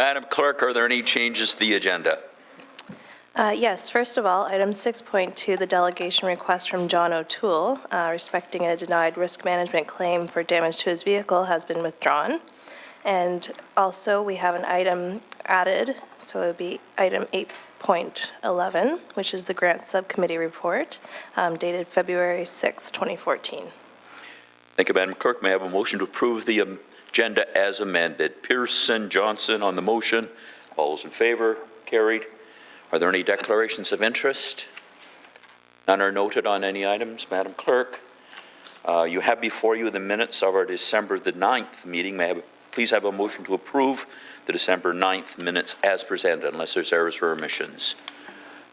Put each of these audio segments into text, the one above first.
Madam Clerk, are there any changes to the agenda? Yes, first of all, item 6.2, the delegation request from John O'Toole respecting a denied risk management claim for damage to his vehicle has been withdrawn. And also, we have an item added, so it would be item 8.11, which is the grant subcommittee report, dated February 6, 2014. Thank you, Madam Clerk. May I have a motion to approve the agenda as amended? Pearson, Johnson on the motion. All those in favor? Carried. Are there any declarations of interest? None are noted on any items, Madam Clerk. You have before you the minutes of our December the 9th meeting. May I please have a motion to approve the December 9th minutes as presented, unless there's errors or omissions.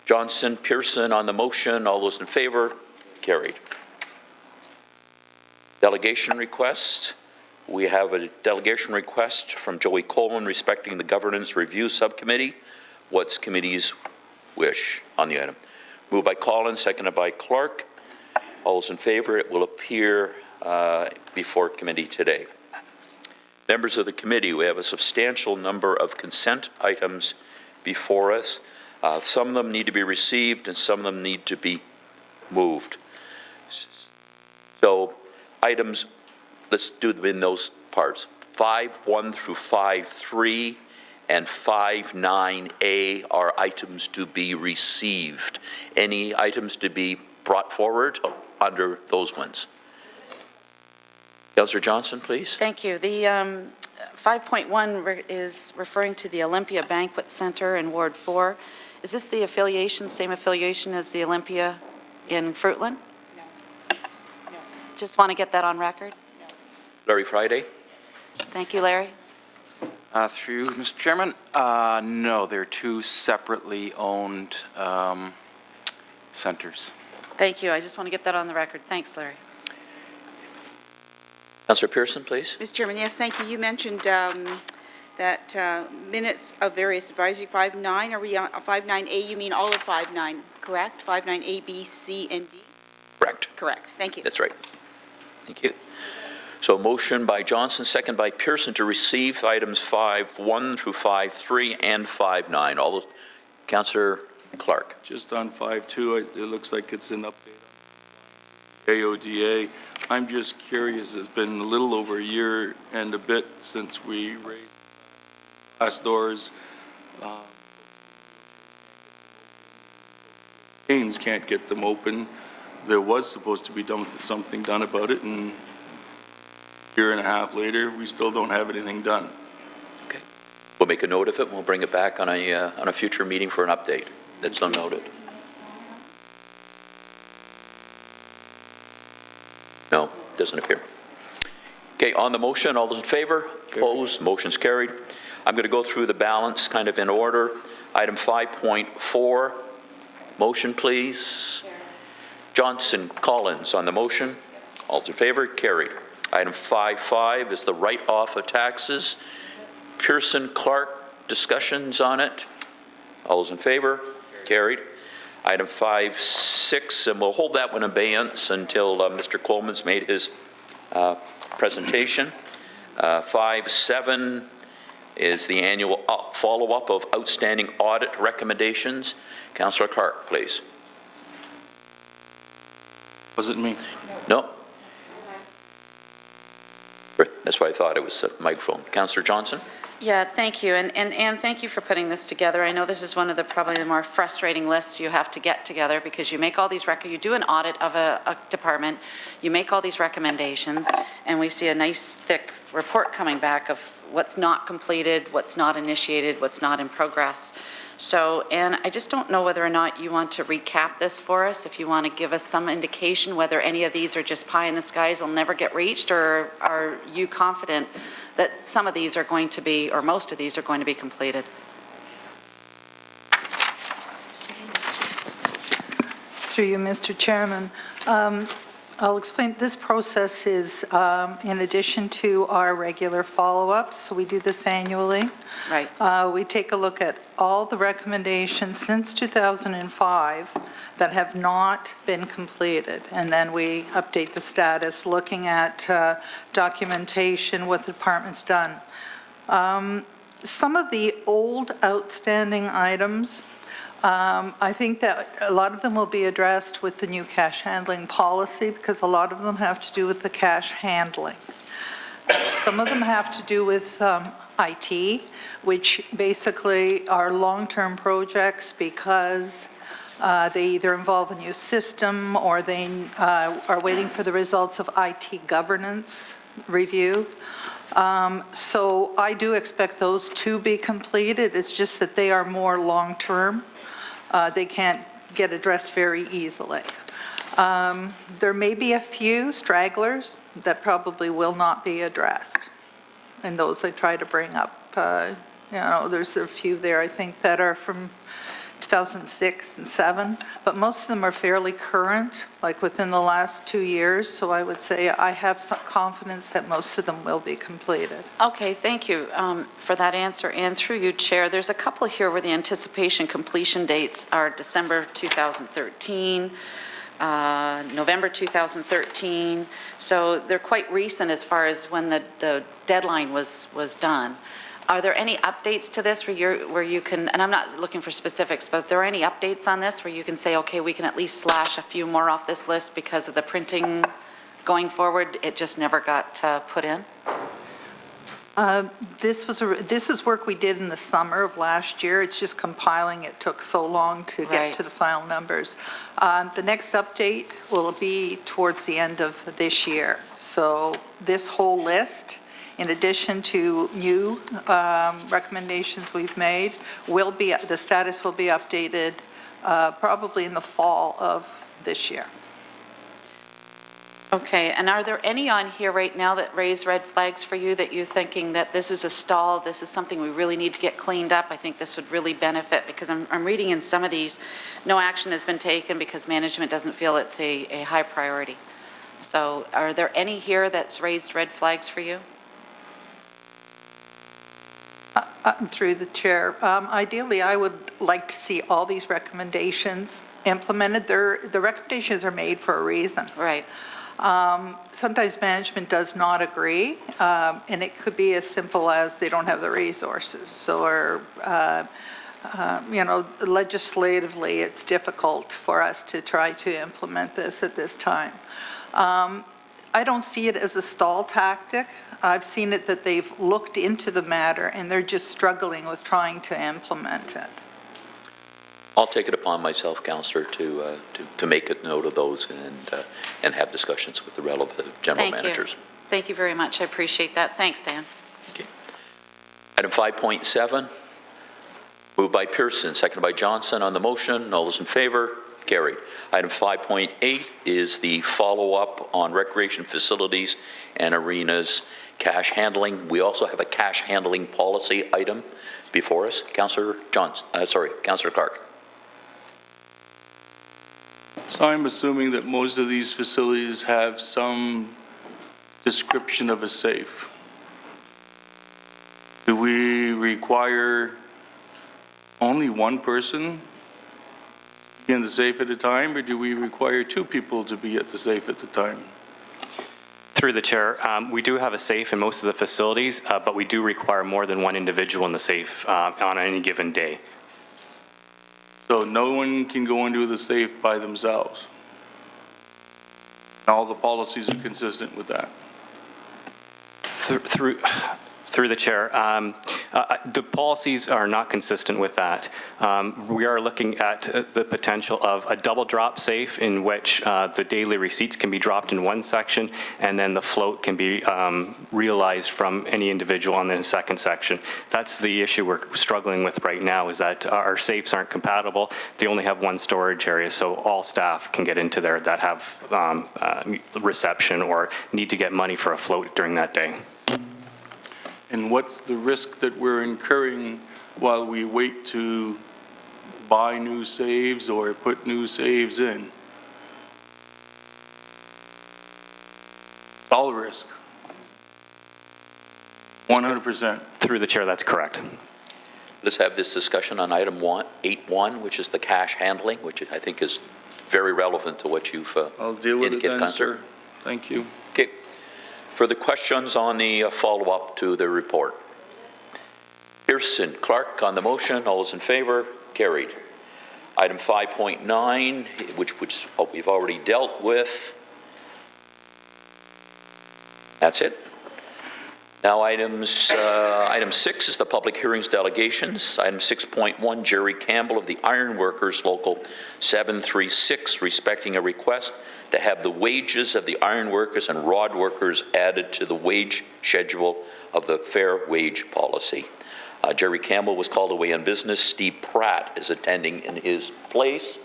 Johnson, Pearson on the motion. All those in favor? Carried. Delegation requests. We have a delegation request from Joey Coleman respecting the Governance Review Subcommittee. What's committee's wish on the item? Moved by Collins, seconded by Clark. All those in favor, it will appear before committee today. Members of the committee, we have a substantial number of consent items before us. Some of them need to be received and some of them need to be moved. So items, let's do them in those parts. 5.1 through 5.3 and 5.9a are items to be received. Any items to be brought forward under those ones? Councillor Johnson, please. Thank you. The 5.1 is referring to the Olympia Banquet Center in Ward 4. Is this the affiliation, same affiliation as the Olympia in Fruitland? No. Just want to get that on record. Larry Friday. Thank you, Larry. Through Mr. Chairman, no, they're two separately owned centers. Thank you. I just want to get that on the record. Thanks, Larry. Councillor Pearson, please. Mr. Chairman, yes, thank you. You mentioned that minutes of various advisory 5.9. Are we on 5.9a? You mean all of 5.9, correct? 5.9a, b, c, and d? Correct. Correct. Thank you. That's right. Thank you. So motion by Johnson, second by Pearson to receive items 5.1 through 5.3 and 5.9. All those, Councillor Clark. Just on 5.2, it looks like it's an update on AODA. I'm just curious, it's been a little over a year and a bit since we raised glass doors. Canes can't get them open. There was supposed to be something done about it, and a year and a half later, we still don't have anything done. Okay. We'll make a note of it. We'll bring it back on a future meeting for an update. That's so noted. No, doesn't appear. Okay, on the motion, all those in favor? Opposed? Motion's carried. I'm going to go through the balance kind of in order. Item 5.4, motion please. Johnson, Collins on the motion. All those in favor? Carried. Item 5.5 is the write-off of taxes. Pearson, Clark, discussions on it. All those in favor? Carried. Item 5.6, and we'll hold that one in abeyance until Mr. Coleman's made his presentation. 5.7 is the annual follow-up of outstanding audit recommendations. Councillor Clark, please. Was it me? No. That's why I thought it was a microphone. Councillor Johnson? Yeah, thank you. And thank you for putting this together. I know this is one of the probably the more frustrating lists you have to get together, because you make all these you do an audit of a department, you make all these recommendations, and we see a nice thick report coming back of what's not completed, what's not initiated, what's not in progress. So, and I just don't know whether or not you want to recap this for us, if you want to give us some indication whether any of these are just pie in the skies, will never get reached, or are you confident that some of these are going to be, or most of these are going to be completed? Through you, Mr. Chairman. I'll explain. This process is in addition to our regular follow-ups, so we do this annually. Right. We take a look at all the recommendations since 2005 that have not been completed, and then we update the status, looking at documentation, what the department's done. Some of the old outstanding items, I think that a lot of them will be addressed with the new cash handling policy, because a lot of them have to do with the cash handling. Some of them have to do with IT, which basically are long-term projects because they either involve a new system or they are waiting for the results of IT governance review. So I do expect those to be completed. It's just that they are more long-term. They can't get addressed very easily. There may be a few stragglers that probably will not be addressed, and those I try to bring up. There's a few there, I think, that are from 2006 and 7, but most of them are fairly current, like within the last 2 years, so I would say I have some confidence that most of them will be completed. Okay, thank you for that answer. And through you, Chair, there's a couple here where the anticipation completion dates are December 2013, November 2013, so they're quite recent as far as when the deadline was done. Are there any updates to this where you can, and I'm not looking for specifics, but are there any updates on this where you can say, okay, we can at least slash a few more off this list because of the printing going forward, it just never got put in? This is work we did in the summer of last year. It's just compiling. It took so long to Right. get to the final numbers. The next update will be towards the end of this year. So this whole list, in addition to new recommendations we've made, the status will be updated probably in the fall of this year. Okay, and are there any on here right now that raise red flags for you that you're thinking that this is a stall, this is something we really need to get cleaned up? I think this would really benefit, because I'm reading in some of these, no action has been taken because management doesn't feel it's a high priority. So are there any here that's raised red flags for you? Through the chair, ideally, I would like to see all these recommendations implemented. The recommendations are made for a reason. Right. Sometimes management does not agree, and it could be as simple as they don't have the resources, or legislatively it's difficult for us to try to implement this at this time. I don't see it as a stall tactic. I've seen it that they've looked into the matter and they're just struggling with trying to implement it. I'll take it upon myself, Councillor, to make a note of those and have discussions with the relevant general managers. Thank you very much. I appreciate that. Thanks, Ann. Okay. Item 5.7, moved by Pearson, seconded by Johnson on the motion. All those in favor? Carried. Item 5.8 is the follow-up on recreation facilities and arenas cash handling. We also have a cash handling policy item before us. Councillor Clark. So I'm assuming that most of these facilities have some description of a safe. Do we require only one person to be in the safe at a time, or do we require two people to be at the safe at the time? Through the chair, we do have a safe in most of the facilities, but we do require more than one individual in the safe on any given day. So no one can go into the safe by themselves. All the policies are consistent with that. Through the chair, the policies are not consistent with that. We are looking at the potential of a double drop safe in which the daily receipts can be dropped in one section and then the float can be realized from any individual on the second section. That's the issue we're struggling with right now, is that our safes aren't compatible. They only have one storage area, so all staff can get into there that have reception or need to get money for a float during that day. And what's the risk that we're incurring while we wait to buy new saves or put new saves in? All risk. 100%. Through the chair, that's correct. Let's have this discussion on item 8.1, which is the cash handling, which I think is very relevant to what you've I'll deal with it indicated, then, Councillor. sir. Thank you. Okay. Further questions on the follow-up to the report? Pearson, Clark on the motion. All those in favor? Carried. Item 5.9, which we've already dealt with. That's it. Now item 6 is the public hearings delegations. Item 6.1, Jerry Campbell of the Iron Workers Local 736, respecting a request to have the wages of the iron workers and rod workers added to the wage schedule of the fair wage policy. Jerry Campbell was called away on business. Steve Pratt is attending in his place.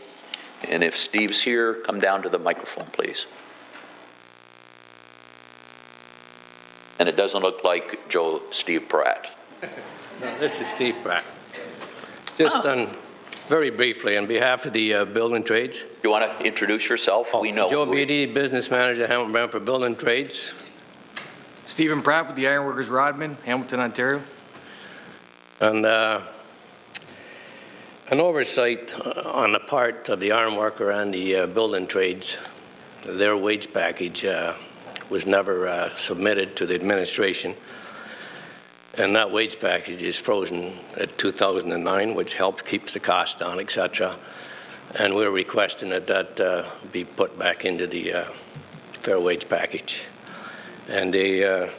And if Steve's here, come down to the microphone, please. And it doesn't look like Steve Pratt. No, this is Steve Pratt. Just very briefly, on behalf of the Building Trades. You want to introduce yourself? We know. Joe Beatty, Business Manager, Hamilton Brantford Building Trades. Stephen Pratt with the Ironworkers Rodman, Hamilton, Ontario. And an oversight on the part of the ironworker and the building trades. Their wage package was never submitted to the administration. And that wage package is frozen at 2009, which helps keeps the cost down, et cetera. And we're requesting that be put back into the fair wage package. And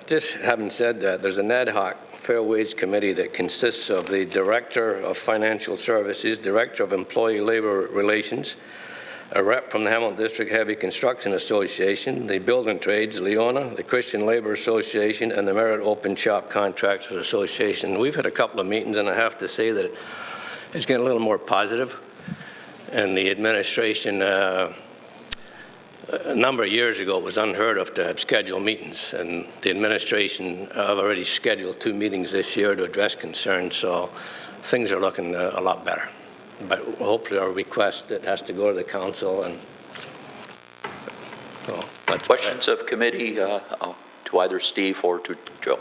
just having said that, there's an ad hoc Fair Wage Committee that consists of the Director of Financial Services, Director of Employee Labor Relations, a rep from the Hamilton District Heavy Construction Association, the Building Trades, Leona, the Christian Labor Association, and the Merit Open Shop Contractors Association. We've had a couple of meetings, and I have to say that it's getting a little more positive. And the administration, a number of years ago, it was unheard of to have scheduled meetings, and the administration have already scheduled 2 meetings this year to address concerns, so things are looking a lot better. But hopefully our request, it has to go to the council, and so that's Questions of committee to either Steve or to Joe?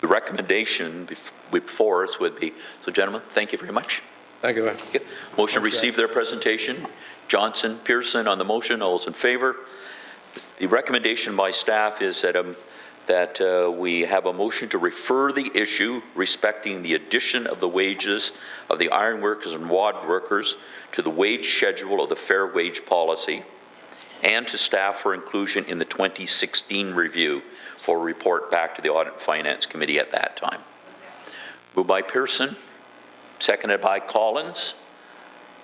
The recommendation before us would be, so gentlemen, thank you very much. Thank you. Okay. Motion to receive their presentation. Johnson, Pearson on the motion. All those in favor? The recommendation by staff is that we have a motion to refer the issue respecting the addition of the wages of the iron workers and rod workers to the wage schedule of the fair wage policy and to staff for inclusion in the 2016 review for a report back to the Audit and Finance Committee at that time. Moved by Pearson, seconded by Collins.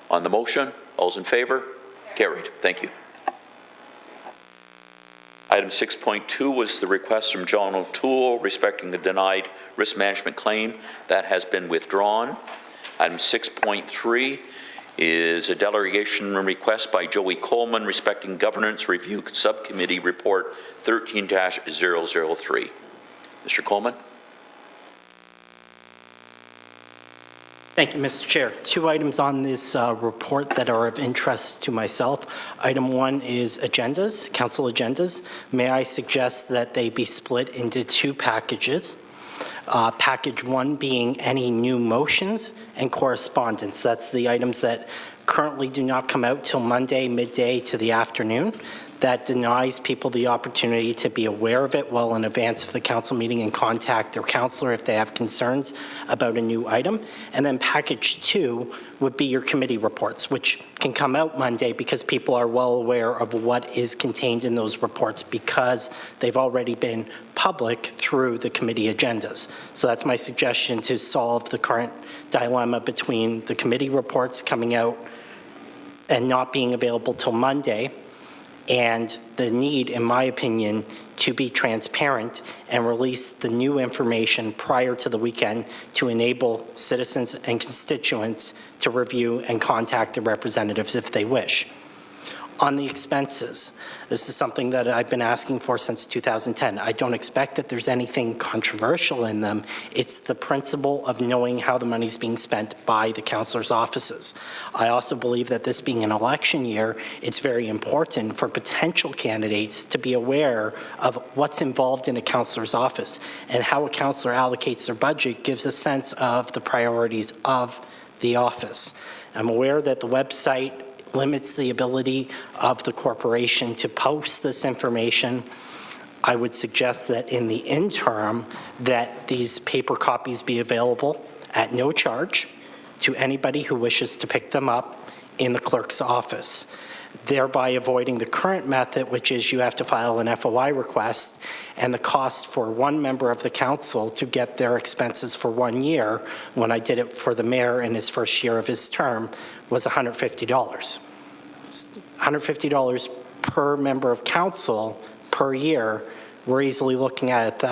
On the motion, all those in favor? Carried. Thank you. Item 6.2 was the request from John O'Toole respecting the denied risk management claim. That has been withdrawn. Item 6.3 is a delegation request by Joey Coleman respecting Governance Review Subcommittee Report 13-003. Mr. Coleman? Thank you, Mr. Chair. 2 items on this report that are of interest to myself. Item 1 is agendas, council agendas. May I suggest that they be split into 2 packages? Package 1 being any new motions and correspondence. That's the items that currently do not come out till Monday, midday to the afternoon. That denies people the opportunity to be aware of it well in advance of the council meeting and contact their councillor if they have concerns about a new item. And then package 2 would be your committee reports, which can come out Monday because people are well aware of what is contained in those reports because they've already been public through the committee agendas. So that's my suggestion to solve the current dilemma between the committee reports coming out and not being available till Monday, and the need, in my opinion, to be transparent and release the new information prior to the weekend to enable citizens and constituents to review and contact their representatives if they wish. On the expenses, this is something that I've been asking for since 2010. I don't expect that there's anything controversial in them. It's the principle of knowing how the money's being spent by the councillors' offices. I also believe that this being an election year, it's very important for potential candidates to be aware of what's involved in a councillor's office, and how a councillor allocates their budget gives a sense of the priorities of the office. I'm aware that the website limits the ability of the corporation to post this information. I would suggest that in the interim, that these paper copies be available at no charge to anybody who wishes to pick them up in the clerk's office, thereby avoiding the current method, which is you have to file an FOI request, and the cost for one member of the council to get their expenses for 1 year, when I did it for the mayor in his first year of his term, was $150. $150 per member of council per year. We're easily looking at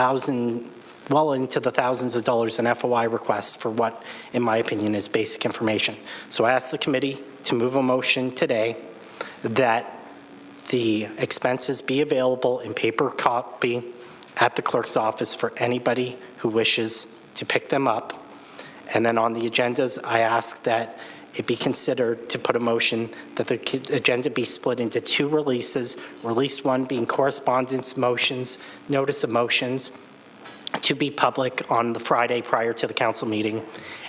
well into the thousands of dollars in FOI requests for what, in my opinion, is basic information. So I ask the committee to move a motion today that the expenses be available in paper copy at the clerk's office for anybody who wishes to pick them up. And then on the agendas, I ask that it be considered to put a motion that the agenda be split into 2 releases, release 1 being correspondence motions, notice of motions, to be public on the Friday prior to the council meeting,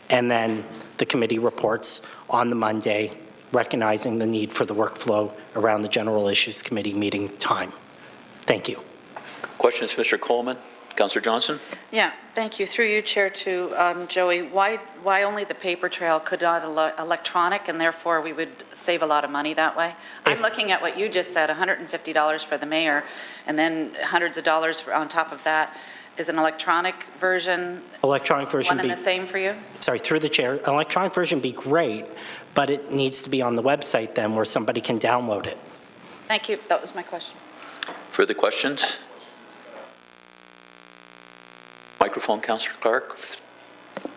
and then the committee reports on the Monday, recognizing the need for the workflow around the General Issues Committee meeting time. Thank you. Questions, Mr. Coleman? Councillor Johnson? Yeah, thank you. Through you, Chair, to Joey, why only the paper trail, could not electronic, and therefore we would save a lot of money that way? I'm looking at what you just said, $150 for the mayor, and then hundreds of dollars on top of that. Is an electronic version Electronic version one and the same for you? Sorry, through the chair, electronic version be great, but it needs to be on the website then where somebody can download it. Thank you. That was my question. Further questions? Microphone, Councillor Clark.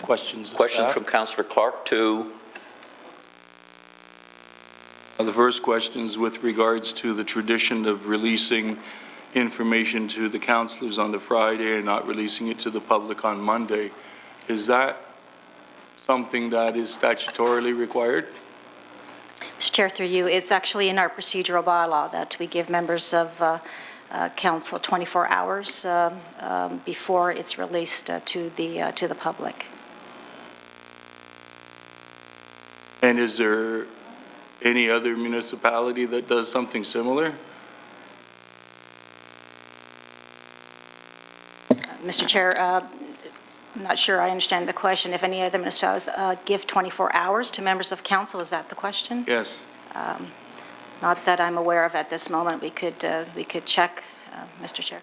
Questions? of Questions staff? from Councillor Clark to The first question is with regards to the tradition of releasing information to the councillors on the Friday and not releasing it to the public on Monday. Is that something that is statutorily required? Mr. Chair, through you, it's actually in our procedural bylaw that we give members of council 24 hours before it's released to the public. And is there any other municipality that does something similar? Mr. Chair, I'm not sure I understand the question. If any other municipalities give 24 hours to members of council, is that the question? Yes. Not that I'm aware of at this moment. We could check, Mr. Chair.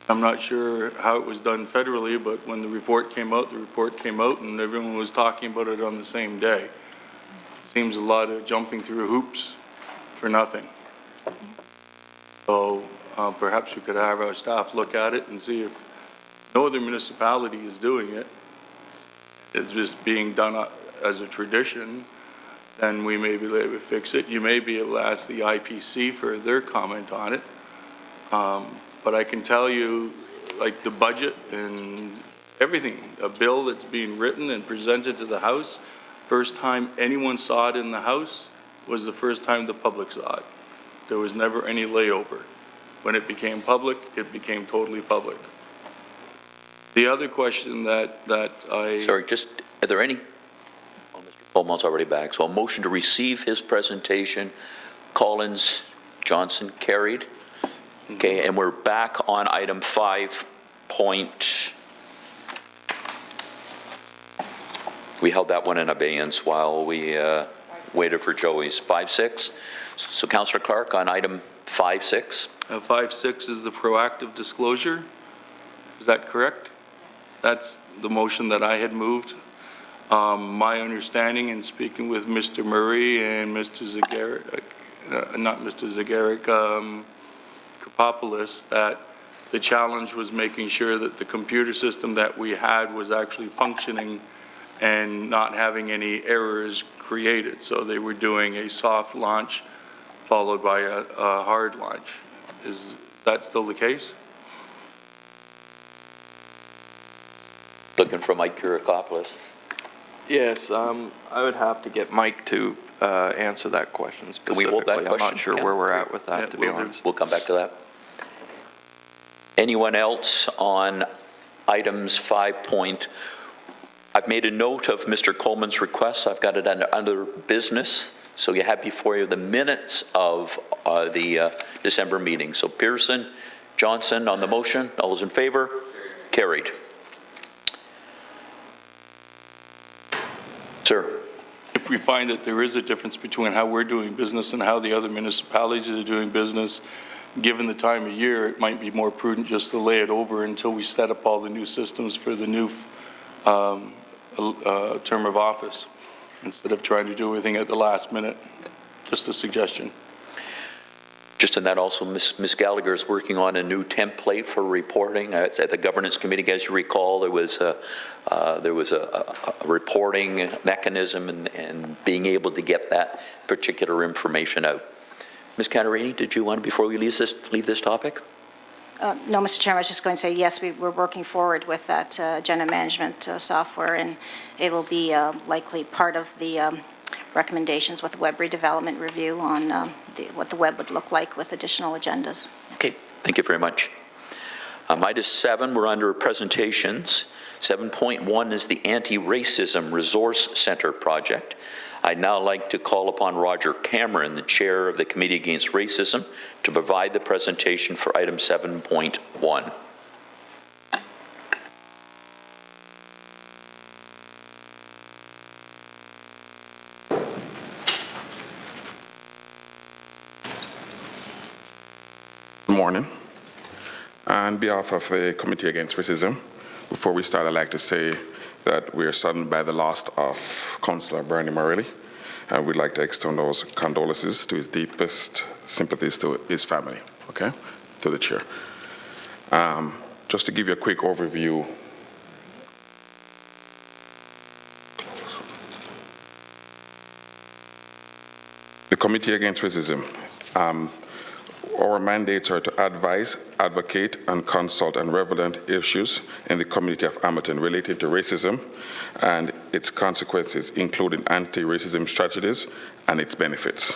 I'm not sure how it was done federally, but when the report came out, and everyone was talking about it on the same day. It seems a lot of jumping through hoops for nothing. So perhaps we could have our staff look at it and see if no other municipality is doing it. It's just being done as a tradition, then we may be able to fix it. You may be able to ask the IPC for their comment on it. But I can tell you, like the budget and everything, a bill that's being written and presented to the House, first time anyone saw it in the House was the first time the public saw it. There was never any layover. When it became public, it became totally public. The other question that I... Sorry, just, are there any? Oh, Mr. Coleman's already back. So a motion to receive his presentation, Collins, Johnson, carried. Okay, and we're back on item 5 point. We held that one in abeyance while we waited for Joey's 5.6. So Councillor Clark on item 5.6. 5.6 is the proactive disclosure. Is that correct? That's the motion that I had moved. My understanding in speaking with Mr. Murray and Mr. Zagaric, not Mr. Zagaric, Kapopoulos, that the challenge was making sure that the computer system that we had was actually functioning and not having any errors created. So they were doing a soft launch followed by a hard launch. Is that still the case? Looking for Mike Kurakopoulos. Yes, I would have to get Mike to answer that question Can we specifically. hold that question? I'm not sure where we're at with that, Yeah, to be we'll do. honest. We'll come back to that. Anyone else on items 5 point? I've made a note of Mr. Coleman's request. I've got it under business. So you have before you the minutes of the December meeting. So Pearson, Johnson on the motion. All those in favor? Carried. Sir. If we find that there is a difference between how we're doing business and how the other municipalities are doing business, given the time of year, it might be more prudent just to lay it over until we set up all the new systems for the new term of office, instead of trying to do everything at the last minute. Just a suggestion. Just in that also, Ms. Gallagher is working on a new template for reporting. At the governance committee, as you recall, there was a reporting mechanism and being able to get that particular information out. Ms. Cantarini, did you want, before we leave this topic? No, Mr. Chairman, I was just going to say, yes, we're working forward with that agenda management software, and it will be likely part of the recommendations with the web redevelopment review on what the web would look like with additional agendas. Okay, thank you very much. Item 7, we're under presentations. 7.1 is the Anti-Racism Resource Center project. I'd now like to call upon Roger Cameron, the chair of the Committee Against Racism, to provide the presentation for item 7.1. Good morning. On behalf of the Committee Against Racism, before we start, I'd like to say that we are saddened by the loss of Councillor Bernie Morelli, and we'd like to extend those condolences to his deepest sympathies to his family, okay, to the chair. Just to give you a quick overview, the Committee Against Racism, our mandates are to advise, advocate, and consult on relevant issues in the community of Hamilton relating to racism and its consequences, including anti-racism strategies and its benefits.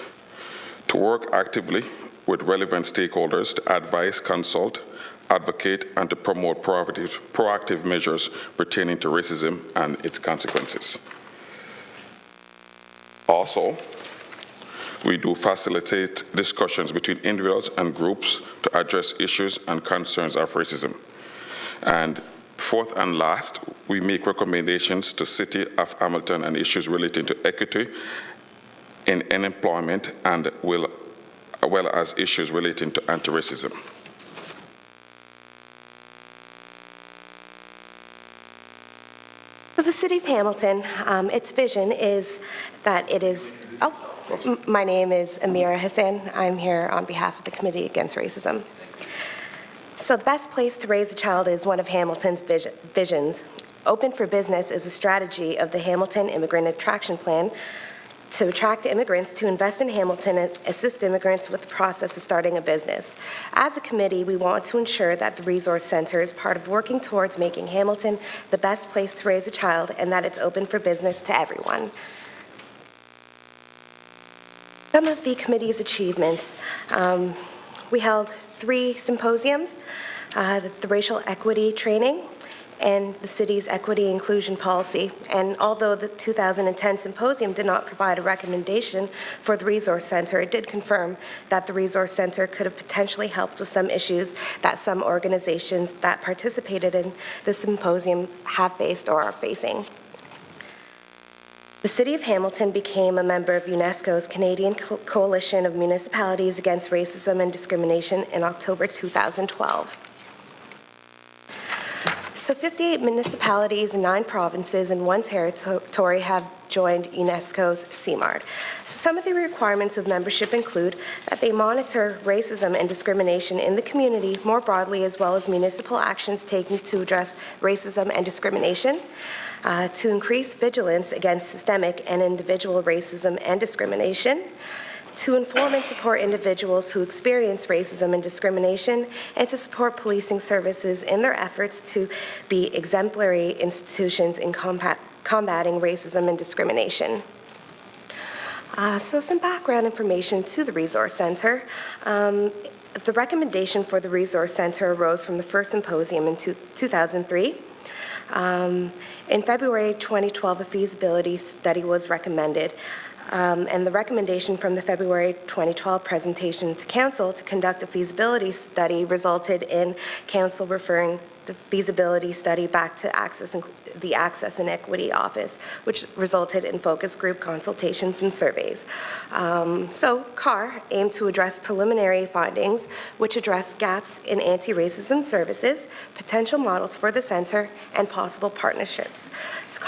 To work actively with relevant stakeholders to advise, consult, advocate, and to promote proactive measures pertaining to racism and its consequences. Also, we do facilitate discussions between individuals and groups to address issues and concerns of racism. And fourth and last, we make recommendations to City of Hamilton on issues relating to equity in employment and as well as issues relating to anti-racism. So the City of Hamilton, its vision is that it is, my name is Amira Hassan. I'm here on behalf of the Committee Against Racism. So the best place to raise a child is one of Hamilton's visions. Open for Business is a strategy of the Hamilton Immigrant Attraction Plan to attract immigrants to invest in Hamilton and assist immigrants with the process of starting a business. As a committee, we want to ensure that the Resource Center is part of working towards making Hamilton the best place to raise a child and that it's open for business to everyone. Some of the committee's achievements, we held 3 symposiums, the racial equity training, and the city's equity inclusion policy. And although the 2010 symposium did not provide a recommendation for the Resource Center, it did confirm that the Resource Center could have potentially helped with some issues that some organizations that participated in the symposium have faced or are facing. The City of Hamilton became a member of UNESCO's Canadian Coalition of Municipalities Against Racism and Discrimination in October 2012. So 58 municipalities in 9 provinces and 1 territory have joined UNESCO's Cmte. So some of the requirements of membership include that they monitor racism and discrimination in the community more broadly, as well as municipal actions taken to address racism and discrimination, to increase vigilance against systemic and individual racism and discrimination, to inform and support individuals who experience racism and discrimination, and to support policing services in their efforts to be exemplary institutions in combating racism and discrimination. So some background information to the Resource Center. The recommendation for the Resource Center arose from the first symposium in 2003. In February 2012, a feasibility study was recommended. And the recommendation from the February 2012 presentation to Council to conduct a feasibility study resulted in Council referring the feasibility study back to the Access and Equity Office, which resulted in focus group consultations and surveys. So CAR aimed to address preliminary findings, which address gaps in anti-racism services, potential models for the center, and possible partnerships. So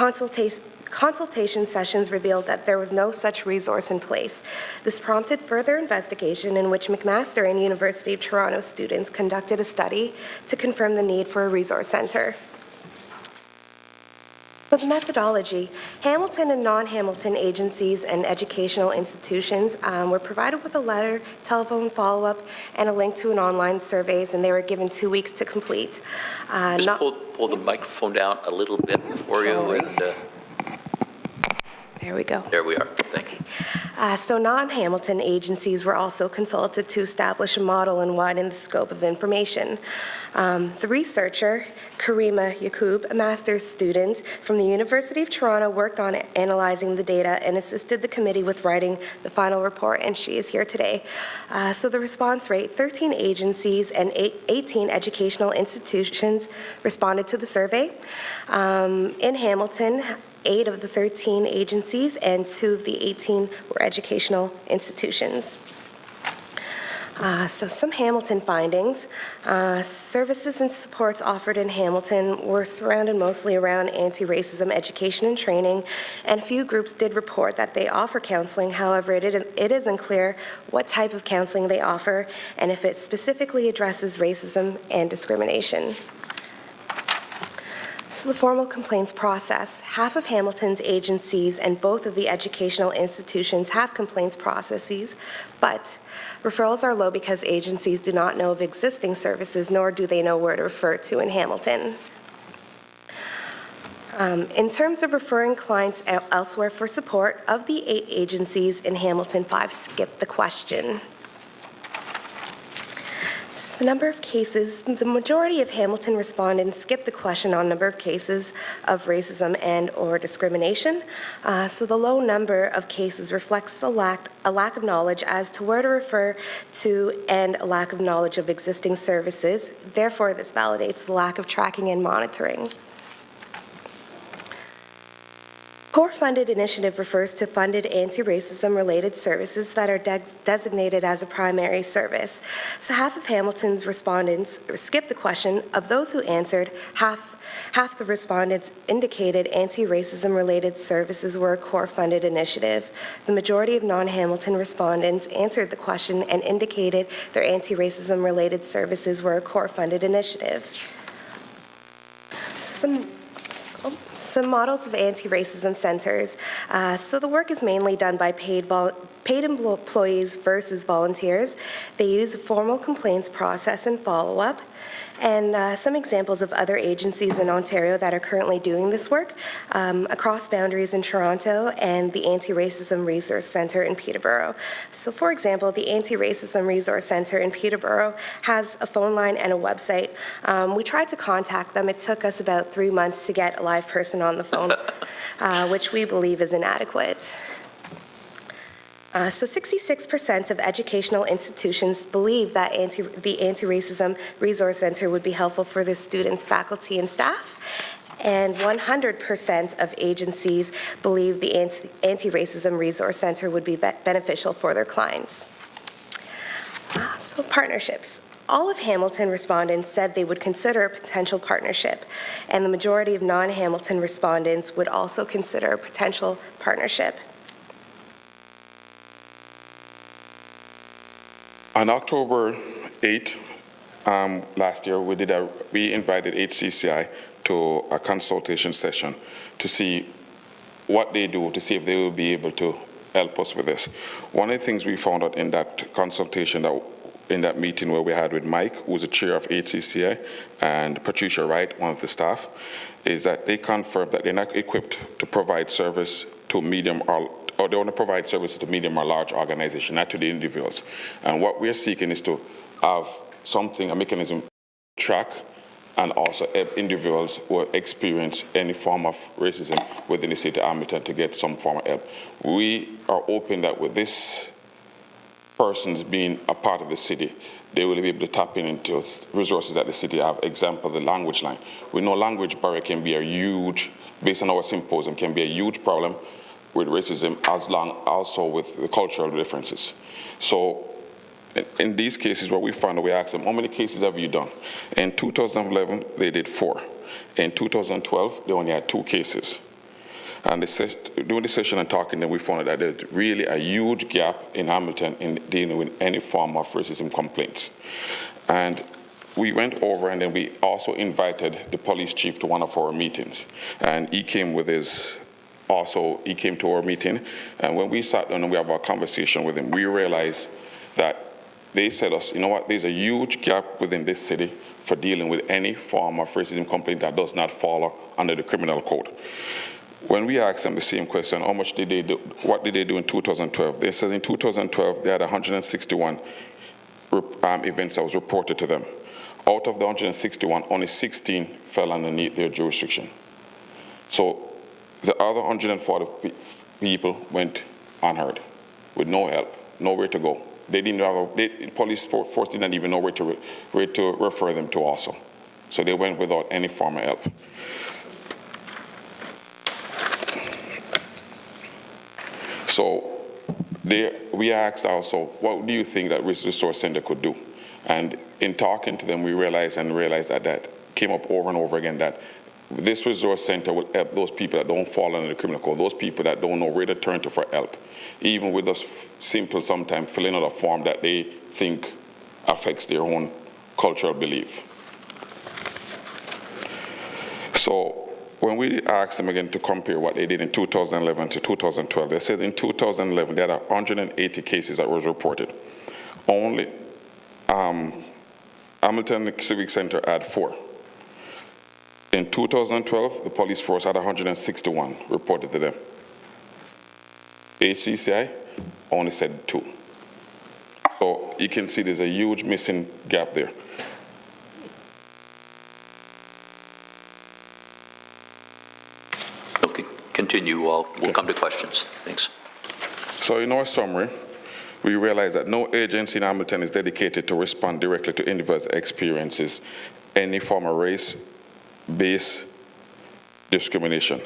consultation sessions revealed that there was no such resource in place. This prompted further investigation in which McMaster and University of Toronto students conducted a study to confirm the need for a resource center. So the methodology, Hamilton and non-Hamilton agencies and educational institutions were provided with a letter, telephone follow-up, and a link to an online surveys, and they were given 2 weeks to complete. Just pull the microphone down a little bit for you. And, there we go. there we are. Thank you. So non-Hamilton agencies were also consulted to establish a model and widen the scope of information. The researcher, Karima Yaqub, a master's student from the University of Toronto, worked on analyzing the data and assisted the committee with writing the final report, and she is here today. So the response rate, 13 agencies and 18 educational institutions responded to the survey. In Hamilton, 8 of the 13 agencies and 2 of the 18 were educational institutions. So some Hamilton findings. Services and supports offered in Hamilton were surrounded mostly around anti-racism education and training, and a few groups did report that they offer counseling. However, it is unclear what type of counseling they offer and if it specifically addresses racism and discrimination. So the formal complaints process. Half of Hamilton's agencies and both of the educational institutions have complaints processes, but referrals are low because agencies do not know of existing services, nor do they know where to refer to in Hamilton. In terms of referring clients elsewhere for support, of the 8 agencies in Hamilton, 5 skipped the question. The number of cases, the majority of Hamilton respondents skipped the question on number of cases of racism and or discrimination. So the low number of cases reflects a lack of knowledge as to where to refer to and a lack of knowledge of existing services. Therefore, this validates the lack of tracking and monitoring. Core funded initiative refers to funded anti-racism related services that are designated as a primary service. So half of Hamilton's respondents skipped the question. Of those who answered, half the respondents indicated anti-racism related services were a core funded initiative. The majority of non-Hamilton respondents answered the question and indicated their anti-racism related services were a core funded initiative. Some models of anti-racism centers. So the work is mainly done by paid employees versus volunteers. They use a formal complaints process and follow-up. And some examples of other agencies in Ontario that are currently doing this work, Across Boundaries in Toronto and the Anti-Racism Resource Centre in Peterborough. So for example, the Anti-Racism Resource Centre in Peterborough has a phone line and a website. We tried to contact them. It took us about 3 months to get a live person on the phone, which we believe is inadequate. So 66% of educational institutions believe that the Anti-Racism Resource Centre would be helpful for the students, faculty, and staff. And 100% of agencies believe the Anti-Racism Resource Centre would be beneficial for their clients. So partnerships. All of Hamilton respondents said they would consider a potential partnership, and the majority of non-Hamilton respondents would also consider a potential partnership. On October 8 last year, we invited HCCI to a consultation session to see what they do, to see if they will be able to help us with this. One of the things we found out in that consultation, in that meeting where we had with Mike, who's the chair of HCCI, and Patricia Wright, one of the staff, is that they confirmed that they're not equipped to provide service to medium or they want to provide services to medium or large organizations, not to the individuals. And what we're seeking is to have something, a mechanism to track and also help individuals who experience any form of racism within the city of Hamilton to get some form of help. We are hoping that with this persons being a part of the city, they will be able to tap into resources that the city have. Example, the language line. We know language barrier can be a huge, based on our symposium, can be a huge problem with racism, as long also with the cultural differences. So in these cases, what we found, we asked them, how many cases have you done? In 2011, they did 4. In 2012, they only had 2 cases. And during the session and talking, then we found that there's really a huge gap in Hamilton in dealing with any form of racism complaints. And we went over, and then we also invited the police chief to one of our meetings. And he came with his, he came to our meeting. And when we sat down and we have our conversation with him, we realized that they said us, you know what, there's a huge gap within this city for dealing with any form of racism complaint that does not fall under the criminal code. When we asked them the same question, how much did they do, what did they do in 2012? They said in 2012, they had 161 events that was reported to them. Out of the 161, only 16 fell underneath their jurisdiction. So the other 140 people went unheard, with no help, nowhere to go. They didn't have the police force didn't even know where to refer them to also. So they went without any form of help. So we asked also, what do you think that Risk Resource Center could do? And in talking to them, we realized that came up over and over again, that this resource center will help those people that don't fall under the criminal code, those people that don't know where to turn to for help, even with us simple sometimes filling out a form that they think affects their own cultural belief. So when we asked them again to compare what they did in 2011 to 2012, they said in 2011 they had 180 cases that was reported. Only Hamilton Civic Center had 4. In 2012, the police force had 161 reported to them. HCCI only said 2. So you can see there's a huge missing gap there. Okay, continue. We'll come to questions. Thanks. So in our summary, we realize that no agency in Hamilton is dedicated to respond directly to individuals' experiences any form of race-based discrimination.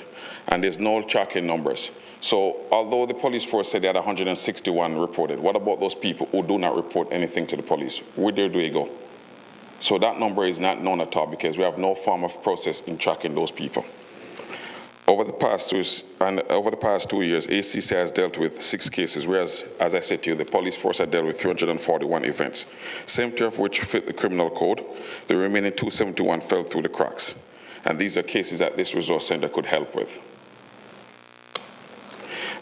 And there's no tracking numbers. So although the police force said they had 161 reported, what about those people who do not report anything to the police? Where do they go? So that number is not known at all because we have no form of process in tracking those people. Over the past 2 years, ACC has dealt with 6 cases, whereas, as I said to you, the police force had dealt with 341 events, 70 of which fit the criminal code. The remaining 271 fell through the cracks. And these are cases that this resource center could help with.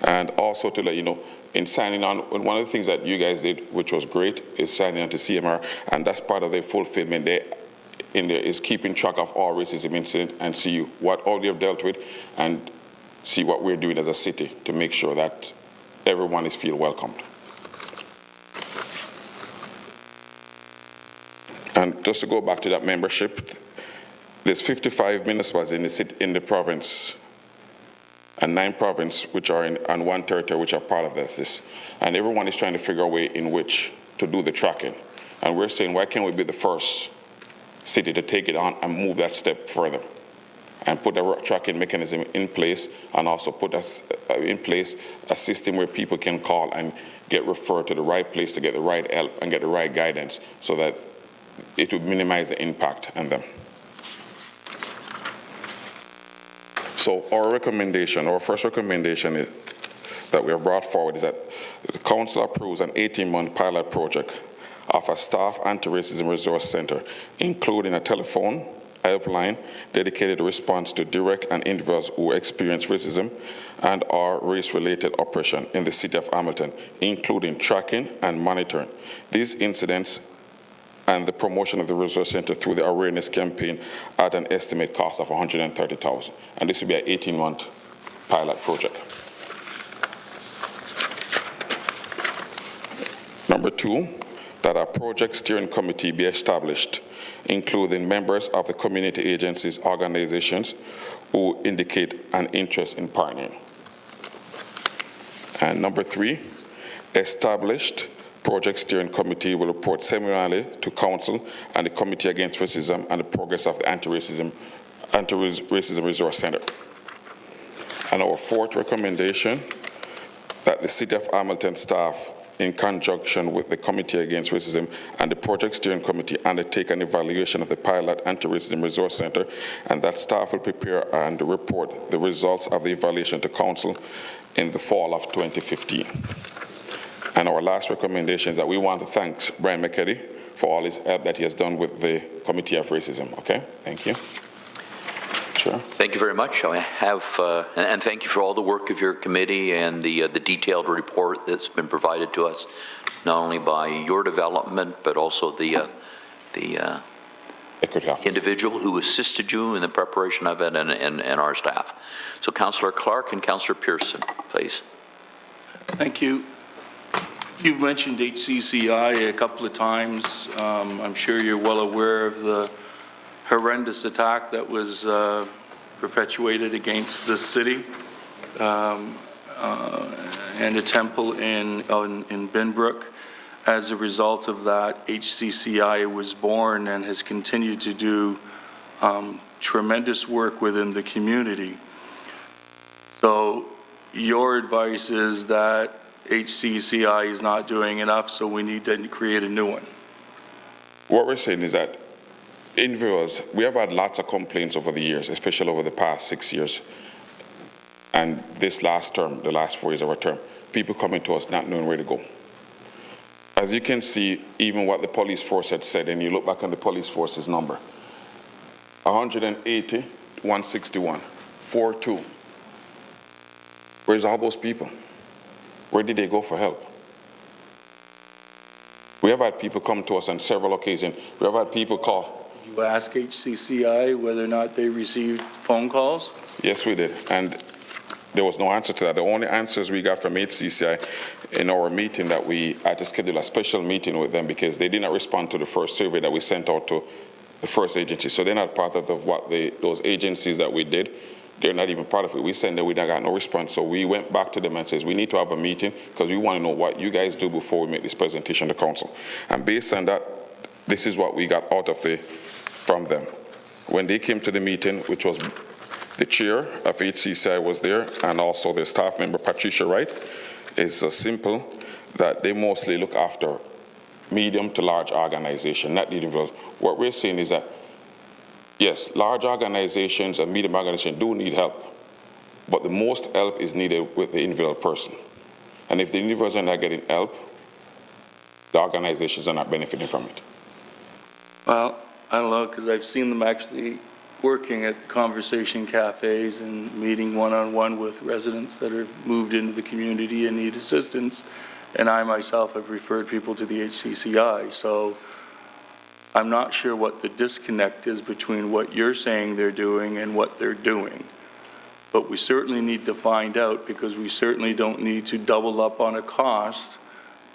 And also to let you know, in signing on, one of the things that you guys did, which was great, is signing on to CMR, and that's part of their fulfillment. Is keeping track of all racism incidents and see what all they have dealt with and see what we're doing as a city to make sure that everyone is feel welcomed. And just to go back to that membership, there's 55 municipalities in the city, in the province, and 9 provinces which are and 1 territory which are part of this. And everyone is trying to figure a way in which to do the tracking. And we're saying, why can't we be the first city to take it on and move that step further and put a tracking mechanism in place, and also put in place a system where people can call and get referred to the right place to get the right help and get the right guidance so that it would minimize the impact on them. So our first recommendation is that we have brought forward is that the council approves an 18-month pilot project of a staff anti-racism resource center, including a telephone helpline dedicated to response to direct and individuals who experience racism and or race-related oppression in the city of Hamilton, including tracking and monitoring these incidents and the promotion of the resource center through the awareness campaign at an estimated cost of $130,000. And this will be an 18-month pilot project. Number 2, that a project steering committee be established, including members of the community agencies, organizations who indicate an interest in partnering. And number 3, established project steering committee will report semi-annually to council and the Committee Against Racism and the progress of the Anti-Racism Resource Center. And our 4th recommendation, that the City of Hamilton staff, in conjunction with the Committee Against Racism and the Project Steering Committee, undertake an evaluation of the pilot Anti-Racism Resource Center, and that staff will prepare and report the results of the evaluation to Council in the fall of 2015. And our last recommendation is that we want to thank Brian McKeddy for all his help that he has done with the Committee of Racism. Okay, thank you. Sure. Thank you very much. I have, and thank you for all the work of your committee and the detailed report that's been provided to us, not only by your development, but also the individual who assisted you in the preparation of it and our staff. So Councillor Clark and Councillor Pearson, please. Thank you. You've mentioned HCCI a couple of times. I'm sure you're well aware of the horrendous attack that was perpetuated against this city and a temple in Binbrook. As a result of that, HCCI was born and has continued to do tremendous work within the community. So your advice is that HCCI is not doing enough, so we need to create a new one. What we're saying is that in viewers, we have had lots of complaints over the years, especially over the past 6 years. And this last term, the last 4 years of our term, people coming to us not knowing where to go. As you can see, even what the police force had said, and you look back on the police force's number, 180, 161, 42. Where's all those people? Where did they go for help? We have had people come to us on several occasions. We have had people call. Did you ask HCCI whether or not they received phone calls? Yes, we did. And there was no answer to that. The only answers we got from HCCI in our meeting that we had to schedule a special meeting with them because they did not respond to the first survey that we sent out to the first agency. So they're not part of what those agencies that we did. They're not even part of it. We sent them, we got no response. So we went back to them and says, we need to have a meeting because we want to know what you guys do before we make this presentation to council. And based on that, this is what we got out of from them. When they came to the meeting, which was the chair of HCCI was there, and also the staff member, Patricia Wright, it's simple that they mostly look after medium to large organizations, not the individuals. What we're saying is that yes, large organizations and medium organizations do need help, but the most help is needed with the individual person. And if the individuals are not getting help, the organizations are not benefiting from it. Well, I don't know, because I've seen them actually working at conversation cafes and meeting one-on-one with residents that have moved into the community and need assistance. And I myself have referred people to the HCCI. So I'm not sure what the disconnect is between what you're saying they're doing and what they're doing. But we certainly need to find out because we certainly don't need to double up on a cost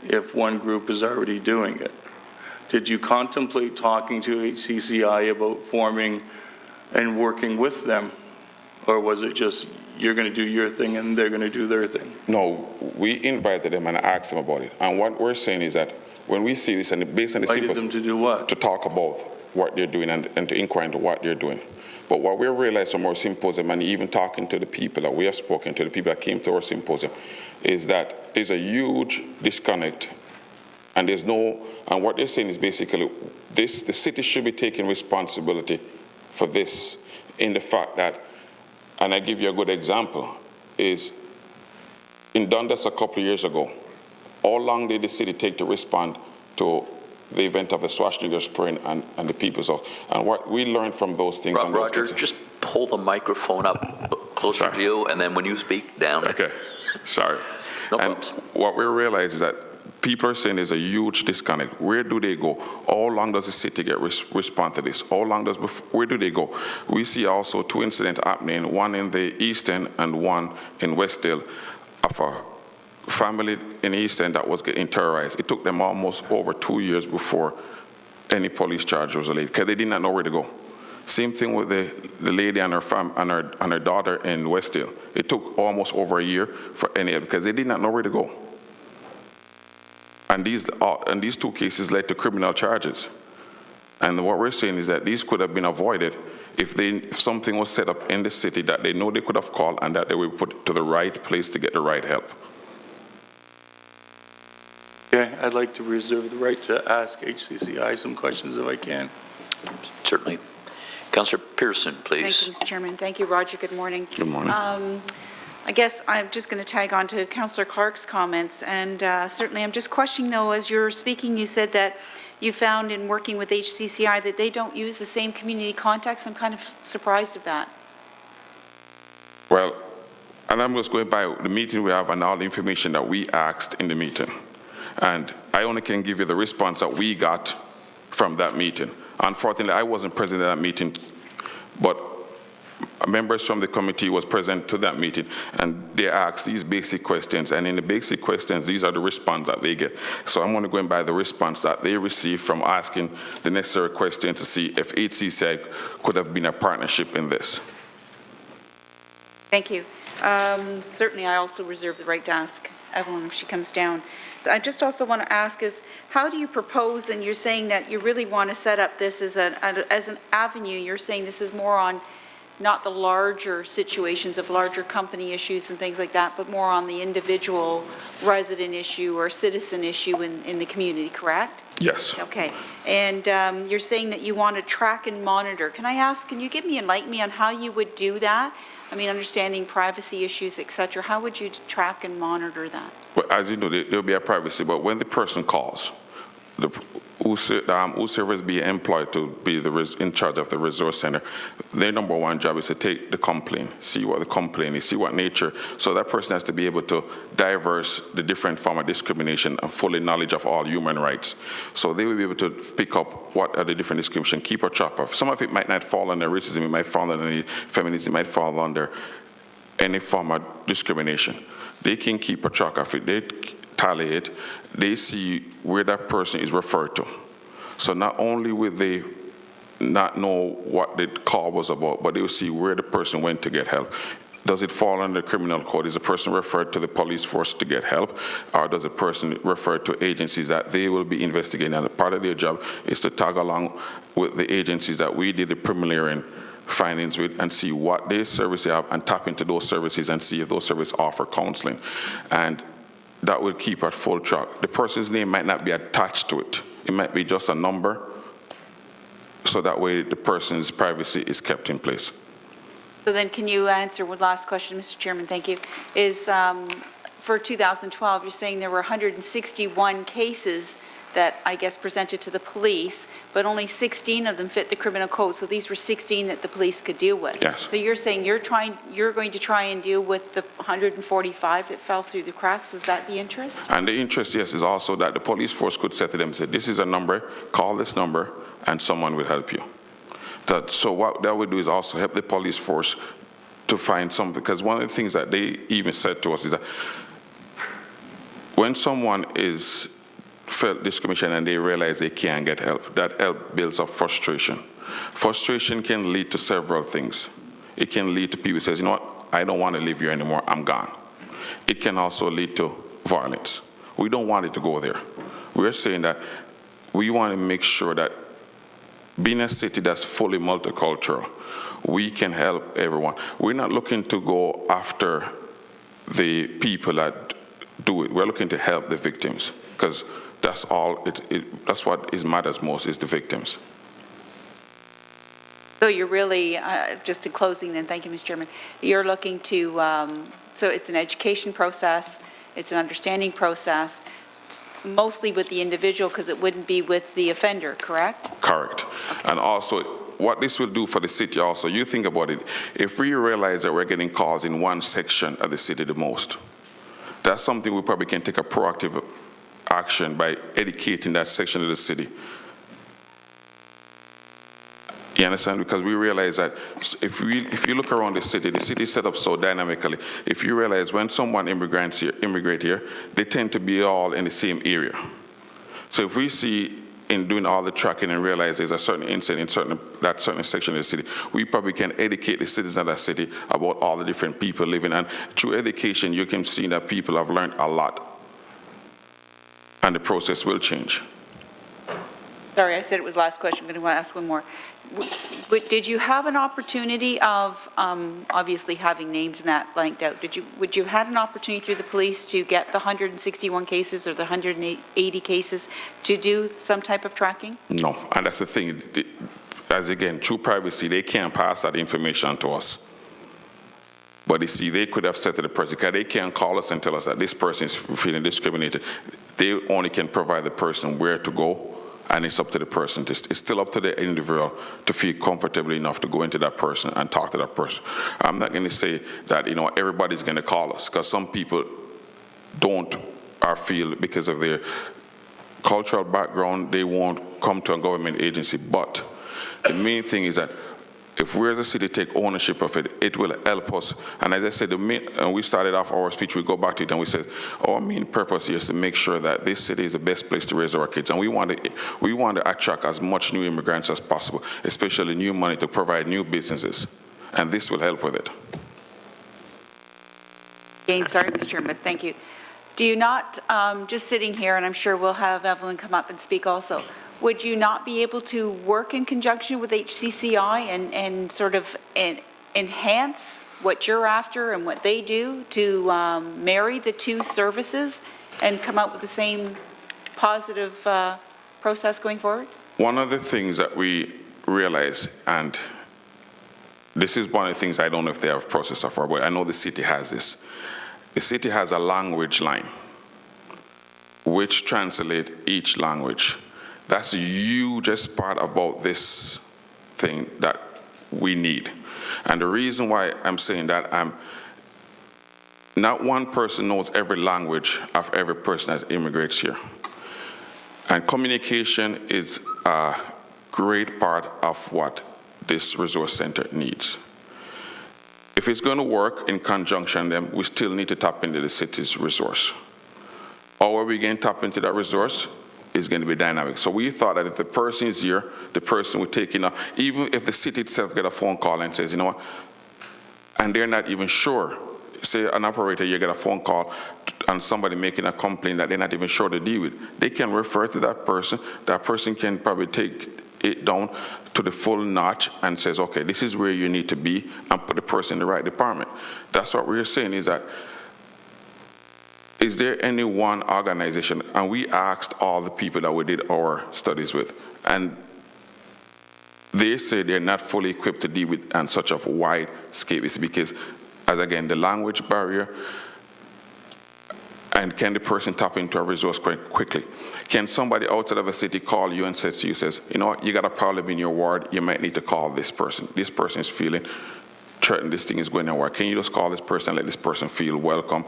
if one group is already doing it. Did you contemplate talking to HCCI about forming and working with them? Or was it just you're going to do your thing and they're going to do their thing? No, we invited them and asked them about it. And what we're saying is that when we see this, and based on the invited them to do what? To talk about what they're doing and to inquire into what they're doing. But what we realized from our symposium, and even talking to the people that we have spoken to, the people that came to our symposium, is that there's a huge disconnect. And and what they're saying is basically the city should be taking responsibility for this in the fact that, and I give you a good example, is in Dundas a couple of years ago, how long did the city take to respond to the event of the Schwarzenegger spraying and the people's house? And what we learned from those things. Roger, just pull the microphone up closer to you, and then when you speak, down. Okay, sorry. No and problems. What we realize is that people are saying there's a huge disconnect. Where do they go? How long does the city get respond to this? Where do they go? We see also 2 incidents happening, one in the East End and one in West Hill, of family in the East End that was getting terrorized. It took them almost over 2 years before any police charge was laid, because they did not know where to go. Same thing with the lady and her daughter in Westdale. It took almost over a year for any, because they did not know where to go. And these two cases led to criminal charges. And what we're saying is that these could have been avoided if something was set up in the city that they know they could have called and that they were put to the right place to get the right help. Okay, I'd like to reserve the right to ask HCCI some questions if I can. Certainly. Councillor Pearson, Thank please. you, Mr. Chairman. Thank you, Roger. Good morning. Good morning. I guess I'm just going to tag on to Councillor Clark's comments, and certainly I'm just questioning, though, as you're speaking, you said that you found in working with HCCI that they don't use the same community contacts. I'm kind of surprised of that. Well, and I'm just going by the meeting we have and all the information that we asked in the meeting. And I only can give you the response that we got from that meeting. Unfortunately, I wasn't present at that meeting, but members from the committee was present to that meeting, and they asked these basic questions, and in the basic questions, these are the response that they get. So I'm going to go in by the response that they received from asking the necessary questions to see if HCCI could have been a partnership in this. Thank you. Certainly, I also reserve the right to ask Evelyn if she comes down. So I just also want to ask is, how do you propose, and you're saying that you really want to set up this as an avenue, you're saying this is more on not the larger situations of larger company issues and things like that, but more on the individual resident issue or citizen issue in the community, correct? Yes. Okay. And you're saying that you want to track and monitor. Can I ask, can you enlighten me on how you would do that? I mean, understanding privacy issues, et cetera. How would you track and monitor that? Well, as you know, there'll be a privacy, but when the person calls, whosoever is being employed to be in charge of the resource center, their number one job is to take the complaint, see what the complaint is, see what nature. So that person has to be able to diverse the different form of discrimination and fully knowledge of all human rights. So they will be able to pick up what are the different discrimination, keep a track of. Some of it might not fall under racism, it might fall under feminism, it might fall under any form of discrimination. They can keep a track of it. They tally it, they see where that person is referred to. So not only will they not know what the call was about, but they will see where the person went to get help. Does it fall under the criminal code? Is the person referred to the police force to get help? Or does the person refer to agencies that they will be investigating? And part of their job is to tag along with the agencies that we did the preliminary findings with and see what their services have and tap into those services and see if those services offer counseling. And that will keep at full track. The person's name might not be attached to it. It might be just a number, so that way the person's privacy is kept in place. So then can you answer one last question, Mr. Chairman? Thank you. Is for 2012, you're saying there were 161 cases that I guess presented to the police, but only 16 of them fit the criminal code. So these were 16 that the police could deal with. Yes. So you're saying you're going to try and deal with the 145 that fell through the cracks. Was that the interest? And the interest, yes, is also that the police force could say to them, say, this is a number, call this number, and someone will help you. So what that would do is also help the police force to find something, because one of the things that they even said to us is that when someone is felt discrimination and they realize they can't get help, that help builds up frustration. Frustration can lead to several things. It can lead to people who says, you know what, I don't want to live here anymore, I'm gone. It can also lead to violence. We don't want it to go there. We're saying that we want to make sure that being a city that's fully multicultural, we can help everyone. We're not looking to go after the people that do it. We're looking to help the victims, because that's all. That's what matters most, is the victims. So you're really, just in closing then, thank you, Mr. Chairman, you're looking to, so it's an education process, it's an understanding process, mostly with the individual, because it wouldn't be with the offender, correct? Correct. Okay. And also, what this will do for the city also, you think about it, if we realize that we're getting calls in one section of the city the most, that's something we probably can take a proactive action by educating that section of the city. You understand? Because we realize that if you look around the city is set up so dynamically. If you realize when someone immigrate here, they tend to be all in the same area. So if we see in doing all the tracking and realize there's a certain incident in that certain section of the city, we probably can educate the citizens of that city about all the different people living. And through education, you can see that people have learned a lot. And the process will change. Sorry, I said it was last question, but I want to ask one more. Did you have an opportunity of, obviously having names and that blanked out, would you have had an opportunity through the police to get the 161 cases or the 180 cases to do some type of tracking? No, and that's the thing. As again, through privacy, they can't pass that information to us. But you see, they could have said to the person, because they can't call us and tell us that this person is feeling discriminated. They only can provide the person where to go, and it's up to the person. It's still up to the individual to feel comfortable enough to go into that person and talk to that person. I'm not going to say that, everybody's going to call us, because some people don't or feel because of their cultural background, they won't come to a government agency. But the main thing is that if we as a city take ownership of it, it will help us. And as I said, we started off our speech, we go back to it and we said, our main purpose here is to make sure that this city is the best place to raise our kids. And we want to attract as much new immigrants as possible, especially new money to provide new businesses. And this will help with it. Again, sorry, Mr. Chairman, thank you. Do you not, just sitting here, and I'm sure we'll have Evelyn come up and speak also, would you not be able to work in conjunction with HCCI and sort of enhance what you're after and what they do to marry the two services and come out with the same positive process going forward? One of the things that we realize, and this is one of the things I don't know if they have processed so far, but I know the city has this. The city has a language line which translates each language. That's the hugest part about this thing that we need. And the reason why I'm saying that, not one person knows every language of every person that immigrates here. And communication is a great part of what this resource center needs. If it's going to work in conjunction, then we still need to tap into the city's resource. How are we going to tap into that resource? Is going to be dynamic. So we thought that if the person is here, the person would take even if the city itself get a phone call and says, you know what, and they're not even sure, say an operator, you get a phone call and somebody making a complaint that they're not even sure to deal with, they can refer to that person can probably take it down to the full notch and says, okay, this is where you need to be, and put the person in the right department. That's what we're saying, is that is there any one organization? And we asked all the people that we did our studies with, and they say they're not fully equipped to deal with on such a wide scale. It's because, as again, the language barrier, and can the person tap into a resource quite quickly? Can somebody outside of a city call you and says to you, you know what, you got a problem in your ward, you might need to call this person. This person is feeling threatened, this thing is going nowhere. Can you just call this person and let this person feel welcome?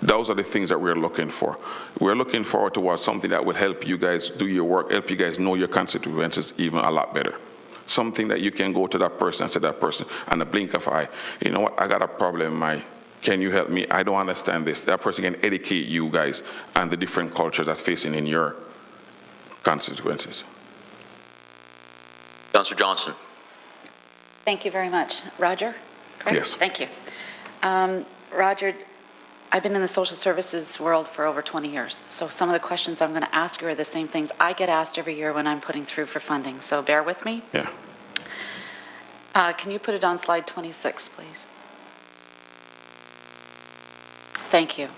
Those are the things that we're looking for. We're looking forward towards something that will help you guys do your work, help you guys know your constituencies even a lot better. Something that you can go to that person and say to that person, and a blink of eye, you know what, I got a problem, can you help me? I don't understand this. That person can educate you guys and the different cultures that's facing in your constituencies. Councillor Johnson. Thank you very much. Roger? Correct? Yes. Thank you. Roger, I've been in the social services world for over 20 years, so some of the questions I'm going to ask you are the same things I get asked every year when I'm putting through for funding, so bear with me. Yeah. Can you put it on slide 26, please? Thank you.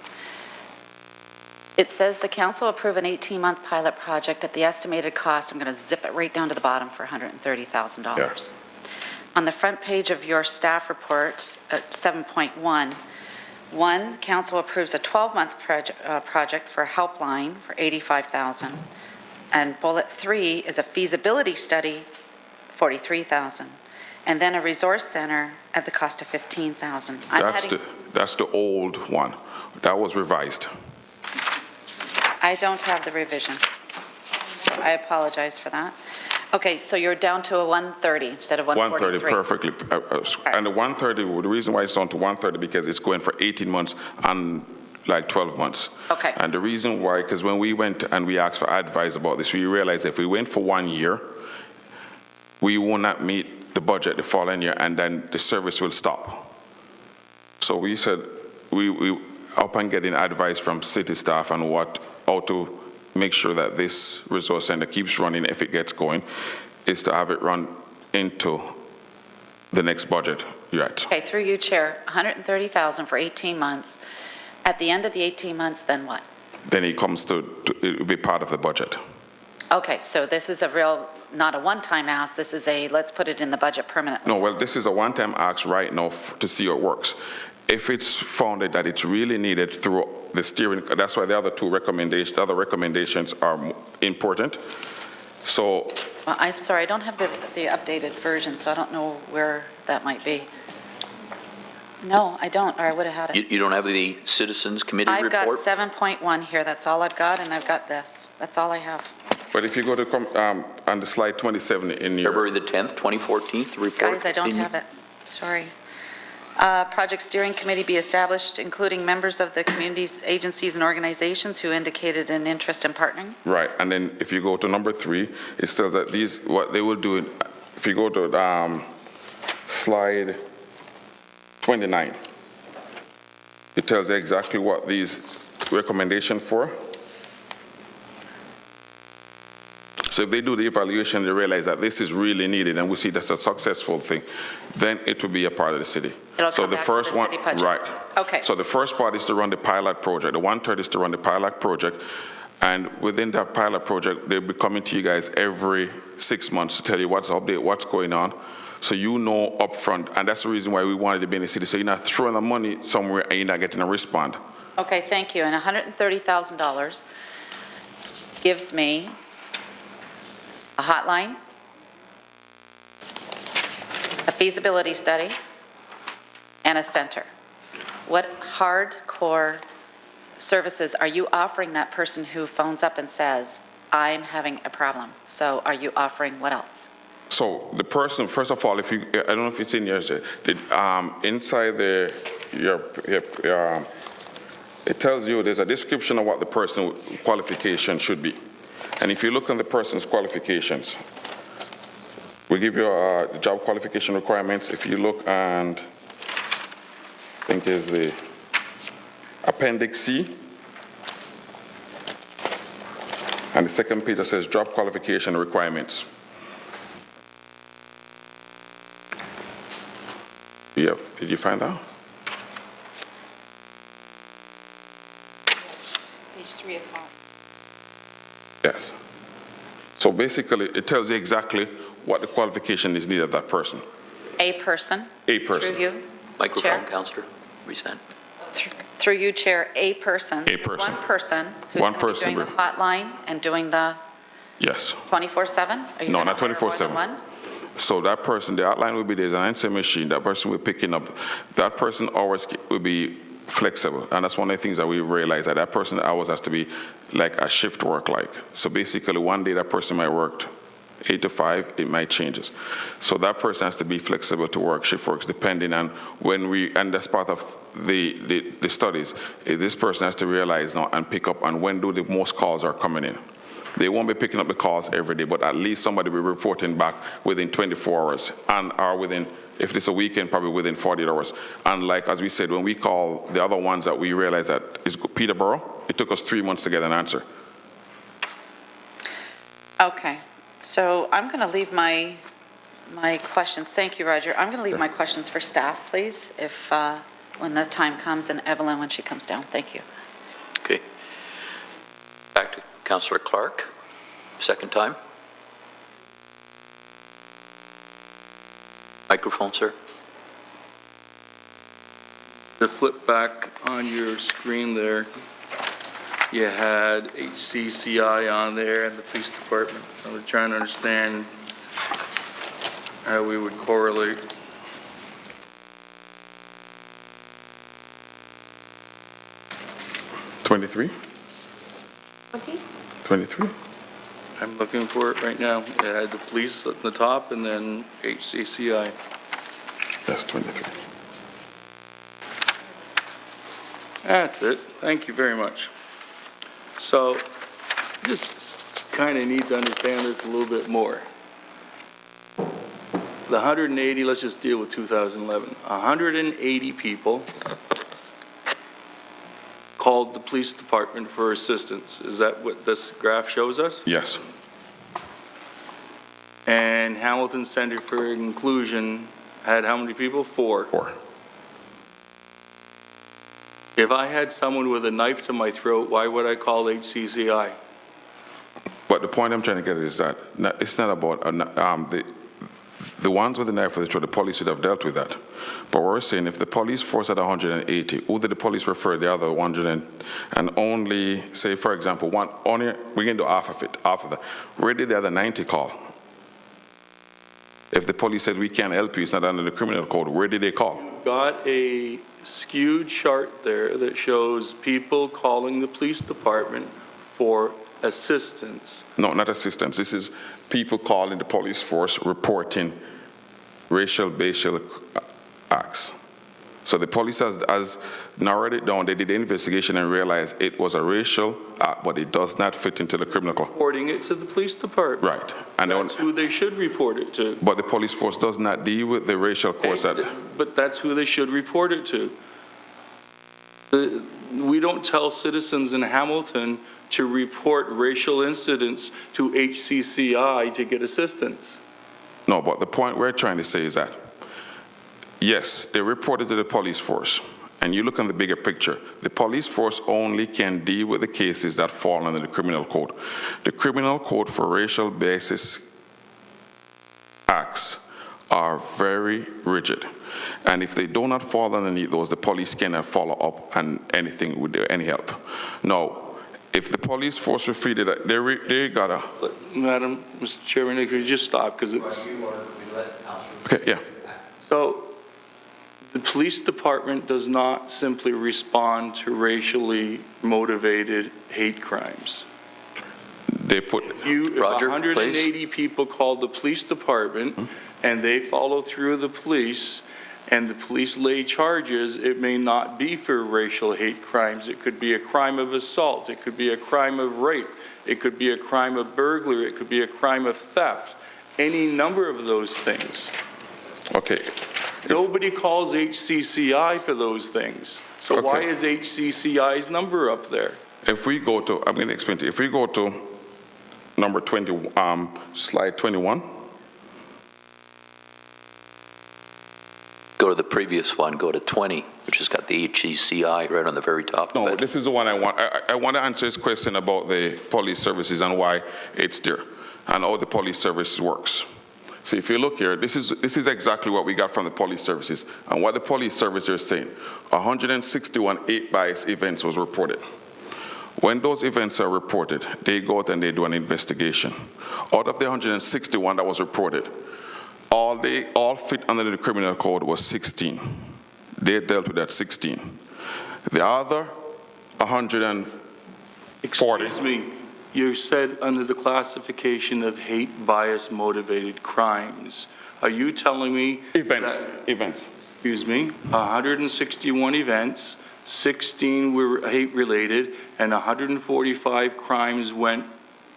It says the council approved an 18-month pilot project at the estimated cost, I'm going to zip it right down to the bottom, for $130,000. Yeah. On the front page of your staff report at 7.1, council approves a 12-month project for a helpline for $85,000, and bullet 3 is a feasibility study, $43,000, and then a resource center at the cost of $15,000. That's the old one. That was revised. I don't have the revision, so I apologize for that. Okay, so you're down to a 130 instead of 143. 130, perfectly. And the 130, the reason why it's down to 130, because it's going for 18 months and like 12 months. Okay. And the reason why, because when we went and we asked for advice about this, we realized if we went for 1 year, we will not meet the budget the following year, and then the service will stop. So we said, we up and getting advice from city staff on how to make sure that this resource center keeps running if it gets going, is to have it run into the next budget you're at. Okay, through you, Chair, 130,000 for 18 months. At the end of the 18 months, then what? Then it comes to it will be part of the budget. Okay, so this is a real, not a one-time ask, this is a, let's put it in the budget permanently. No, well, this is a one-time ask right now to see how it works. If it's founded that it's really needed through the steering, that's why the other recommendations are important. So, Well, I'm sorry, I don't have the updated version, so I don't know where that might be. No, I don't, or I would have had it. You don't have the Citizens Committee I've got report? 7.1 here, that's all I've got, and I've got this. That's all I have. but if you go to on the slide 27 in your February the 10th, 2014, the report. Guys, I don't have it, sorry. Project Steering Committee be established, including members of the communities, agencies, and organizations who indicated an interest in partnering. Right, and then if you go to number 3, it says that what they will do, if you go to slide 29, it tells you exactly what these recommendations for. So if they do the evaluation, they realize that this is really needed, and we see that's a successful thing, then it will be a part of the city. It'll So come the back to first the one, city budget. right. Okay. So the first part is to run the pilot project. The 1/3 is to run the pilot project, and within that pilot project, they'll be coming to you guys every 6 months to tell you what's update, what's going on, so you know upfront. And that's the reason why we wanted to be in the city, so you're not throwing the money somewhere and you're not getting a response. Okay, thank you. And $130,000 gives me a hotline, a feasibility study, and a center. What hardcore services are you offering that person who phones up and says, I'm having a problem? So are you offering what else? So the person, first of all, I don't know if it's in yours, inside it tells you there's a description of what the person's qualification should be. And if you look on the person's qualifications, we give you the job qualification requirements. If you look and I think is the Appendix C, and the second page that says job qualification requirements. Yeah, did you find that? Page 3 of 5. Yes. So basically, it tells you exactly what the qualification is needed of that person. A person? A person. Through you? Microphone, Chair? Councillor. Resend. Through you, Chair, a person. A person. One person who's One going to be person doing the will- hotline and doing the Yes. 24/7? Are you No, gonna not hire more than 24/7. one? So that person, the outline will be there's an answer machine. That person will be picking up. That person hours will be flexible, and that's one of the things that we realize, that person hours has to be like a shift work like. So basically, one day that person might work 8 to 5, it might changes. So that person has to be flexible to work shift works depending on and that's part of the studies. This person has to realize now and pick up on when do the most calls are coming in. They won't be picking up the calls every day, but at least somebody will be reporting back within 24 hours and are within, if it's a weekend, probably within 48 hours. And like, as we said, when we call the other ones that we realize that is Peterborough, it took us 3 months to get an answer. Okay, so I'm going to leave my questions, thank you, Roger. I'm going to leave my questions for staff, please, if, when the time comes, and Evelyn when she comes down. Thank you. Okay. Back to Councillor Clark, second time. Microphone, sir. To flip back on your screen there, you had HCCI on there and the police department. I was trying to understand how we would correlate. $23? 23? I'm looking for it right now. It had the police at the top and then HCCI. That's 23. That's it. Thank you very much. So, just kind of need to understand this a little bit more. The 180, let's just deal with 2011. 180 people called the police department for assistance. Is that what this graph shows us? Yes. And Hamilton Center for Inclusion had how many people? 4. 4. If I had someone with a knife to my throat, why would I call HCCI? But the point I'm trying to get is that it's not about the ones with the knife for the throat. The police would have dealt with that. But we're saying if the police force at 180, who did the police refer the other 100 and only say, for example, only we can do half of it, half of that. Where did the other 90 call? If the police said we can't help you, it's not under the criminal code. Where did they call? Got a skewed chart there that shows people calling the police department for assistance. No, not assistance. This is people calling the police force reporting racial acts. So the police has narrowed it down. They did the investigation and realized it was a racial act, but it does not fit into the criminal code. Reporting it to the police department. Right. And that's who they should report it to. But the police force does not deal with the racial codes. But that's who they should report it to. We don't tell citizens in Hamilton to report racial incidents to HCCI to get assistance. No, but the point we're trying to say is that, yes, they reported to the police force. And you look on the bigger picture, the police force only can deal with the cases that fall under the criminal code. The criminal code for racial basis acts are very rigid. And if they do not fall underneath those, the police cannot follow up on anything with any help. Now, if the police force refused that, they gotta. Madam, Mr. Chairman, if you just stop, because it's. Okay, yeah. So, the police department does not simply respond to racially motivated hate crimes. They put. If 180 people call the police department and they follow through the police and the police lay charges, it may not be for racial hate crimes. It could be a crime of assault. It could be a crime of rape. It could be a crime of burglary. It could be a crime of theft. Any number of those things. Okay. Nobody calls HCCI for those things. So Okay. why is HCCI's number up there? If we go to, I'm going to explain to you. If we go to number 20, slide 21. Go to the previous one, go to 20, which has got the HCCI right on the very top of No, it. this is the one I want. I want to answer his question about the police services and why it's there and how the police service works. So if you look here, this is exactly what we got from the police services and what the police services are saying. 161 hate bias events was reported. When those events are reported, they go out and they do an investigation. Out of the 161 that was reported, all fit under the criminal code was 16. They dealt with that 16. The other 140. Excuse me, you said under the classification of hate bias motivated crimes. Are you telling me Events. Excuse me, 161 events, 16 were hate related, and 145 crimes went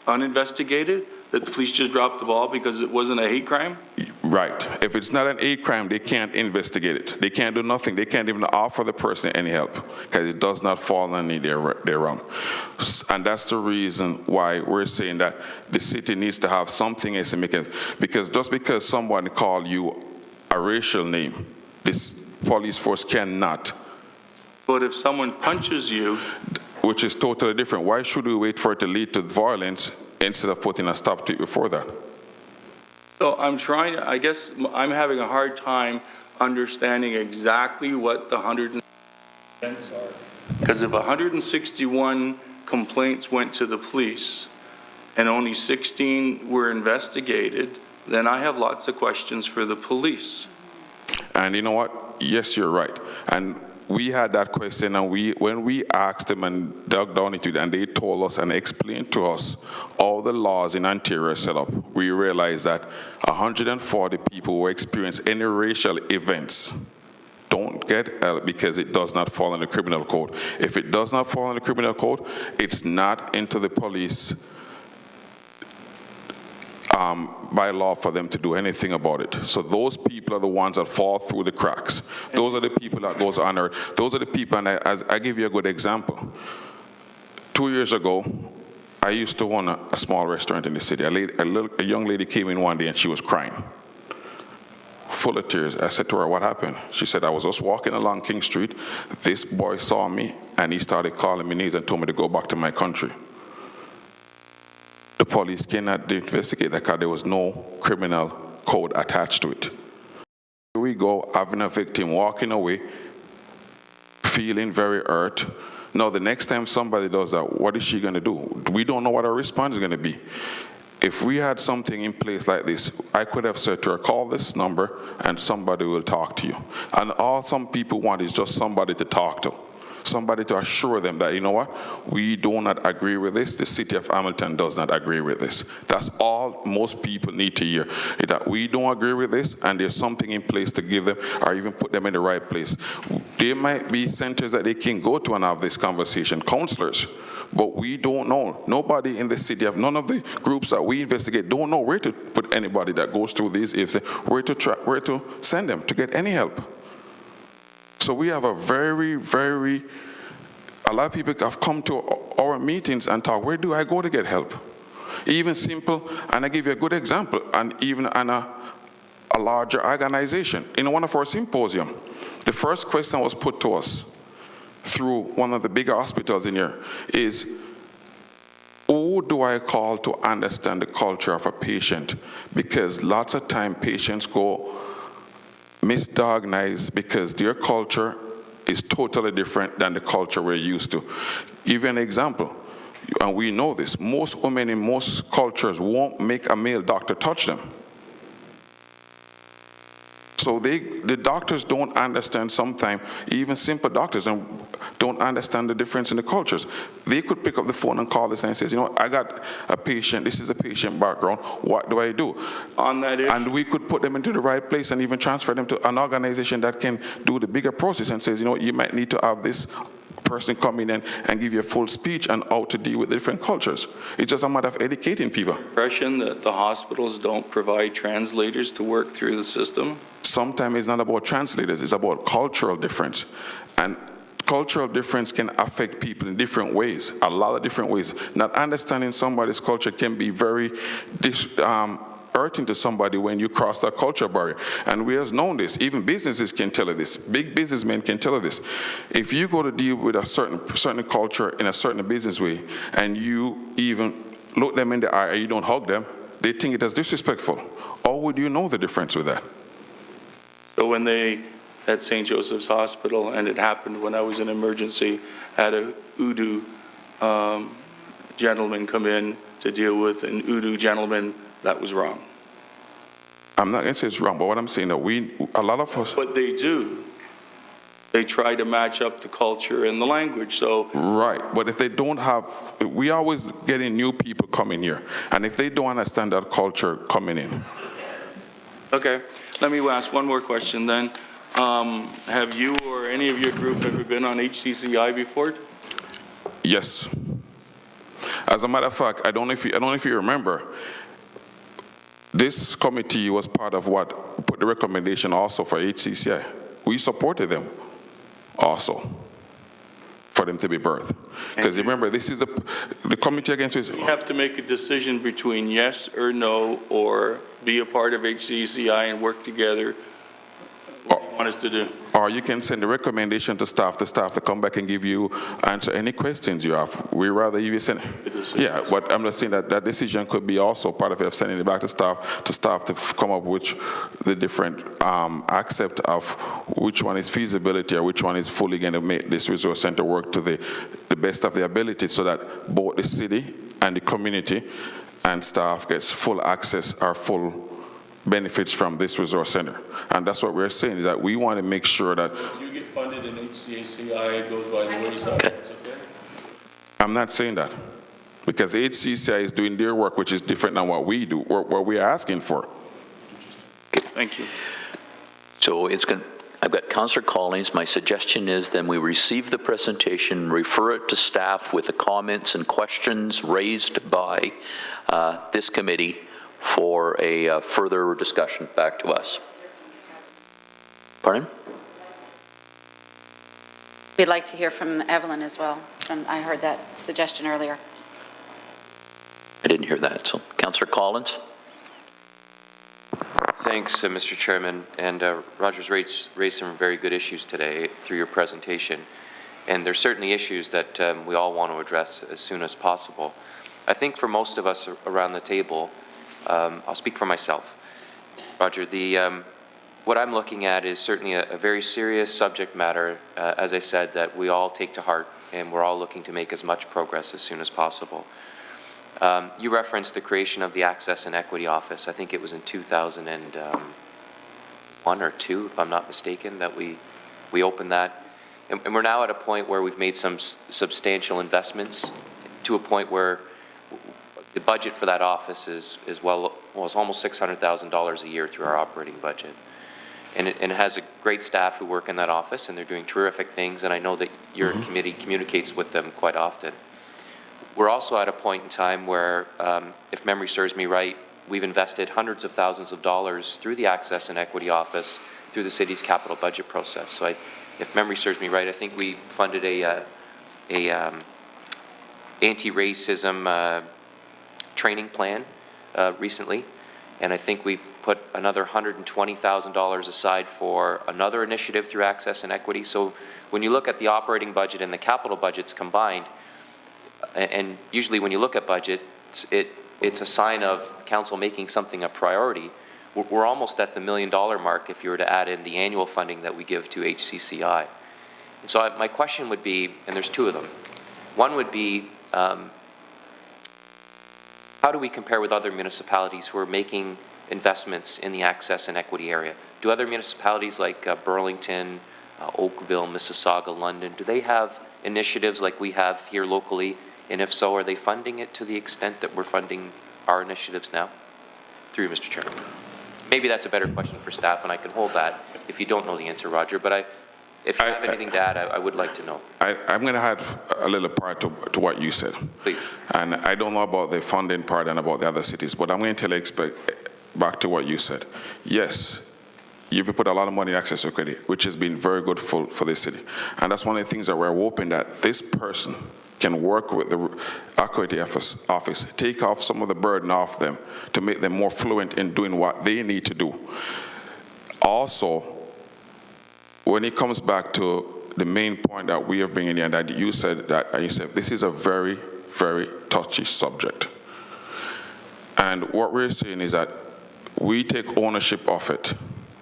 uninvestigated? That the police just dropped the ball because it wasn't a hate crime? Right. If it's not an hate crime, they can't investigate it. They can't do nothing. They can't even offer the person any help because it does not fall under their realm. And that's the reason why we're saying that the city needs to have something else to make it. Because just because someone called you a racial name, this police force cannot. But if someone punches you, which is totally different. Why should we wait for it to lead to violence instead of putting a stop to it before that? so I guess I'm having a hard time understanding exactly what the 100 events are. Because if 161 complaints went to the police and only 16 were investigated, then I have lots of questions for the police. And you know what? Yes, you're right. And we had that question, and when we asked them and dug down into it, and they told us and explained to us all the laws in Ontario set up, we realized that 140 people who experience any racial events don't get help because it does not fall in the criminal code. If it does not fall in the criminal code, it's not into the police by law for them to do anything about it. So those people are the ones that fall through the cracks. Those are the people that goes unearthed. Those are the people, and I give you a good example. 2 years ago, I used to own a small restaurant in the city. A young lady came in one day and she was crying, full of tears. I said to her, "What happened?" She said, "I was just walking along King Street. This boy saw me and he started calling me names and told me to go back to my country. The police cannot investigate that because there was no criminal code attached to it." Here we go, having a victim walking away, feeling very hurt. Now, the next time somebody does that, what is she going to do? We don't know what our response is going to be. If we had something in place like this, I could have said to her, "Call this number and somebody will talk to you." And all some people want is just somebody to talk to. Somebody to assure them that, you know what, we do not agree with this. The city of Hamilton does not agree with this. That's all most people need to hear, is that we don't agree with this and there's something in place to give them or even put them in the right place. There might be centers that they can go to and have this conversation, counselors, but we don't know. Nobody in the city of none of the groups that we investigate don't know where to put anybody that goes through this, where to send them to get any help. So we have a lot of people have come to our meetings and talk, where do I go to get help? Even simple, and I give you a good example, and even in a larger organization. In one of our symposium, the first question was put to us through one of the bigger hospitals in here is, who do I call to understand the culture of a patient? Because lots of time patients go misdiagnosed because their culture is totally different than the culture we're used to. Give you an example, and we know this. Most women in most cultures won't make a male doctor touch them. So the doctors don't understand sometimes, even simple doctors don't understand the difference in the cultures. They could pick up the phone and call this and say, "You know, I got a patient, this is a patient background, what do I do?" On that issue. And we could put them into the right place and even transfer them to an organization that can do the bigger process and says, "You know, you might need to have this person come in and give you a full speech on how to deal with different cultures." It's just a matter of educating people. Impression that the hospitals don't provide translators to work through the system? Sometimes it's not about translators, it's about cultural difference. And cultural difference can affect people in different ways, a lot of different ways. Not understanding somebody's culture can be very hurting to somebody when you cross that culture barrier. And we have known this. Even businesses can tell you this. Big businessmen can tell you this. If you go to deal with a certain culture in a certain business way, and you even look them in the eye and you don't hug them, they think it is disrespectful. How would you know the difference with that? So when they, at St. Joseph's Hospital, and it happened when I was in emergency, had a Urdu gentleman come in to deal with an Urdu gentleman, that was wrong. I'm not going to say it's wrong, but what I'm saying that a lot of us... What they do, they try to match up the culture and the language, so... Right, but if they don't have... We always getting new people coming here, and if they don't understand that culture coming in... Okay, let me ask one more question then. Have you or any of your group ever been on HCCI before? Yes. As a matter of fact, I don't know if you remember, this committee was part of what put the recommendation also for HCCI. We supported them also for them to be birthed. Because remember, this is the committee against racism. You have to make a decision between yes or no, or be a part of HCCI and work together. What do you want us to do? Or you can send a recommendation to staff to come back and give you, answer any questions you have. We rather you send, yeah, but I'm just saying that decision could be also part of it, of sending it back to staff to come up with the different accept of which one is feasibility or which one is fully going to make this resource center work to the best of their ability, so that both the city and the community and staff gets full access or full benefits from this resource center. And that's what we're saying, is that we want to make sure that... Do you get funded in HCACI goes by the wayside. Okay. That's okay? I'm not saying that, because HCCI is doing their work, which is different than what we do, or what we are asking for. Thank you. So I've got Councillor Collins. My suggestion is then we receive the presentation, refer it to staff with the comments and questions raised by this committee for a further discussion back to us. Pardon? We'd like to hear from Evelyn as well. I heard that suggestion earlier. I didn't hear that. So, Councillor Collins? Thanks, Mr. Chairman. And Roger's raised some very good issues today through your presentation. And there's certainly issues that we all want to address as soon as possible. I think for most of us around the table, I'll speak for myself. Roger, what I'm looking at is certainly a very serious subject matter, as I said, that we all take to heart, and we're all looking to make as much progress as soon as possible. You referenced the creation of the Access and Equity Office. I think it was in 2001 or 2, if I'm not mistaken, that we opened that. And we're now at a point where we've made some substantial investments to a point where the budget for that office is it's almost $600,000 a year through our operating budget. And it has a great staff who work in that office, and they're doing terrific things, and I know that your committee communicates with them quite often. We're also at a point in time where, if memory serves me right, we've invested hundreds of thousands of dollars through the Access and Equity Office through the city's capital budget process. So if memory serves me right, I think we funded a anti-racism training plan recently, and I think we put another $120,000 aside for another initiative through Access and Equity. So when you look at the operating budget and the capital budgets combined, and usually when you look at budget, it's a sign of council making something a priority. We're almost at the $1 million mark if you were to add in the annual funding that we give to HCCI. And so my question would be, and there's two of them. One would be, how do we compare with other municipalities who are making investments in the Access and Equity area? Do other municipalities like Burlington, Oakville, Mississauga, London, do they have initiatives like we have here locally? And if so, are they funding it to the extent that we're funding our initiatives now? Through you, Mr. Chairman. Maybe that's a better question for staff, and I can hold that if you don't know the answer, Roger. But if you have anything to add, I would like to know. I'm going to add a little part to what you said. Please. And I don't know about the funding part and about the other cities, but I'm going to tell you back to what you said. Yes, you put a lot of money in Access to Equity, which has been very good for the city. And that's one of the things that we're hoping that this person can work with the Equity Office, take off some of the burden off them to make them more fluent in doing what they need to do. Also, when it comes back to the main point that we are bringing in, that you said this is a very, very touchy subject. And what we're saying is that we take ownership of it.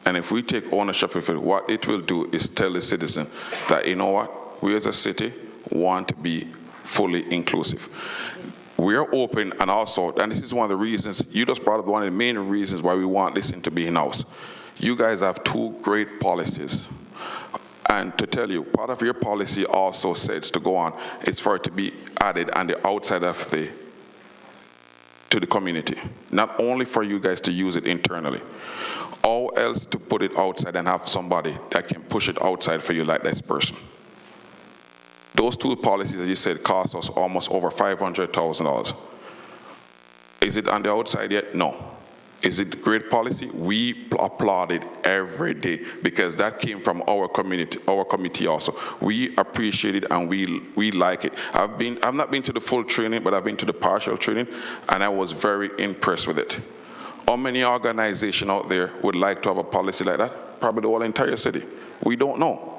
And if we take ownership of it, what it will do is tell the citizen that, you know what, we as a city want to be fully inclusive. We are open, and also, and this is one of the reasons, you just brought up one of the main reasons why we want this thing to be in-house. You guys have two great policies. And to tell you, part of your policy also says to go on, it's for it to be added on the outside of to the community. Not only for you guys to use it internally. How else to put it outside and have somebody that can push it outside for you like this person? Those two policies, as you said, cost us almost over $500,000. Is it on the outside yet? No. Is it great policy? We applaud it every day because that came from our committee also. We appreciate it and we like it. I've not been to the full training, but I've been to the partial training, and I was very impressed with it. How many organizations out there would like to have a policy like that? Probably the whole entire city. We don't know.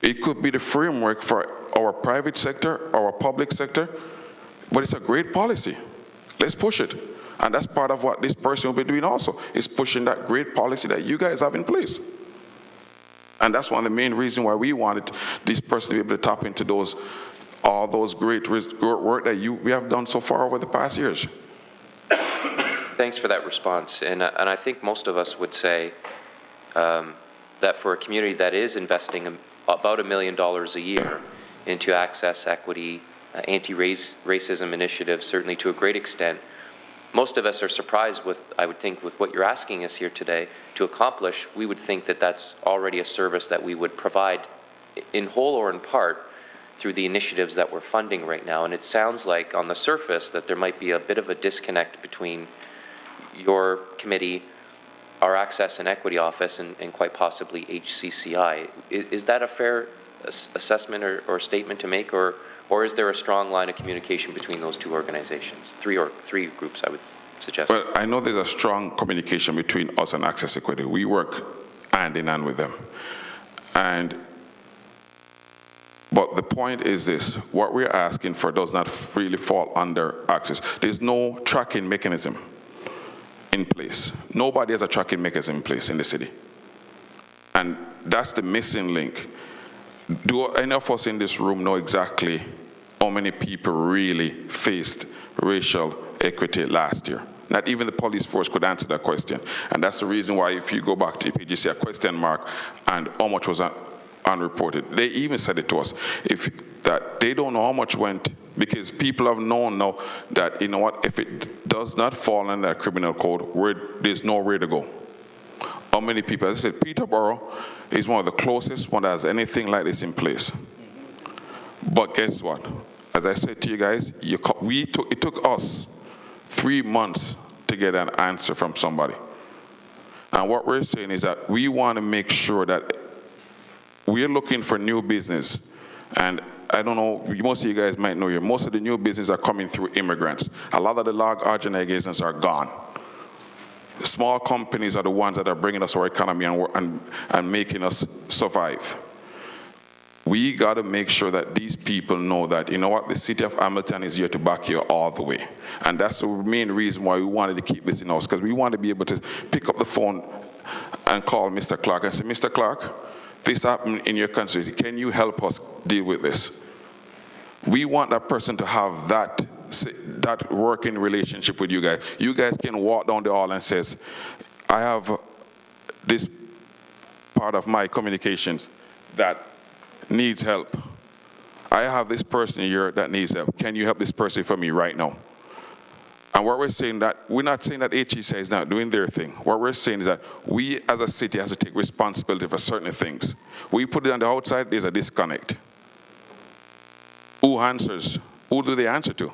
It could be the framework for our private sector, our public sector, but it's a great policy. Let's push it. And that's part of what this person will be doing also, is pushing that great policy that you guys have in place. And that's one of the main reasons why we wanted this person to be able to tap into all those great work that we have done so far over the past years. Thanks for that response. And I think most of us would say that for a community that is investing about $1 million a year into access, equity, anti-racism initiatives, certainly to a great extent. Most of us are surprised with, I would think, with what you're asking us here today to accomplish. We would think that that's already a service that we would provide in whole or in part through the initiatives that we're funding right now. And it sounds like on the surface that there might be a bit of a disconnect between your committee, our Access and Equity Office, and quite possibly HCCI. Is that a fair assessment or statement to make, or is there a strong line of communication between those two organizations? Three groups, I would suggest. Well, I know there's a strong communication between us and Access Equity. We work hand in hand with them. But the point is this, what we're asking for does not really fall under Access. There's no tracking mechanism in place. Nobody has a tracking mechanism in place in the city. And that's the missing link. Do any of us in this room know exactly how many people really faced racial equity last year? Not even the police force could answer that question. And that's the reason why if you go back to the PGC, a question mark, and how much was unreported. They even said it to us, that they don't know how much went, because people have known now that, you know what, if it does not fall under a criminal code, there's nowhere to go. How many people, as I said, Peterborough is one of the closest one that has anything like this in place. But guess what? As I said to you guys, it took us 3 months to get an answer from somebody. And what we're saying is that we want to make sure that we're looking for new business. And I don't know, most of you guys might know here, most of the new business are coming through immigrants. A lot of the large organizations are gone. Small companies are the ones that are bringing us our economy and making us survive. We got to make sure that these people know that, you know what, the city of Hamilton is here to back you all the way. And that's the main reason why we wanted to keep this in-house, because we want to be able to pick up the phone and call Mr. Clark and say, Mr. Clark, this happened in your constituency. Can you help us deal with this? We want that person to have that working relationship with you guys. You guys can walk down the hall and says, I have this part of my communications that needs help. I have this person here that needs help. Can you help this person for me right now? And what we're saying that, we're not saying that HCCI is not doing their thing. What we're saying is that we as a city has to take responsibility for certain things. We put it on the outside, there's a disconnect. Who answers? Who do they answer to?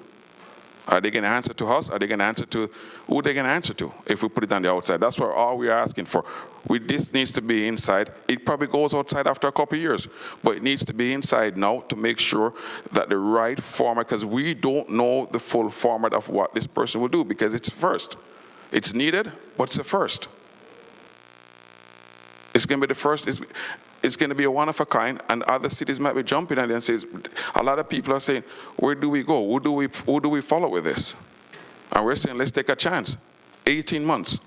Are they going to answer to us? Are they going to answer to, who are they going to answer to if we put it on the outside? That's what all we're asking for. This needs to be inside. It probably goes outside after a couple of years, but it needs to be inside now to make sure that the right format, because we don't know the full format of what this person will do, because it's first. It's needed, but it's the first. It's going to be the first. It's going to be a one of a kind, and other cities might be jumping on it and says, a lot of people are saying, where do we go? Who do we follow with this? And we're saying, let's take a chance. 18 months.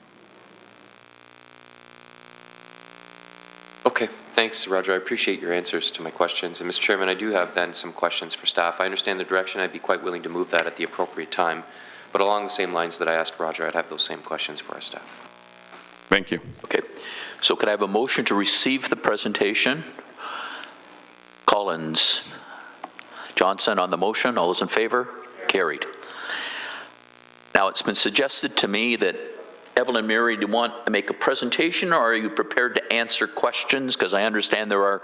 Okay, thanks, Roger. I appreciate your answers to my questions. And Mr. Chairman, I do have then some questions for staff. I understand the direction. I'd be quite willing to move that at the appropriate time. But along the same lines that I asked Roger, I'd have those same questions for our staff. Thank you. Okay. So could I have a motion to receive the presentation? Collins. Johnson on the motion. All those in favor? Carried. Now, it's been suggested to me that Evelyn Murray, do you want to make a presentation, or are you prepared to answer questions? Because I understand there are,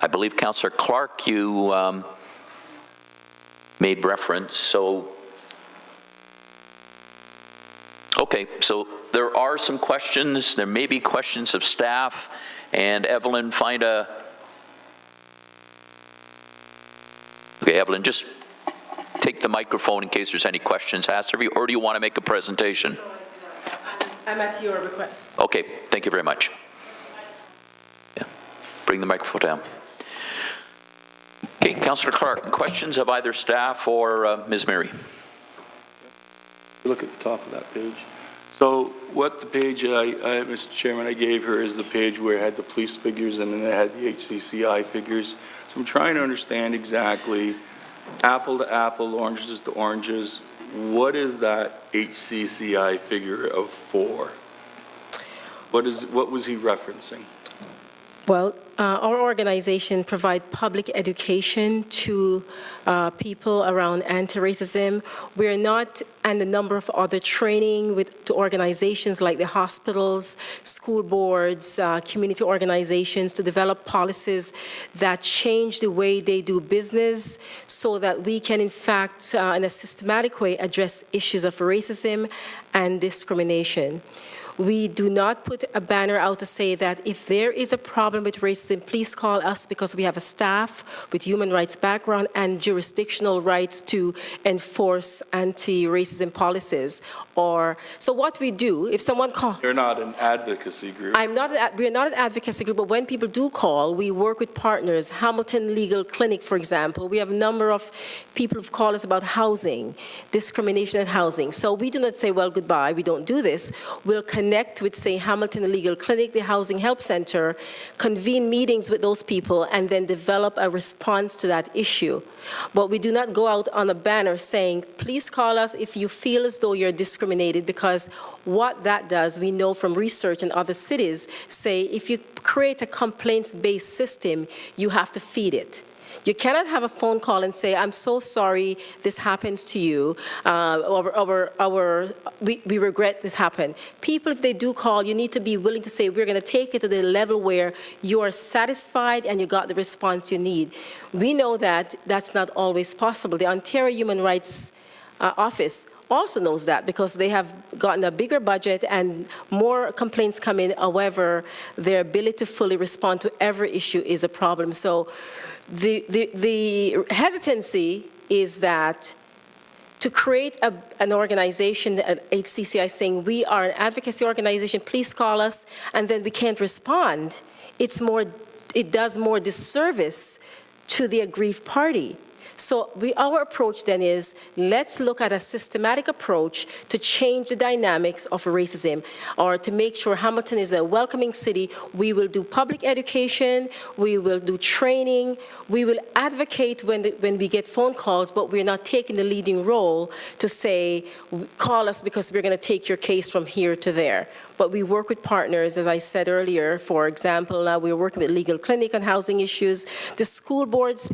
I believe, Councillor Clark, you made reference. So, okay, so there are some questions. There may be questions of staff. And Evelyn, find a... Okay, Evelyn, just take the microphone in case there's any questions asked of you, or do you want to make a presentation? I'm at your request. Okay, thank you very much. Yeah, bring the microphone down. Okay, Councillor Clark, questions of either staff or Ms. Mary? Look at the top of that page. So what the page, Mr. Chairman, I gave her is the page where it had the police figures and then it had the HCCI figures. So I'm trying to understand exactly, apple to apple, oranges to oranges, what is that HCCI figure of 4? What was he referencing? Well, our organization provides public education to people around anti-racism. We're not, and a number of other training to organizations like the hospitals, school boards, community organizations to develop policies that change the way they do business so that we can, in fact, in a systematic way, address issues of racism and discrimination. We do not put a banner out to say that if there is a problem with racism, please call us, because we have a staff with human rights background and jurisdictional rights to enforce anti-racism policies. So what we do, if someone calls... You're not an advocacy group. We're not an advocacy group, but when people do call, we work with partners. Hamilton Legal Clinic, for example, we have a number of people who've called us about housing, discrimination in housing. So we do not say, well, goodbye, we don't do this. We'll connect with, say, Hamilton Legal Clinic, the Housing Help Center, convene meetings with those people, and then develop a response to that issue. But we do not go out on a banner saying, please call us if you feel as though you're discriminated, because what that does, we know from research in other cities, say if you create a complaints-based system, you have to feed it. You cannot have a phone call and say, I'm so sorry this happens to you, we regret this happened. People, if they do call, you need to be willing to say, we're going to take it to the level where you are satisfied and you got the response you need. We know that that's not always possible. The Ontario Human Rights Office also knows that, because they have gotten a bigger budget and more complaints come in. However, their ability to fully respond to every issue is a problem. So the hesitancy is that to create an organization, HCCI, saying we are an advocacy organization, please call us, and then we can't respond, it does more disservice to the aggrieved party. So our approach then is, let's look at a systematic approach to change the dynamics of racism, or to make sure Hamilton is a welcoming city. We will do public education, we will do training, we will advocate when we get phone calls, but we're not taking the leading role to say, call us because we're going to take your case from here to there. But we work with partners, as I said earlier. For example, now we're working with Legal Clinic on housing issues. The school boards,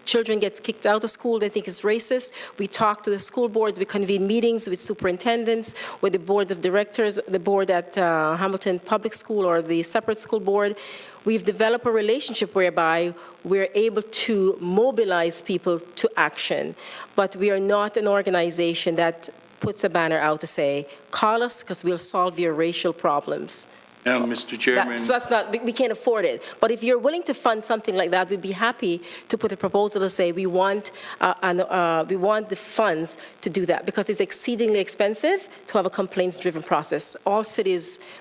children get kicked out of school, they think it's racist. We talk to the school boards, we convene meetings with superintendents, with the boards of directors, the board at Hamilton Public School or the separate school board. We've developed a relationship whereby we're able to mobilize people to action. But we are not an organization that puts a banner out to say, call us because we'll solve your racial problems. Now, Mr. Chairman. That's not, we can't afford it. But if you're willing to fund something like that, we'd be happy to put a proposal to say we want the funds to do that, because it's exceedingly expensive to have a complaints-driven process.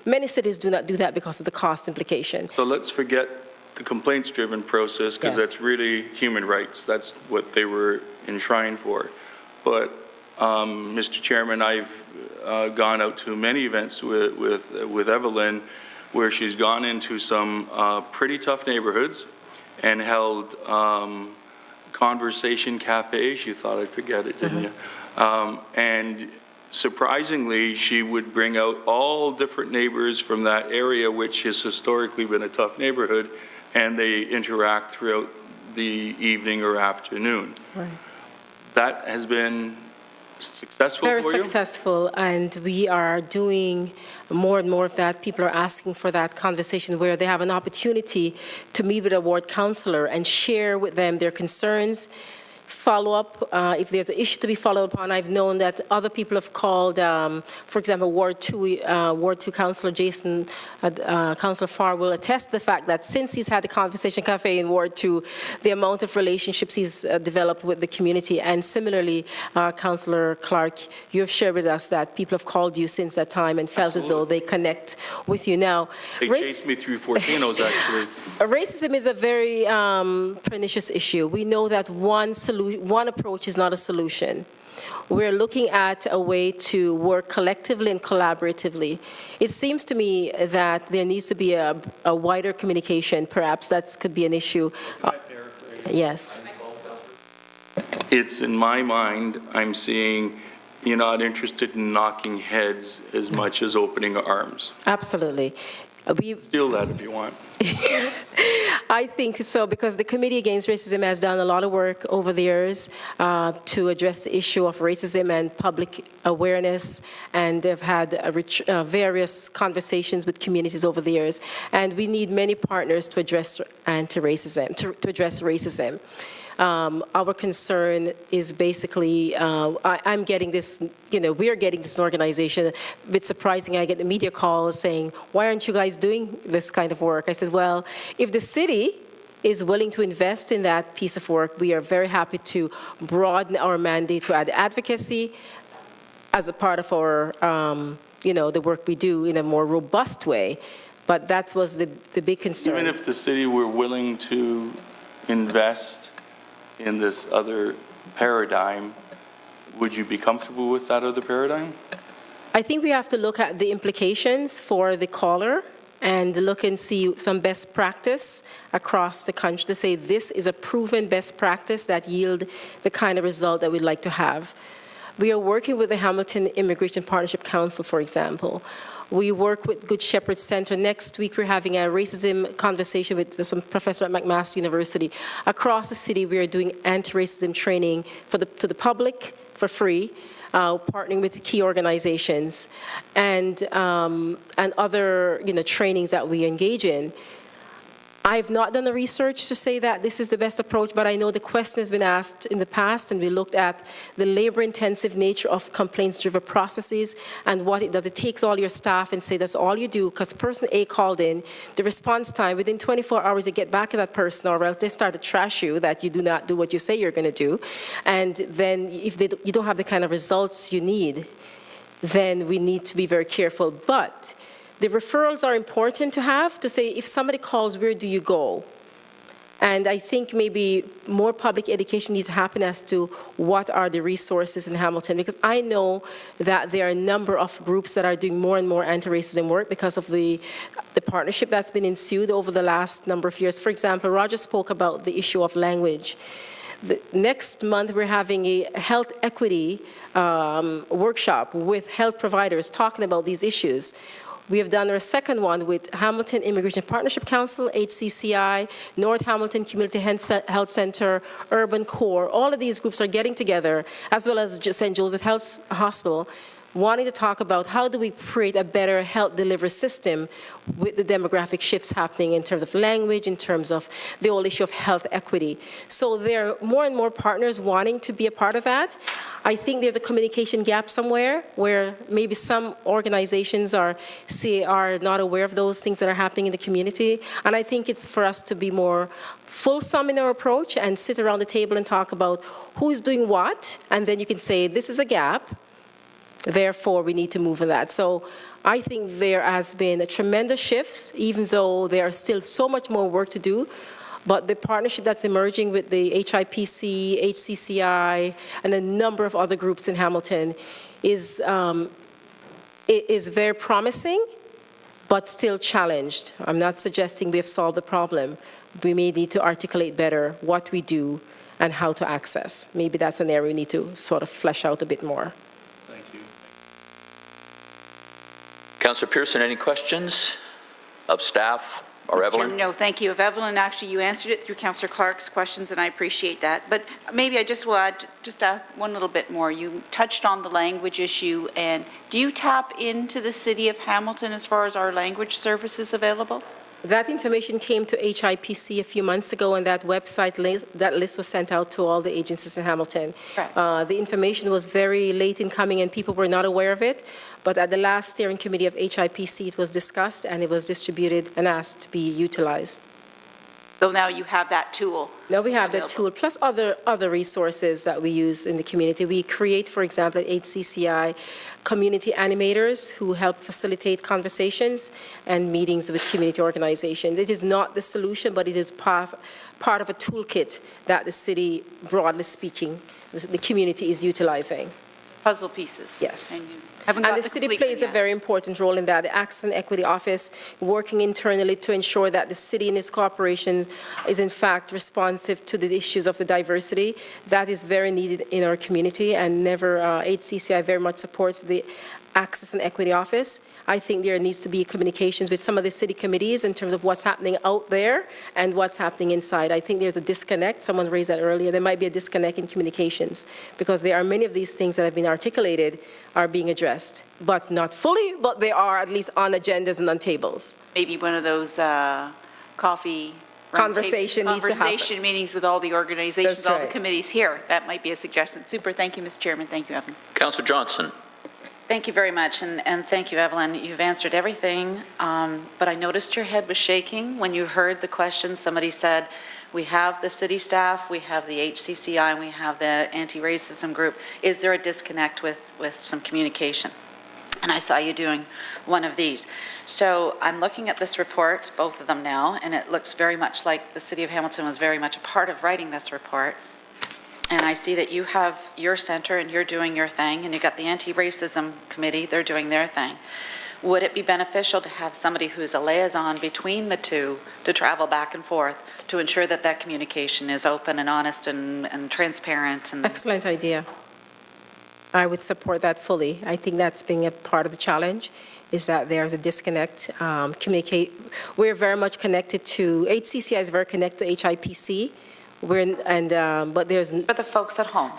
Many cities do not do that because of the cost implication. So let's forget the complaints-driven process, because that's really human rights. That's what they were enshrined for. But Mr. Chairman, I've gone out to many events with Evelyn where she's gone into some pretty tough neighborhoods and held conversation cafes. You thought I'd forget it, didn't you? And surprisingly, she would bring out all different neighbors from that area, which has historically been a tough neighborhood, and they interact throughout the evening or afternoon. Right. That has been successful Very for you? successful, and we are doing more and more of that. People are asking for that conversation where they have an opportunity to meet with a ward councillor and share with them their concerns, follow up if there's an issue to be followed upon. I've known that other people have called, for example, Ward 2 Councillor Jason, Councillor Farr will attest to the fact that since he's had the Conversation Cafe in Ward 2, the amount of relationships he's developed with the community. And similarly, Councillor Clark, you have shared with us that people have called you since that time and felt as though they connect with you now. They chased me through Fortinos, actually. Racism is a very pernicious issue. We know that one approach is not a solution. We're looking at a way to work collectively and collaboratively. It seems to me that there needs to be a wider communication. Perhaps that could be an issue. Yes. It's in my mind, I'm seeing you're not interested in knocking heads as much as opening arms. Absolutely. Steal that if you want. I think so, because the Committee Against Racism has done a lot of work over the years to address the issue of racism and public awareness, and they've had various conversations with communities over the years. And we need many partners to address anti-racism, to address racism. Our concern is basically, I'm getting this, we're getting this organization. A bit surprising, I get the media calls saying, why aren't you guys doing this kind of work? I said, well, if the city is willing to invest in that piece of work, we are very happy to broaden our mandate to add advocacy as a part of our, the work we do in a more robust way. But that was the big concern. Even if the city were willing to invest in this other paradigm, would you be comfortable with that other paradigm? I think we have to look at the implications for the caller and look and see some best practice across the country to say this is a proven best practice that yield the kind of result that we'd like to have. We are working with the Hamilton Immigration Partnership Council, for example. We work with Good Shepherd Center. Next week, we're having a racism conversation with some professor at McMaster University. Across the city, we are doing anti-racism training to the public for free, partnering with key organizations and other trainings that we engage in. I've not done the research to say that this is the best approach, but I know the question has been asked in the past, and we looked at the labor-intensive nature of complaints-driven processes and what it does. It takes all your staff and say that's all you do, because person A called in, the response time, within 24 hours you get back to that person, or else they start to trash you that you do not do what you say you're going to do. And then if you don't have the kind of results you need, then we need to be very careful. But the referrals are important to have, to say if somebody calls, where do you go? And I think maybe more public education needs to happen as to what are the resources in Hamilton, because I know that there are a number of groups that are doing more and more anti-racism work because of the partnership that's been ensued over the last number of years. For example, Roger spoke about the issue of language. Next month, we're having a health equity workshop with health providers talking about these issues. We have done our second one with Hamilton Immigration Partnership Council, HCCI, North Hamilton Community Health Center, Urban Core. All of these groups are getting together, as well as St. Joseph Health Hospital, wanting to talk about how do we create a better health delivery system with the demographic shifts happening in terms of language, in terms of the whole issue of health equity. So there are more and more partners wanting to be a part of that. I think there's a communication gap somewhere where maybe some organizations are not aware of those things that are happening in the community. And I think it's for us to be more fulsome in our approach and sit around the table and talk about who's doing what, and then you can say, this is a gap, therefore we need to move on that. So I think there has been a tremendous shifts, even though there are still so much more work to do. But the partnership that's emerging with the HIPC, HCCI, and a number of other groups in Hamilton is very promising, but still challenged. I'm not suggesting we have solved the problem. We may need to articulate better what we do and how to access. Maybe that's an area we need to sort of flesh out a bit more. Thank you. Councillor Pearson, any questions of staff or Mr. Evelyn? Chairman, no, thank you. Of Evelyn, actually, you answered it through Councillor Clark's questions, and I appreciate that. But maybe I just will add, just ask one little bit more. You touched on the language issue, and do you tap into the City of Hamilton as far as our language services available? That information came to HIPC a few months ago, and that website that list was sent out to all the agencies in Hamilton. Right. The information was very late in coming, and people were not aware of it. But at the last steering committee of HIPC, it was discussed, and it was distributed and asked to be utilized. So now you have that tool. Now we have that tool, plus other resources that we use in the community. We create, for example, at HCCI, community animators who help facilitate conversations and meetings with community organizations. It is not the solution, but it is part of a toolkit that the city, broadly speaking, the community is utilizing. Puzzle pieces. Yes. And the city plays a very important role in that. The Access and Equity Office working internally to ensure that the city and its corporations is in fact responsive to the issues of the diversity. That is very needed in our community, and HCCI very much supports the Access and Equity Office. I think there needs to be communications with some of the city committees in terms of what's happening out there and what's happening inside. I think there's a disconnect. Someone raised that earlier. There might be a disconnect in communications because there are many of these things that have been articulated are being addressed, but not fully, but they are at least on agendas and on tables. Maybe one of those coffee Conversation needs to happen. Conversation meetings with all the organizations, That's all the right. committees here. That might be a suggestion. Super. Thank you, Mr. Chairman. Thank you, Evan. Councillor Johnson. Thank you very much, and thank you, Evelyn. You've answered everything, but I noticed your head was shaking when you heard the question. Somebody said, we have the city staff, we have the HCCI, and we have the anti-racism group. Is there a disconnect with some communication? And I saw you doing one of these. So I'm looking at this report, both of them now, and it looks very much like the City of Hamilton was very much a part of writing this report. And I see that you have your center and you're doing your thing, and you've got the anti-racism committee, they're doing their thing. Would it be beneficial to have somebody who's a liaison between the two to travel back and forth to ensure that that communication is open and honest and transparent? And Excellent idea. I would support that fully. I think that's being a part of the challenge, is that there's a disconnect. We're very much connected to, HCCI is very connected to HIPC. But there's... For the folks at home.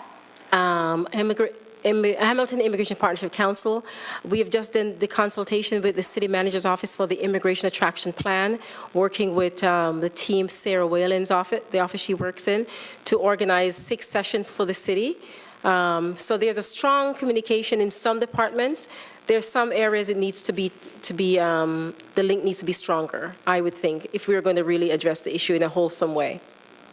Hamilton Immigration Partnership Council, we have just done the consultation with the City Manager's Office for the Immigration Attraction Plan, working with the team, Sarah Whalen's office, the office she works in, to organize 6 sessions for the city. So there's a strong communication in some departments. There's some areas it needs to be the link needs to be stronger, I would think, if we were going to really address the issue in a wholesome way.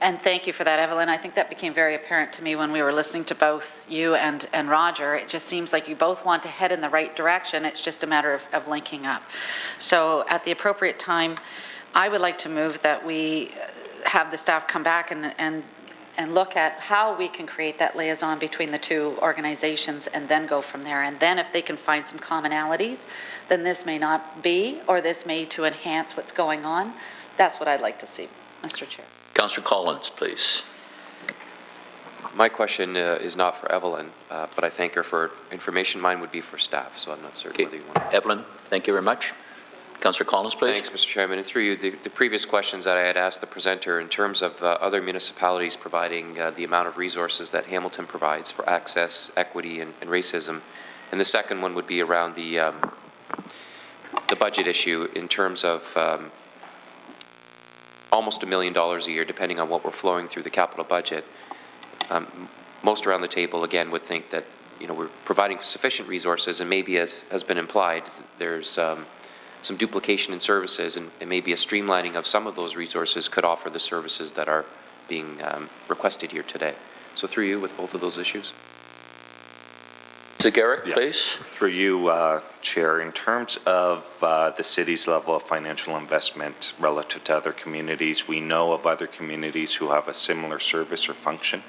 And thank you for that, Evelyn. I think that became very apparent to me when we were listening to both you and Roger. It just seems like you both want to head in the right direction. It's just a matter of linking up. So at the appropriate time, I would like to move that we have the staff come back and look at how we can create that liaison between the two organizations and then go from there. And then if they can find some commonalities, then this may not be, or this may to enhance what's going on. That's what I'd like to see, Mr. Chair. Councillor Collins, please. My question is not for Evelyn, but I thank her for information. Mine would be for staff, so I'm not certain whether you want to. Evelyn, thank you very much. Councillor Collins, please. Thanks, Mr. Chairman. And through you, the previous questions that I had asked the presenter in terms of other municipalities providing the amount of resources that Hamilton provides for access, equity, and racism. And the second one would be around the budget issue in terms of almost $1 million a year, depending on what we're flowing through the capital budget. Most around the table, again, would think that, you know, we're providing sufficient resources, and maybe, as has been implied, there's some duplication in services, and maybe a streamlining of some of those resources could offer the services that are being requested here today. So through you, with both of those issues. To Garrett, please. Through you, Chair, in terms of the city's level of financial investment relative to other communities, we know of other communities who have a similar service or function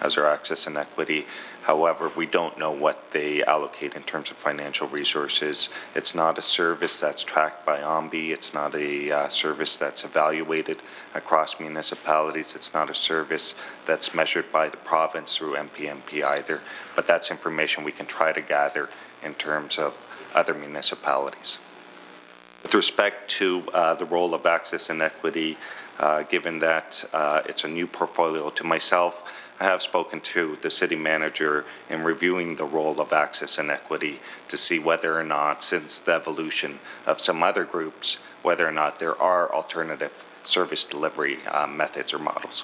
as our access and equity. However, we don't know what they allocate in terms of financial resources. It's not a service that's tracked by OMBI. It's not a service that's evaluated across municipalities. It's not a service that's measured by the province through MPMP either. But that's information we can try to gather in terms of other municipalities. With respect to the role of access and equity, given that it's a new portfolio to myself, I have spoken to the city manager in reviewing the role of access and equity to see whether or not, since the evolution of some other groups, whether or not there are alternative service delivery methods or models.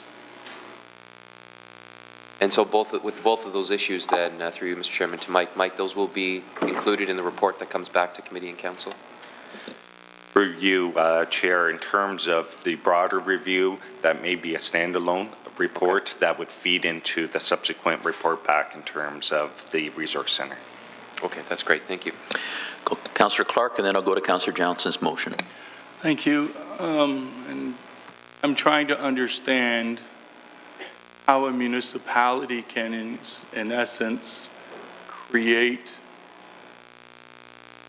And so with both of those issues then, through you, Mr. Chairman, to Mike, those will be included in the report that comes back to committee and council? For you, Chair, in terms of the broader review, that may be a standalone report that would feed into the subsequent report back in terms of the resource center. Okay, that's great. Thank you. Councillor Clark, and then I'll go to Councillor Johnson's motion. Thank you. And I'm trying to understand how a municipality can, in essence, create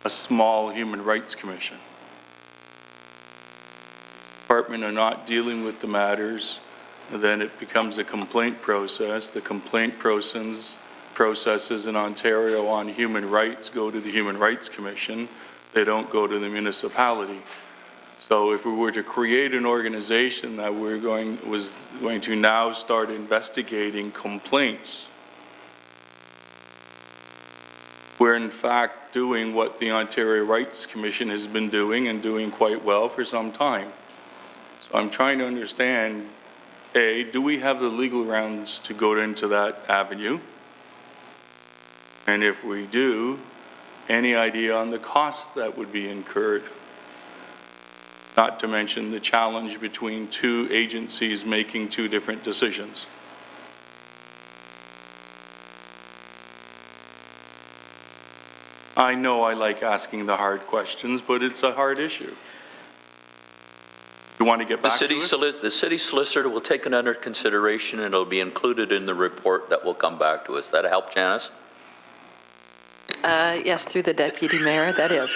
a small human rights commission. Department are not dealing with the matters, then it becomes a complaint process. The complaint process processes in Ontario on human rights go to the Human Rights Commission. They don't go to the municipality. So if we were to create an organization that was going to now start investigating complaints, we're in fact doing what the Ontario Rights Commission has been doing and doing quite well for some time. So I'm trying to understand, A, do we have the legal grounds to go into that avenue? And if we do, any idea on the costs that would be incurred? Not to mention the challenge between two agencies making two different decisions. I know I like asking the hard questions, but it's a hard issue. You want to get back to us? The city solicitor will take it under consideration, and it'll be included in the report that will come back to us. That help, Janice? Yes, through the deputy mayor, that is.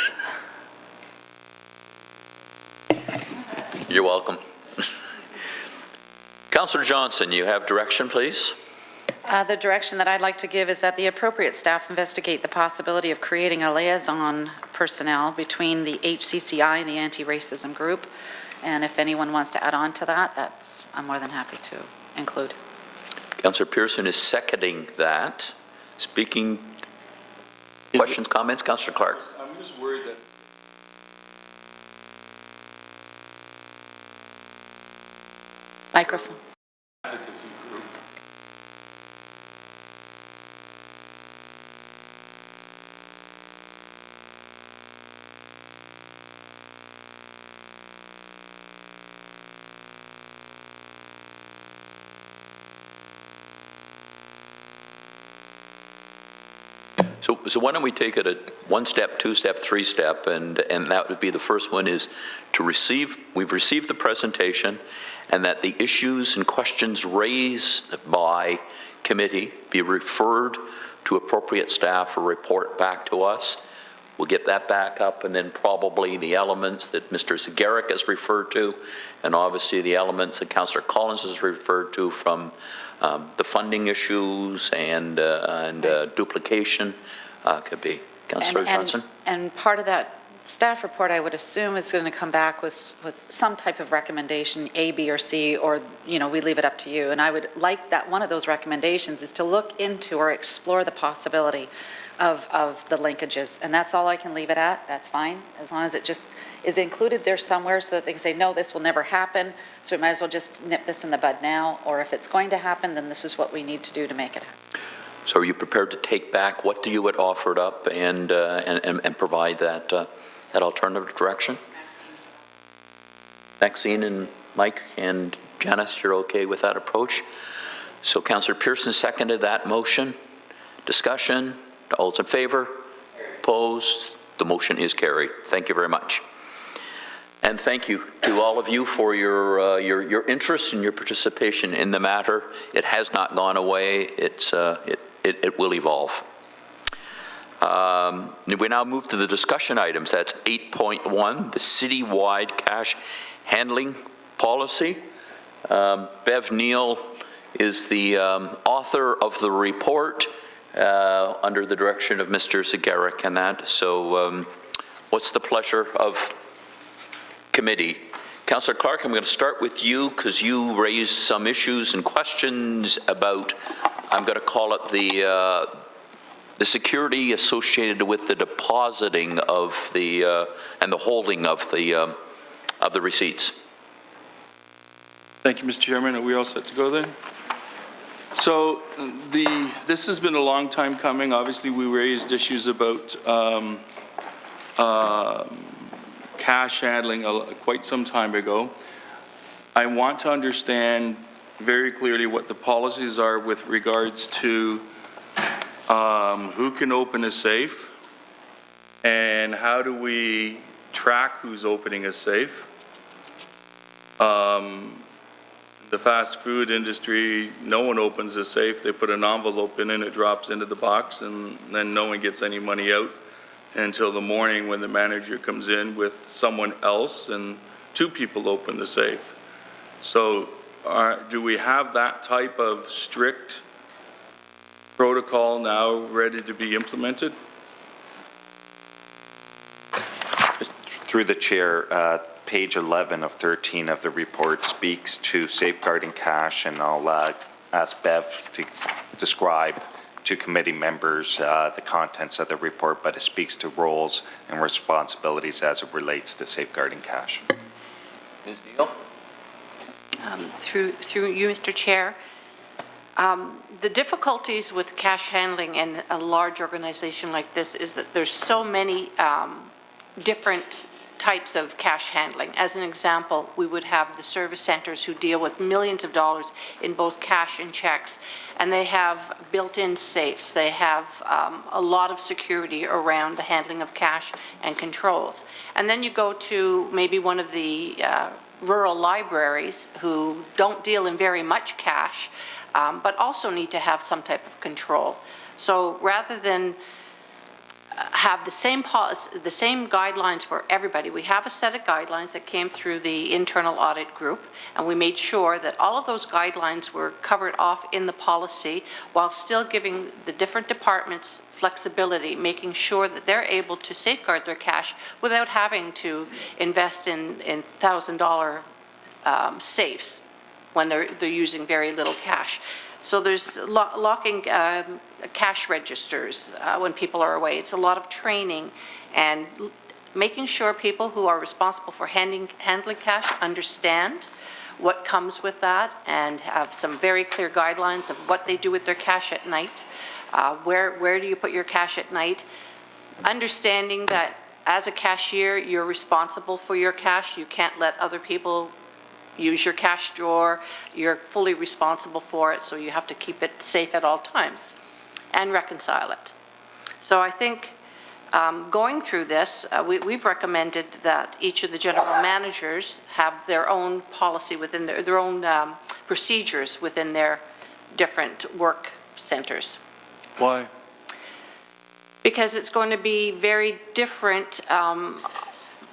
You're welcome. Councillor Johnson, you have direction, please. The direction that I'd like to give is that the appropriate staff investigate the possibility of creating a liaison personnel between the HCCI and the anti-racism group. And if anyone wants to add on to that, I'm more than happy to include. Councillor Pearson is seconding that. Speaking, questions, comments? Councillor Clark. I'm just worried that Microphone. advocacy group. So why don't we take it a one step, two step, three step, and that would be the first one is we've received the presentation, and that the issues and questions raised by committee be referred to appropriate staff or report back to us. We'll get that back up, and then probably the elements that Mr. Zagaric has referred to, and obviously the elements that Councillor Collins has referred to from the funding issues and duplication could be. Councillor Johnson? And part of that staff report, I would assume, is going to come back with some type of recommendation, A, B, or C, or, we leave it up to you. And I would like that one of those recommendations is to look into or explore the possibility of the linkages. And that's all I can leave it at. That's fine, as long as it just is included there somewhere so that they can say, no, this will never happen, so we might as well just nip this in the bud now. Or if it's going to happen, then this is what we need to do to make it happen. So are you prepared to take back what you had offered up and provide that alternative direction? Maxine and Mike and Janice, you're okay with that approach? So Councillor Pearson seconded that motion. Discussion? All those in favor? Opposed? The motion is carried. Thank you very much. And thank you to all of you for your interest and your participation in the matter. It has not gone away. It will evolve. We now move to the discussion items. That's 8.1, the citywide cash handling policy. Bev Neal is the author of the report under the direction of Mr. Zagaric and that. So what's the pleasure of committee? Councillor Clark, I'm going to start with you because you raised some issues and questions about, I'm going to call it the security associated with the depositing of the and the holding of the receipts. Thank you, Mr. Chairman. Are we all set to go then? So this has been a long time coming. Obviously, we raised issues about cash handling quite some time ago. I want to understand very clearly what the policies are with regards to who can open a safe and how do we track who's opening a safe. The fast food industry, no one opens a safe. They put an envelope in and it drops into the box, and then no one gets any money out until the morning when the manager comes in with someone else and two people open the safe. So do we have that type of strict protocol now ready to be implemented? Through the chair, page 11 of 13 of the report speaks to safeguarding cash, and I'll ask Bev to describe to committee members the contents of the report, but it speaks to roles and responsibilities as it relates to safeguarding cash. Ms. Neal? Through you, Mr. Chair, the difficulties with cash handling in a large organization like this is that there's so many different types of cash handling. As an example, we would have the service centers who deal with millions of dollars in both cash and checks, and they have built-in safes. They have a lot of security around the handling of cash and controls. And then you go to maybe one of the rural libraries who don't deal in very much cash, but also need to have some type of control. So rather than have the same policy, the same guidelines for everybody, we have a set of guidelines that came through the internal audit group, and we made sure that all of those guidelines were covered off in the policy while still giving the different departments flexibility, making sure that they're able to safeguard their cash without having to invest in $1,000 safes when they're using very little cash. So there's locking cash registers when people are away. It's a lot of training and making sure people who are responsible for handling cash understand what comes with that and have some very clear guidelines of what they do with their cash at night. Where do you put your cash at night? Understanding that as a cashier, you're responsible for your cash. You can't let other people use your cash drawer. You're fully responsible for it, so you have to keep it safe at all times and reconcile it. So I think going through this, we've recommended that each of the general managers have their own policy within their own procedures within their different work centers. Why? Because it's going to be very different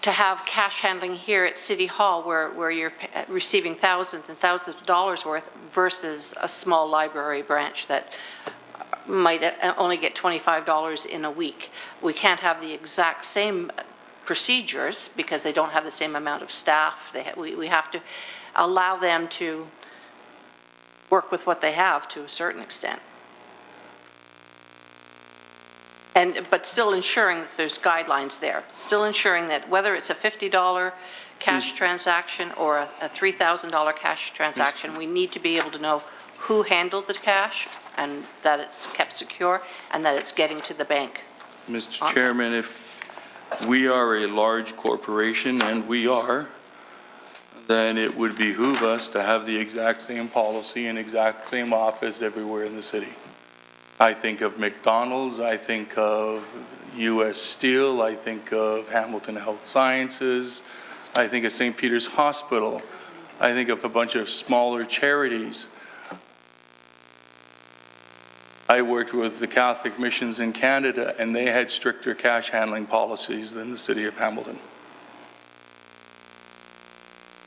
to have cash handling here at City Hall where you're receiving thousands and thousands of dollars worth versus a small library branch that might only get $25 in a week. We can't have the exact same procedures because they don't have the same amount of staff. We have to allow them to work with what they have to a certain extent. But still ensuring that there's guidelines there, still ensuring that whether it's a $50 cash transaction or a $3,000 cash transaction, we need to be able to know who handled the cash and that it's kept secure and that it's getting to the bank. Mr. Chairman, if we are a large corporation, and we are, then it would behoove us to have the exact same policy and exact same office everywhere in the city. I think of McDonald's, I think of U.S. Steel, I think of Hamilton Health Sciences, I think of St. Peter's Hospital, I think of a bunch of smaller charities. I worked with the Catholic missions in Canada, and they had stricter cash handling policies than the city of Hamilton.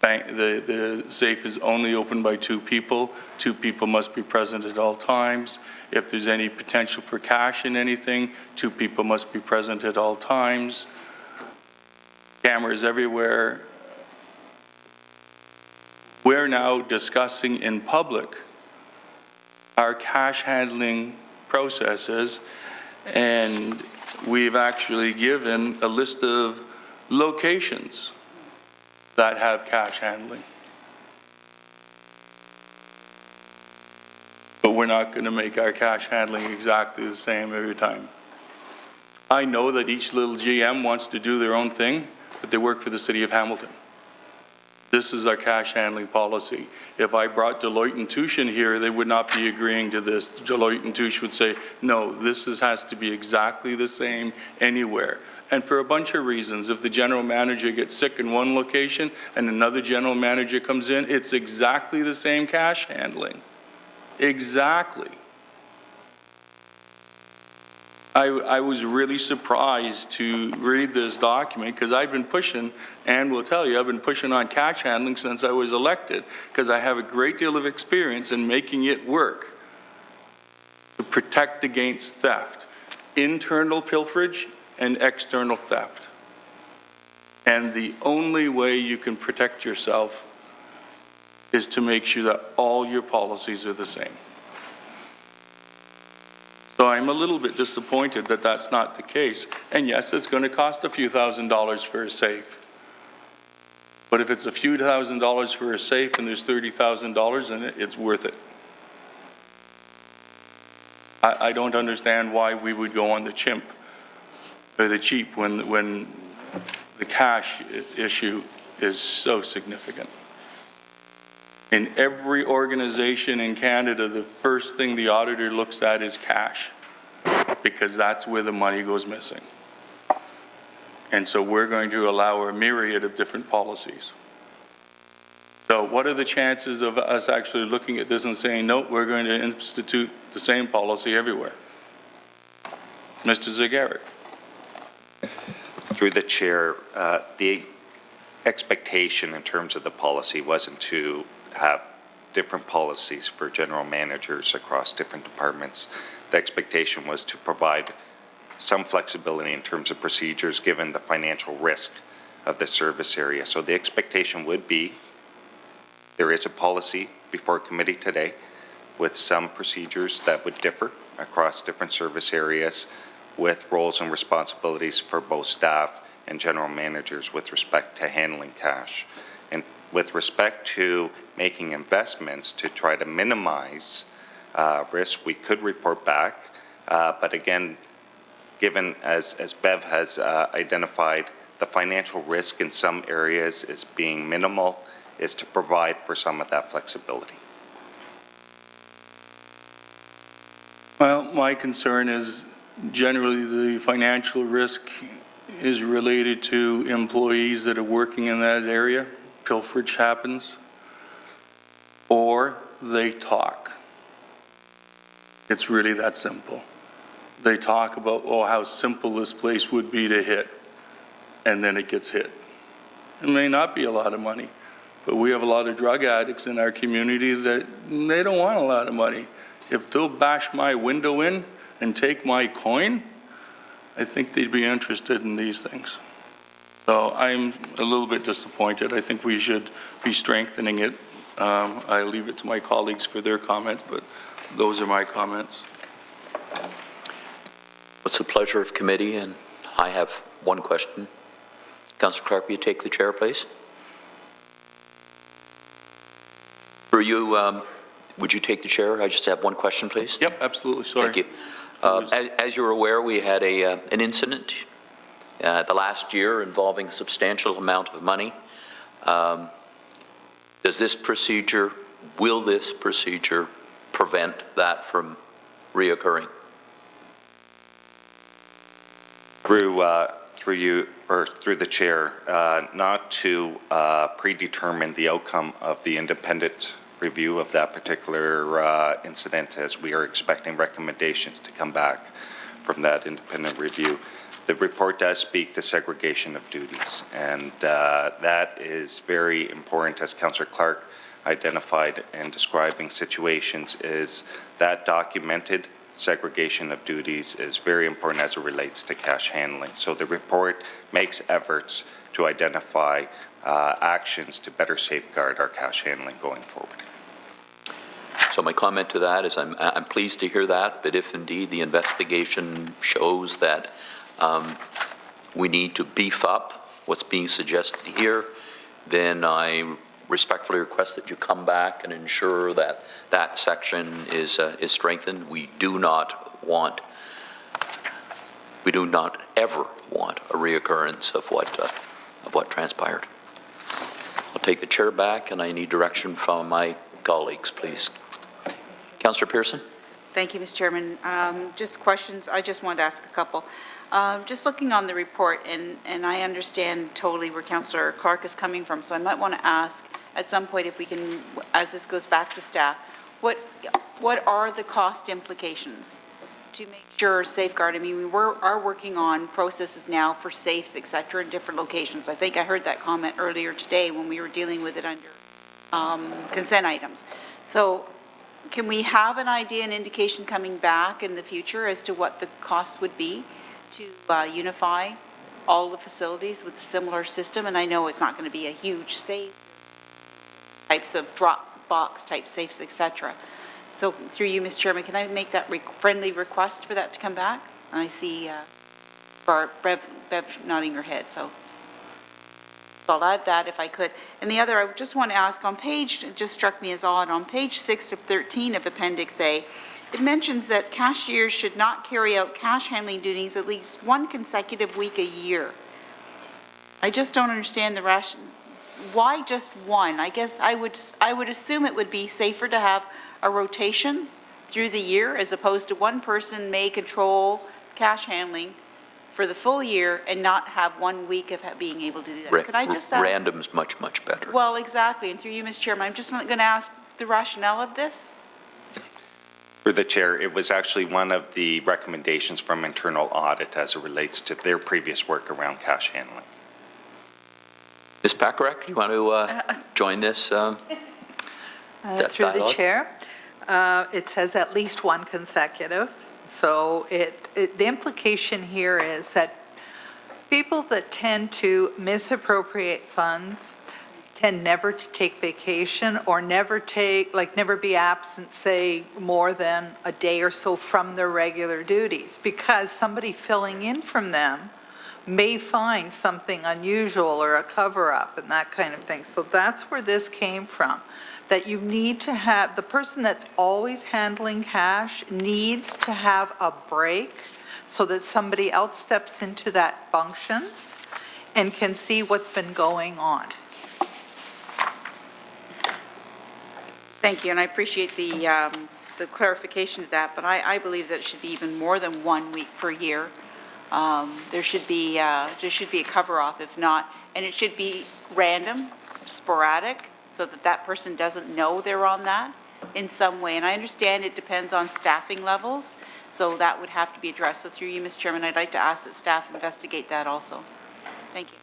The safe is only opened by 2 people. 2 people must be present at all times. If there's any potential for cash in anything, 2 people must be present at all times. Cameras everywhere. We're now discussing in public our cash handling processes, and we've actually given a list of locations that have cash handling. But we're not going to make our cash handling exactly the same every time. I know that each little GM wants to do their own thing, but they work for the city of Hamilton. This is our cash handling policy. If I brought Deloitte & Touche in here, they would not be agreeing to this. Deloitte & Touche would say, no, this has to be exactly the same anywhere. And for a bunch of reasons. If the general manager gets sick in one location and another general manager comes in, it's exactly the same cash handling. Exactly. I was really surprised to read this document because I've been pushing, and will tell you, I've been pushing on cash handling since I was elected because I have a great deal of experience in making it work. to protect against theft, internal pilferage and external theft. And the only way you can protect yourself is to make sure that all your policies are the same. So I'm a little bit disappointed that that's not the case. And yes, it's going to cost a few $1,000s for a safe. But if it's a few $1,000s for a safe and there's $30,000 in it, it's worth it. I don't understand why we would go on the chimp or the cheap when the cash issue is so significant. In every organization in Canada, the first thing the auditor looks at is cash, because that's where the money goes missing. And so we're going to allow a myriad of different policies. So what are the chances of us actually looking at this and saying, no, we're going to institute the same policy everywhere? Mr. Zagarek. Through the chair, the expectation in terms of the policy wasn't to have different policies for general managers across different departments. The expectation was to provide some flexibility in terms of procedures given the financial risk of the service area. So the expectation would be there is a policy before committee today with some procedures that would differ across different service areas with roles and responsibilities for both staff and general managers with respect to handling cash. And with respect to making investments to try to minimize risk, we could report back. But again, given as Bev has identified, the financial risk in some areas is being minimal, is to provide for some of that flexibility. Well, my concern is generally the financial risk is related to employees that are working in that area. Pilferage happens, or they talk. It's really that simple. They talk about, oh, how simple this place would be to hit, and then it gets hit. It may not be a lot of money, but we have a lot of drug addicts in our community that they don't want a lot of money. If they'll bash my window in and take my coin, I think they'd be interested in these things. So I'm a little bit disappointed. I think we should be strengthening it. I leave it to my colleagues for their comments, but those are my comments. What's the pleasure of committee? And I have one question. Councillor Clark, will you take the chair, please? For you, would you take the chair? I just have one question, please. Yep, absolutely. Sorry. Thank you. As you're aware, we had an incident the last year involving a substantial amount of money. Will this procedure prevent that from reoccurring? Through you, or through the chair, not to predetermine the outcome of the independent review of that particular incident, as we are expecting recommendations to come back from that independent review. The report does speak to segregation of duties, and that is very important, as Councillor Clark identified in describing situations, is that documented segregation of duties is very important as it relates to cash handling. So the report makes efforts to identify actions to better safeguard our cash handling going forward. So my comment to that is I'm pleased to hear that, but if indeed the investigation shows that we need to beef up what's being suggested here, then I respectfully request that you come back and ensure that that section is strengthened. We do not ever want a reoccurrence of what transpired. I'll take the chair back, and I need direction from my colleagues, please. Councillor Pearson. Thank you, Mr. Chairman. Just questions. I just wanted to ask a couple. Just looking on the report, and I understand totally where Councillor Clark is coming from, so I might want to ask at some point if we can, as this goes back to staff, what are the cost implications to make sure safeguard? I mean, we are working on processes now for safes, et cetera, in different locations. I think I heard that comment earlier today when we were dealing with it under consent items. So can we have an idea, an indication coming back in the future as to what the cost would be to unify all the facilities with a similar system? And I know it's not going to be a huge save, types of drop box type safes, et cetera. So through you, Mr. Chairman, can I make that friendly request for that to come back? And I see Bev nodding her head, so I'll add that if I could. And the other, I just want to ask on page, it just struck me as odd, on page 6 of 13 of Appendix A, it mentions that cashiers should not carry out cash handling duties at least one consecutive week a year. I just don't understand the rationale. Why just one? I guess I would assume it would be safer to have a rotation through the year as opposed to one person may control cash handling for the full year and not have 1 week of being able to do that. Could I just ask? Random's much, much better. Well, exactly. And through you, Mr. Chairman, I'm just going to ask the rationale of this. For the chair, it was actually one of the recommendations from internal audit as it relates to their previous work around cash handling. Ms. Packarack, you want to join this? Through the dialogue? chair, it says at least one consecutive. So the implication here is that people that tend to misappropriate funds tend never to take vacation or never be absent, say, more than a day or so from their regular duties, because somebody filling in from them may find something unusual or a cover-up and that kind of thing. So that's where this came from, that you need to have, the person that's always handling cash needs to have a break so that somebody else steps into that function and can see what's been going on. Thank you, and I appreciate the clarification to that, but I believe that it should be even more than 1 week per year. There should be a cover-off, if not, and it should be random, sporadic, so that that person doesn't know they're on that in some way. And I understand it depends on staffing levels, so that would have to be addressed. So through you, Mr. Chairman, I'd like to ask that staff investigate that also. Thank you.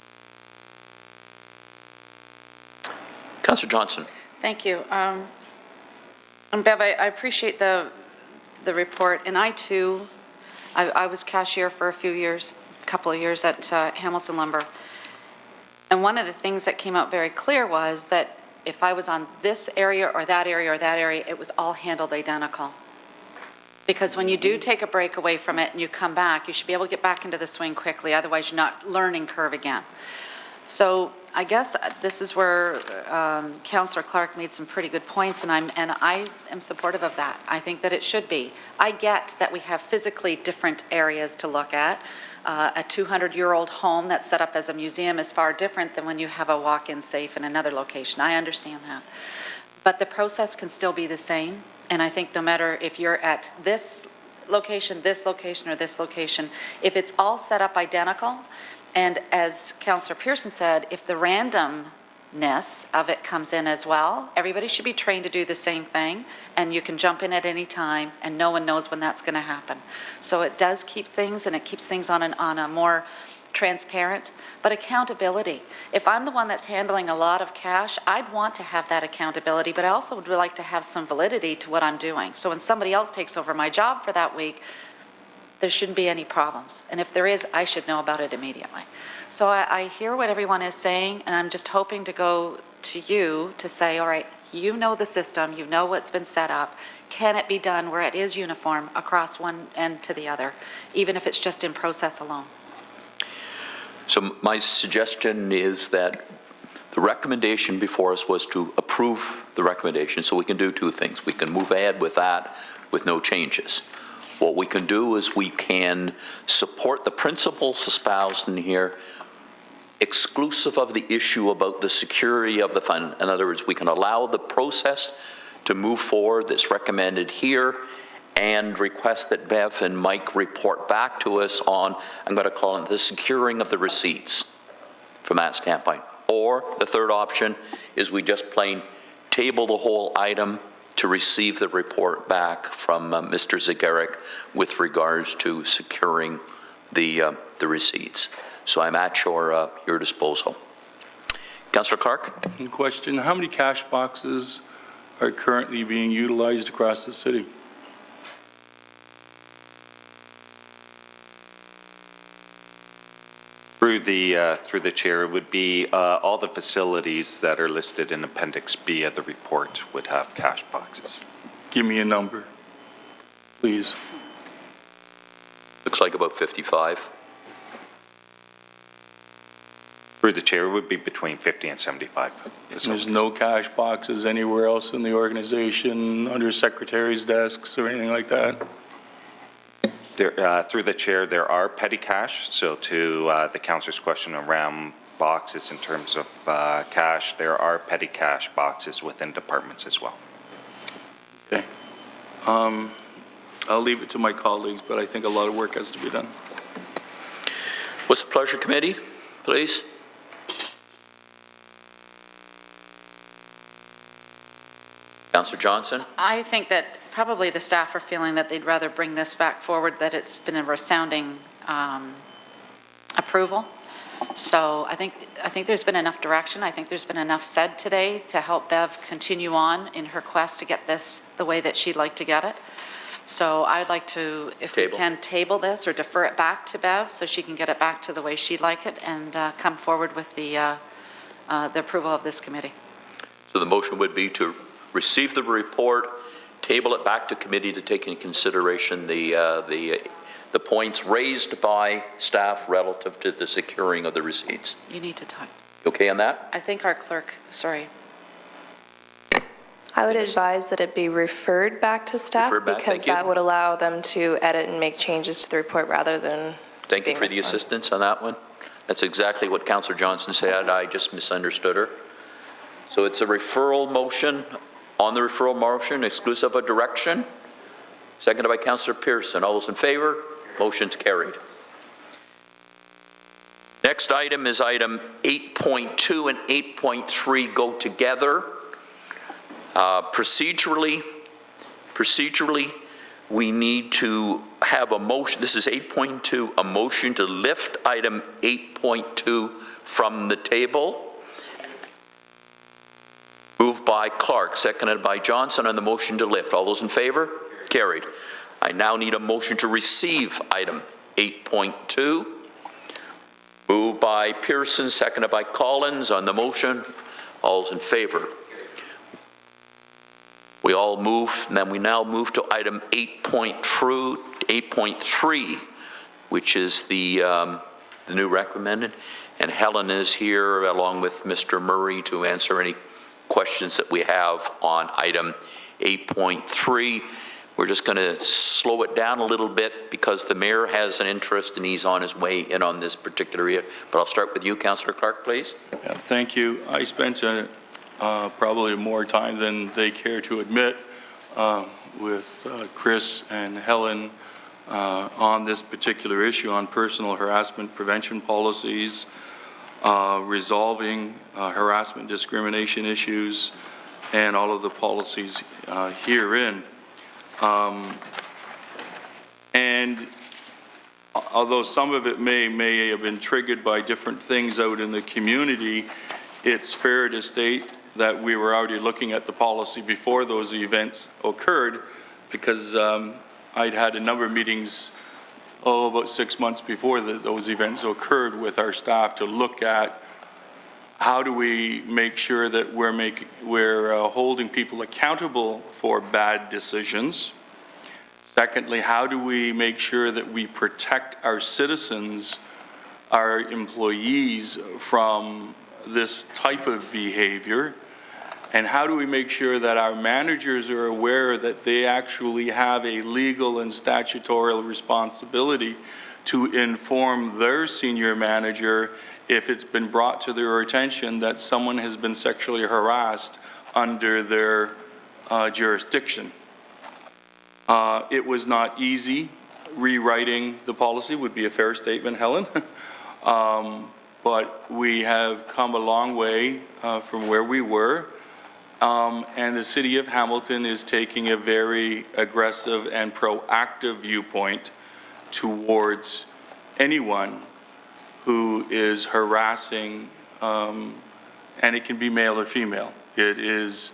Councillor Johnson. Thank you. And Bev, I appreciate the report, and I too, I was cashier for a couple of years at Hamilton Lumber. And one of the things that came out very clear was that if I was on this area or that area or that area, it was all handled identical. Because when you do take a break away from it and you come back, you should be able to get back into the swing quickly, otherwise you're not learning curve again. So I guess this is where Councillor Clark made some pretty good points, and I am supportive of that. I think that it should be. I get that we have physically different areas to look at. A 200-year-old home that's set up as a museum is far different than when you have a walk-in safe in another location. I understand that. But the process can still be the same, and I think no matter if you're at this location, or this location, if it's all set up identical, and as Councillor Pearson said, if the randomness of it comes in as well, everybody should be trained to do the same thing, and you can jump in at any time, and no one knows when that's going to happen. So it does keep things, and it keeps things on a more transparent, but accountability. If I'm the one that's handling a lot of cash, I'd want to have that accountability, but I also would like to have some validity to what I'm doing. So when somebody else takes over my job for that week, there shouldn't be any problems. And if there is, I should know about it immediately. So I hear what everyone is saying, and I'm just hoping to go to you to say, all right, you know the system, you know what's been set up. Can it be done where it is uniform across one end to the other, even if it's just in process alone? So my suggestion is that the recommendation before us was to approve the recommendation, so we can do two things. We can move ahead with that with no changes. What we can do is we can support the principles espoused in here, exclusive of the issue about the security of the fund. In other words, we can allow the process to move forward that's recommended here and request that Bev and Mike report back to us on, I'm going to call it the securing of the receipts from that standpoint. Or the third option is we just plain table the whole item to receive the report back from Mr. Zagarek with regards to securing the receipts. So I'm at your disposal. Councillor Clark? Question, how many cash boxes are currently being utilized across the city. Through the chair, it would be all the facilities that are listed in Appendix B of the report would have cash boxes. Give me a number, please. Looks like about 55. Through the chair, it would be between 50 and 75 facilities. There's no cash boxes anywhere else in the organization, under secretaries' desks or anything like that? There, through the chair, there are petty cash. So to the councillor's question around boxes in terms of cash, there are petty cash boxes within departments as well. Okay. I'll leave it to my colleagues, but I think a lot of work has to be done. What's the pleasure, committee, please? Councillor Johnson? I think that probably the staff are feeling that they'd rather bring this back forward, that it's been a resounding approval. So I think there's been enough direction. I think there's been enough said today to help Bev continue on in her quest to get this the way that she'd like to get it. So I'd like to, if we can, table this or defer it back to Bev so she can get it back to the way she'd like it and come forward with the approval of this committee. So the motion would be to receive the report, table it back to committee to take into consideration the points raised by staff relative to the securing of the receipts. You need to talk. Okay on that? I think our clerk, sorry. I would advise that it be referred back to staff because that would allow them to edit and make changes to the report rather than. Thank you for the assistance on that one. That's exactly what Councillor Johnson said. I just misunderstood her. So it's a referral motion. On the referral motion, exclusive of direction. Seconded by Councillor Pearson. All those in favor? Motion's carried. Next item is item 8.2 and 8.3 go together. Procedurally, we need to have a motion. This is 8.2, a motion to lift item 8.2 from the table. Moved by Clark, seconded by Johnson on the motion to lift. All those in favor? Carried. I now need a motion to receive item 8.2. Moved by Pearson, seconded by Collins on the motion. All those in favor? We all move, and then we now move to item 8.3, which is the new recommended. And Helen is here along with Mr. Murray to answer any questions that we have on item 8.3. We're just going to slow it down a little bit because the mayor has an interest and he's on his way in on this particular area. But I'll start with you, Councillor Clark, please. Yeah, thank you. I spent probably more time than they care to admit with Chris and Helen on this particular issue on personal harassment prevention policies, resolving harassment discrimination issues, and all of the policies herein. And although some of it may have been triggered by different things out in the community, it's fair to state that we were already looking at the policy before those events occurred, because I'd had a number of meetings about 6 months before those events occurred with our staff to look at how do we make sure that we're holding people accountable for bad decisions. Secondly, how do we make sure that we protect our citizens, our employees from this type of behavior? And how do we make sure that our managers are aware that they actually have a legal and statutory responsibility to inform their senior manager if it's been brought to their attention that someone has been sexually harassed under their jurisdiction? It was not easy. Rewriting the policy would be a fair statement, Helen. But we have come a long way from where we were. And the City of Hamilton is taking a very aggressive and proactive viewpoint towards anyone who is harassing, and it can be male or female. It is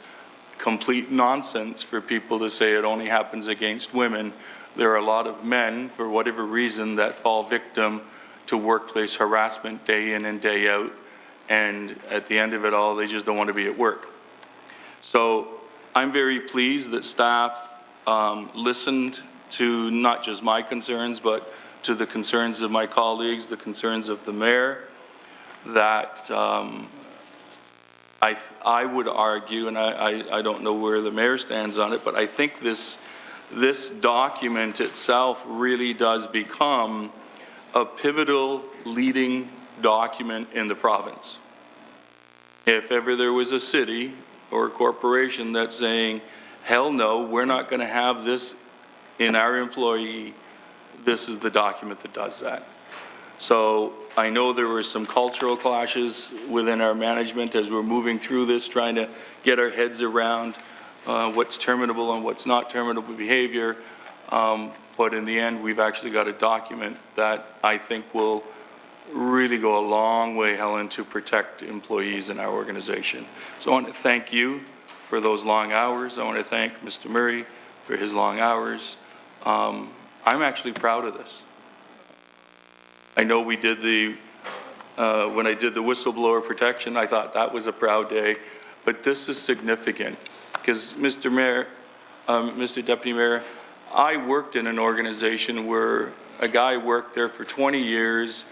complete nonsense for people to say it only happens against women. There are a lot of men, for whatever reason, that fall victim to workplace harassment day in and day out, and at the end of it all, they just don't want to be at work. So I'm very pleased that staff listened to not just my concerns, but to the concerns of my colleagues, the concerns of the mayor, that I would argue, and I don't know where the mayor stands on it, but I think this document itself really does become a pivotal leading document in the province. If ever there was a city or a corporation that's saying, hell no, we're not going to have this in our employee, this is the document that does that. So I know there were some cultural clashes within our management as we're moving through this, trying to get our heads around what's terminable and what's not terminable behavior. But in the end, we've actually got a document that I think will really go a long way, Helen, to protect employees in our organization. So I want to thank you for those long hours. I want to thank Mr. Murray for his long hours. I'm actually proud of this. I know we did when I did the whistleblower protection, I thought that was a proud day, but this is significant because Mr. Mayor, Mr. Deputy Mayor, I worked in an organization where a guy worked there for 20 years,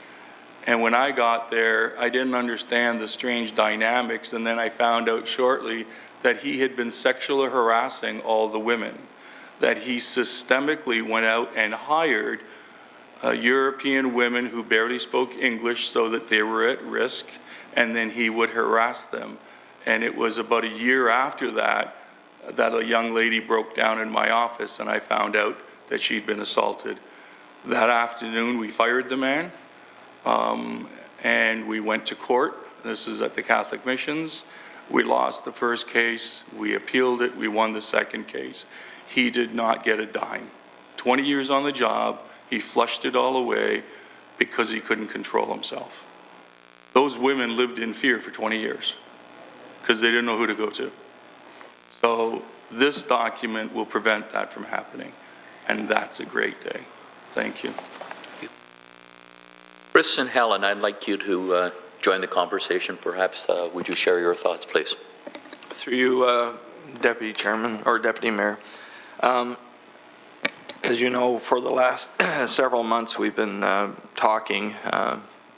and when I got there, I didn't understand the strange dynamics, and then I found out shortly that he had been sexually harassing all the women, that he systemically went out and hired European women who barely spoke English so that they were at risk, and then he would harass them. And it was about a year after that that a young lady broke down in my office, and I found out that she'd been assaulted. That afternoon, we fired the man, and we went to court. This is at the Catholic Missions. We lost the first case. We appealed it. We won the second case. He did not get a dime. 20 years on the job. He flushed it all away because he couldn't control himself. Those women lived in fear for 20 years because they didn't know who to go to. So this document will prevent that from happening, and that's a great day. Thank you. Chris and Helen, I'd like you to join the conversation. Perhaps would you share your thoughts, please? Through you, Deputy Chairman, or Deputy Mayor. As you know, for the last several months, we've been talking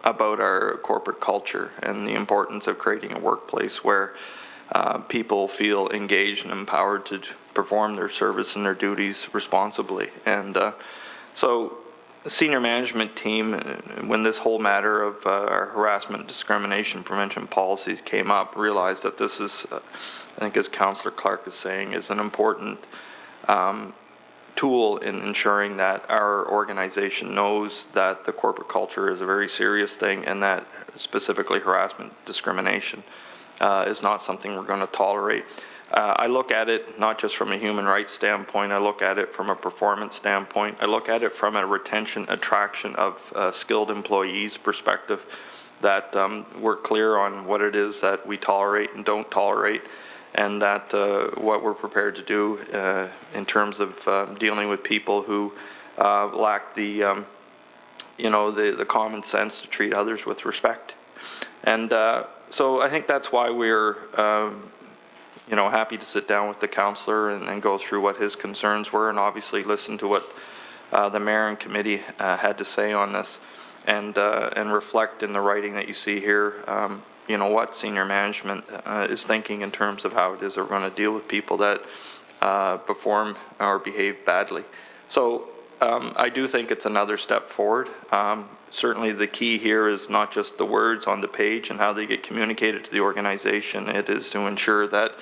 about our corporate culture and the importance of creating a workplace where people feel engaged and empowered to perform their service and their duties responsibly. And so the senior management team, when this whole matter of our harassment, discrimination, prevention policies came up, realized that this is, I think as Councillor Clark is saying, is an important tool in ensuring that our organization knows that the corporate culture is a very serious thing and that specifically harassment, discrimination is not something we're going to tolerate. I look at it not just from a human rights standpoint, I look at it from a performance standpoint, I look at it from a retention, attraction of skilled employees perspective, that we're clear on what it is that we tolerate and don't tolerate, and that what we're prepared to do in terms of dealing with people who lack the, the common sense to treat others with respect. And so I think that's why we're, happy to sit down with the councillor and go through what his concerns were, and obviously listen to what the mayor and committee had to say on this, and reflect in the writing that you see here, what senior management is thinking in terms of how it is they're going to deal with people that perform or behave badly. So I do think it's another step forward. Certainly the key here is not just the words on the page and how they get communicated to the organization. It is to ensure that,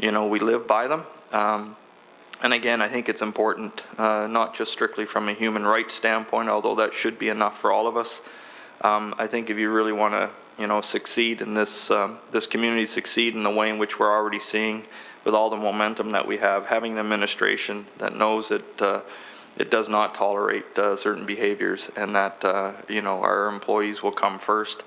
we live by them. And again, I think it's important, not just strictly from a human rights standpoint, although that should be enough for all of us. I think if you really want to, succeed in this, this community succeed in the way in which we're already seeing with all the momentum that we have, having an administration that knows that it does not tolerate certain behaviors, and that, our employees will come first,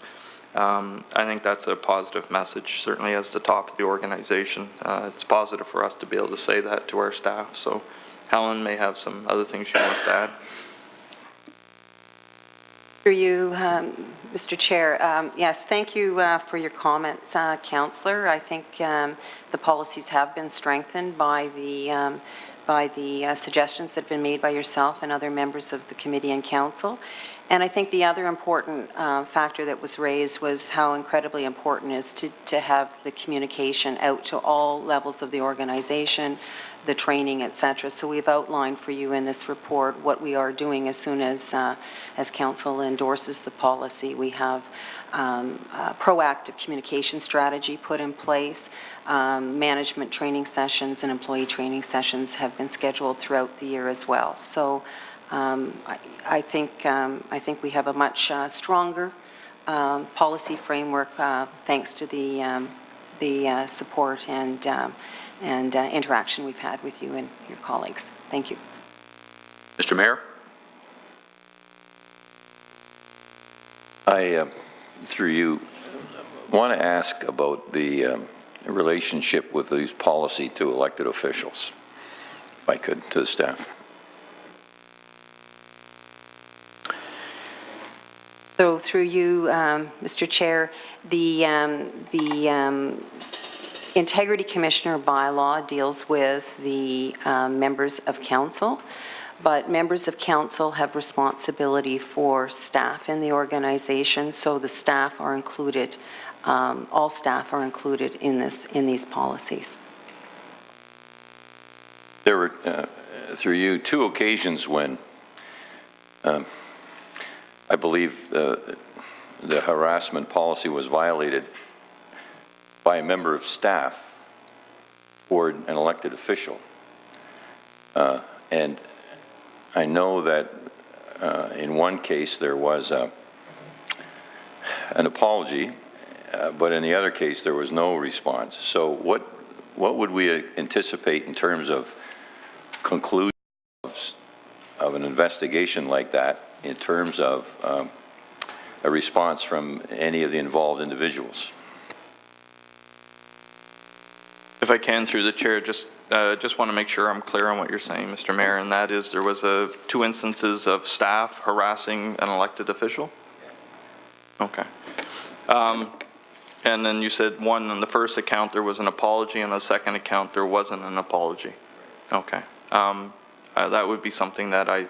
I think that's a positive message, certainly as the top of the organization. It's positive for us to be able to say that to our staff. So Helen may have some other things she wants to add. Through you, Mr. Chair. Yes, thank you for your comments, Councillor. I think the policies have been strengthened by the suggestions that have been made by yourself and other members of the committee and council. And I think the other important factor that was raised was how incredibly important it is to have the communication out to all levels of the organization, the training, et cetera. So we've outlined for you in this report what we are doing as soon as council endorses the policy. We have a proactive communication strategy put in place. Management training sessions and employee training sessions have been scheduled throughout the year as well. So I think we have a much stronger policy framework thanks to the support and interaction we've had with you and your colleagues. Thank you. Mr. Mayor? I, through you, want to ask about the relationship with these policy to elected officials, if I could, to the staff. So through you, Mr. Chair, the Integrity Commissioner bylaw deals with the members of council, but members of council have responsibility for staff in the organization, so the staff are included, all staff are included in these policies. There were, through you, 2 occasions when I believe the harassment policy was violated by a member of staff or an elected official. And I know that in one case there was an apology, but in the other case there was no response. So what would we anticipate in terms of conclusions of an investigation like that in terms of a response from any of the involved individuals? If I can, through the chair, just want to make sure I'm clear on what you're saying, Mr. Mayor, and that is there was 2 instances of staff harassing an elected official? Okay. And then you said one, on the first account there was an apology, and on the second account there wasn't an apology. Okay. That would be something that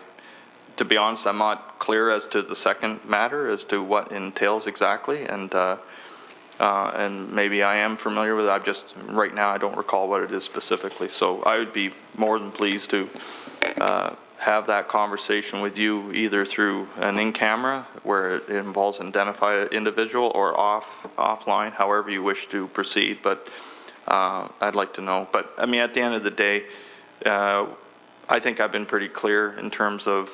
to be honest, I'm not clear as to the second matter, as to what entails exactly, and maybe I am familiar with it. I'm just, right now, I don't recall what it is specifically. So I would be more than pleased to have that conversation with you either through an in-camera, where it involves identify an individual, or offline, however you wish to proceed. But I'd like to know. But I mean, at the end of the day, I think I've been pretty clear in terms of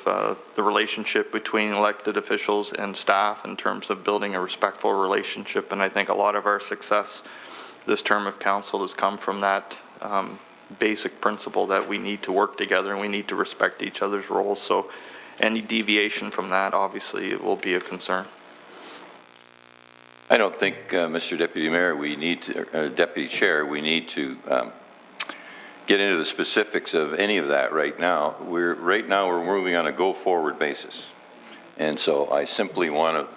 the relationship between elected officials and staff in terms of building a respectful relationship. And I think a lot of our success this term of council has come from that basic principle that we need to work together and we need to respect each other's roles. So any deviation from that, obviously, it will be a concern. I don't think, Mr. Deputy Mayor, we need to, Deputy Chair, we need to get into the specifics of any of that right now. We're moving on a go-forward basis. And so I simply want to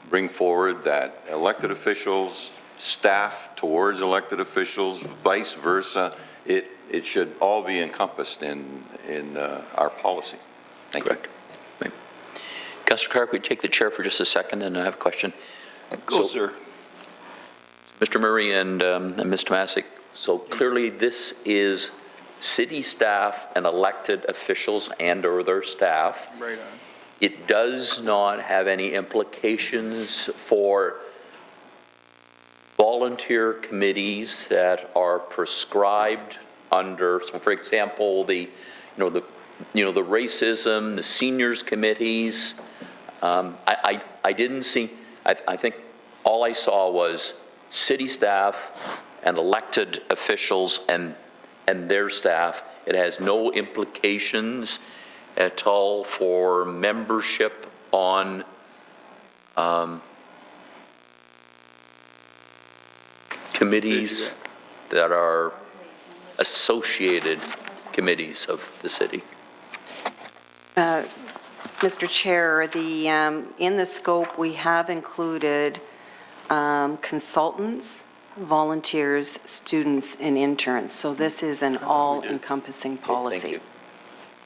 bring forward that elected officials, staff towards elected officials, vice versa, it should all be encompassed in our policy. Thank you. Councillor Clark, we take the chair for just a second, and I have a question. Go, sir. Mr. Murray and Ms. Tomasic, so clearly this is city staff and elected officials and or their staff. Right on. It does not have any implications for volunteer committees that are prescribed under, so for example, the racism, the seniors committees. I didn't see, I think all I saw was city staff and elected officials and their staff. It has no implications at all for membership on committees that are associated committees of the city? Mr. Chair, in the scope, we have included consultants, volunteers, students, and interns. So this is an all-encompassing policy. Thank you.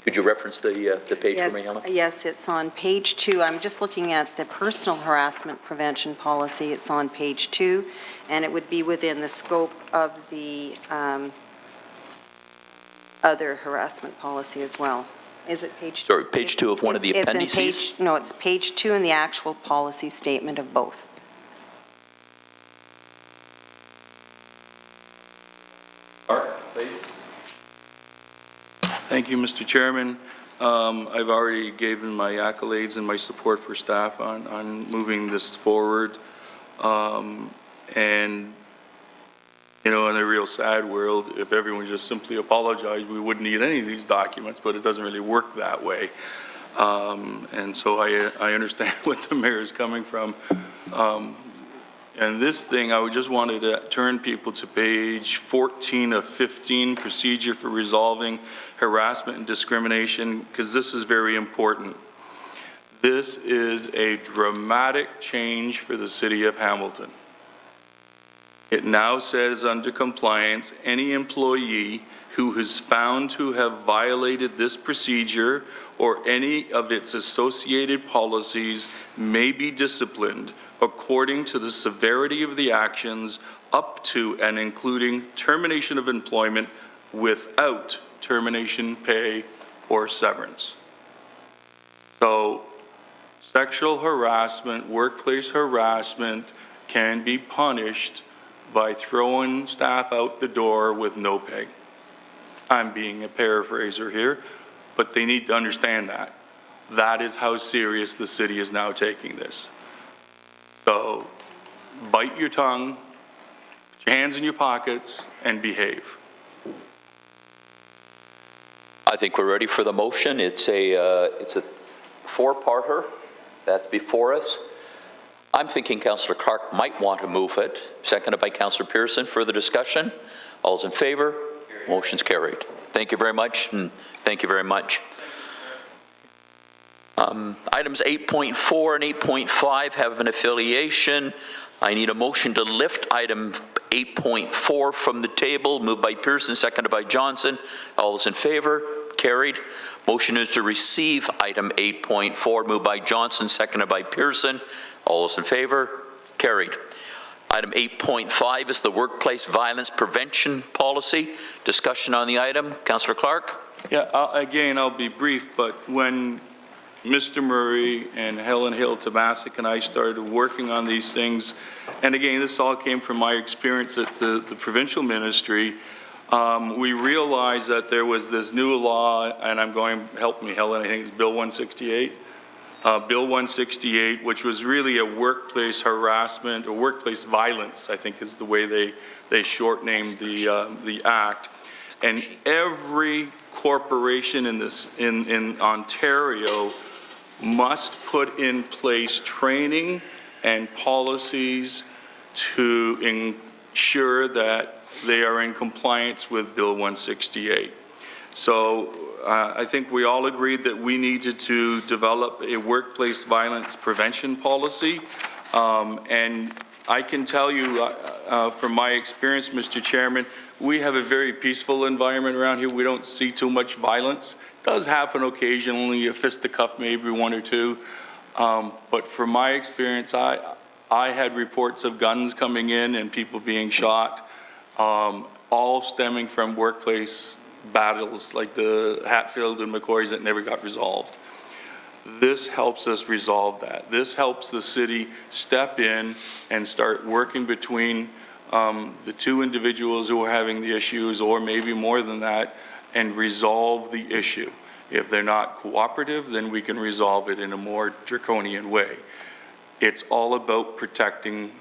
Could you reference the page Yes, for me, Helen? yes, it's on page 2. I'm just looking at the personal harassment prevention policy. It's on page 2, and it would be within the scope of the other harassment policy as well. Is it page 2? Sorry, page 2 of one of the appendices? No, it's page 2 in the actual policy statement of both. Thank you, Mr. Chairman. I've already given my accolades and my support for staff on moving this forward. And, you know, in a real sad world, if everyone just simply apologized, we wouldn't need any of these documents, but it doesn't really work that way. And so I understand what the mayor is coming from. And this thing, I just wanted to turn people to page 14 of 15, procedure for resolving harassment and discrimination, because this is very important. This is a dramatic change for the city of Hamilton. It now says under compliance, any employee who is found to have violated this procedure or any of its associated policies may be disciplined according to the severity of the actions up to and including termination of employment without termination pay or severance. So sexual harassment, workplace harassment can be punished by throwing staff out the door with no pay. I'm being a paraphraser here, but they need to understand that. That is how serious the city is now taking this. So bite your tongue, put your hands in your pockets, and behave. I think we're ready for the motion. It's a four-parter that's before us. I'm thinking Councillor Clark might want to move it. Seconded by Councillor Pearson. Further discussion? All those in favor? Motion's carried. Thank you very much, and thank you very much. Items 8.4 and 8.5 have an affiliation. I need a motion to lift item 8.4 from the table. Moved by Pearson, seconded by Johnson. All those in favor? Carried. Motion is to receive item 8.4. Moved by Johnson, seconded by Pearson. All those in favor? Carried. Item 8.5 is the workplace violence prevention policy. Discussion on the item. Councillor Clark? Yeah, again, I'll be brief, but when Mr. Murray and Helen Hill-Tomasic and I started working on these things, and again, this all came from my experience at the provincial ministry, we realized that there was this new law, and I'm going, help me, Helen, I think it's Bill 168. Bill 168, which was really a workplace harassment, or workplace violence, I think is the way they short named the act. And every corporation in Ontario must put in place training and policies to ensure that they are in compliance with Bill 168. So I think we all agreed that we needed to develop a workplace violence prevention policy. And I can tell you from my experience, Mr. Chairman, we have a very peaceful environment around here. We don't see too much violence. It does happen occasionally, a fisticuff, maybe one or two. But from my experience, I had reports of guns coming in and people being shot, all stemming from workplace battles like the Hatfield and McCoy's that never got resolved. This helps us resolve that. This helps the city step in and start working between the two individuals who are having the issues, or maybe more than that, and resolve the issue. If they're not cooperative, then we can resolve it in a more draconian way. It's all about protecting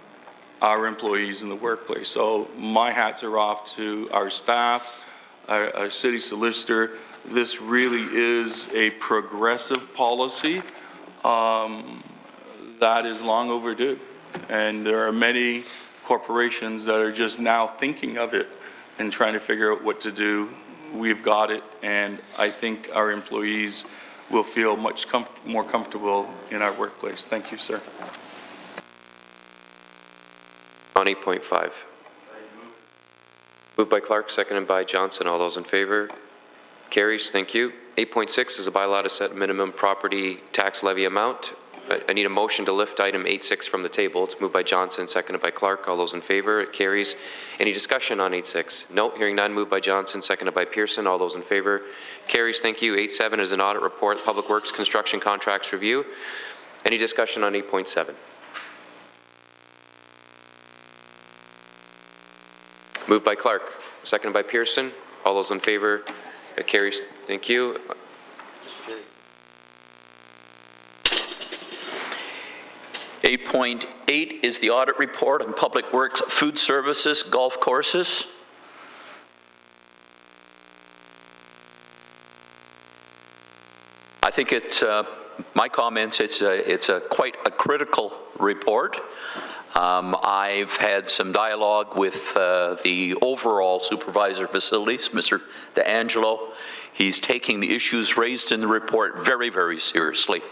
our employees in the workplace. So my hats are off to our staff, our city solicitor. This really is a progressive policy that is long overdue. And there are many corporations that are just now thinking of it and trying to figure out what to do. We've got it, and I think our employees will feel much more comfortable in our workplace. Thank you, sir. On 8.5. Moved by Clark, seconded by Johnson. All those in favor? Carries. Thank you. 8.6 is a bylaw to set minimum property tax levy amount. I need a motion to lift item 8.6 from the table. It's moved by Johnson, seconded by Clark. All those in favor? It carries. Any discussion on 8.6? No. Hearing none. Moved by Johnson, seconded by Pearson. All those in favor? Carries. Thank you. 8.7 is an audit report, Public Works Construction Contracts Review. Any discussion on 8.7? Moved by Clark, seconded by Pearson. All those in favor? It carries. Thank you. Eight 8.8 is the audit report on Public Works Food Services Golf Courses. I think it's, my comments, it's quite a critical report. I've had some dialogue with the overall supervisor of facilities, Mr. DeAngelo. He's taking the issues raised in the report very, very seriously,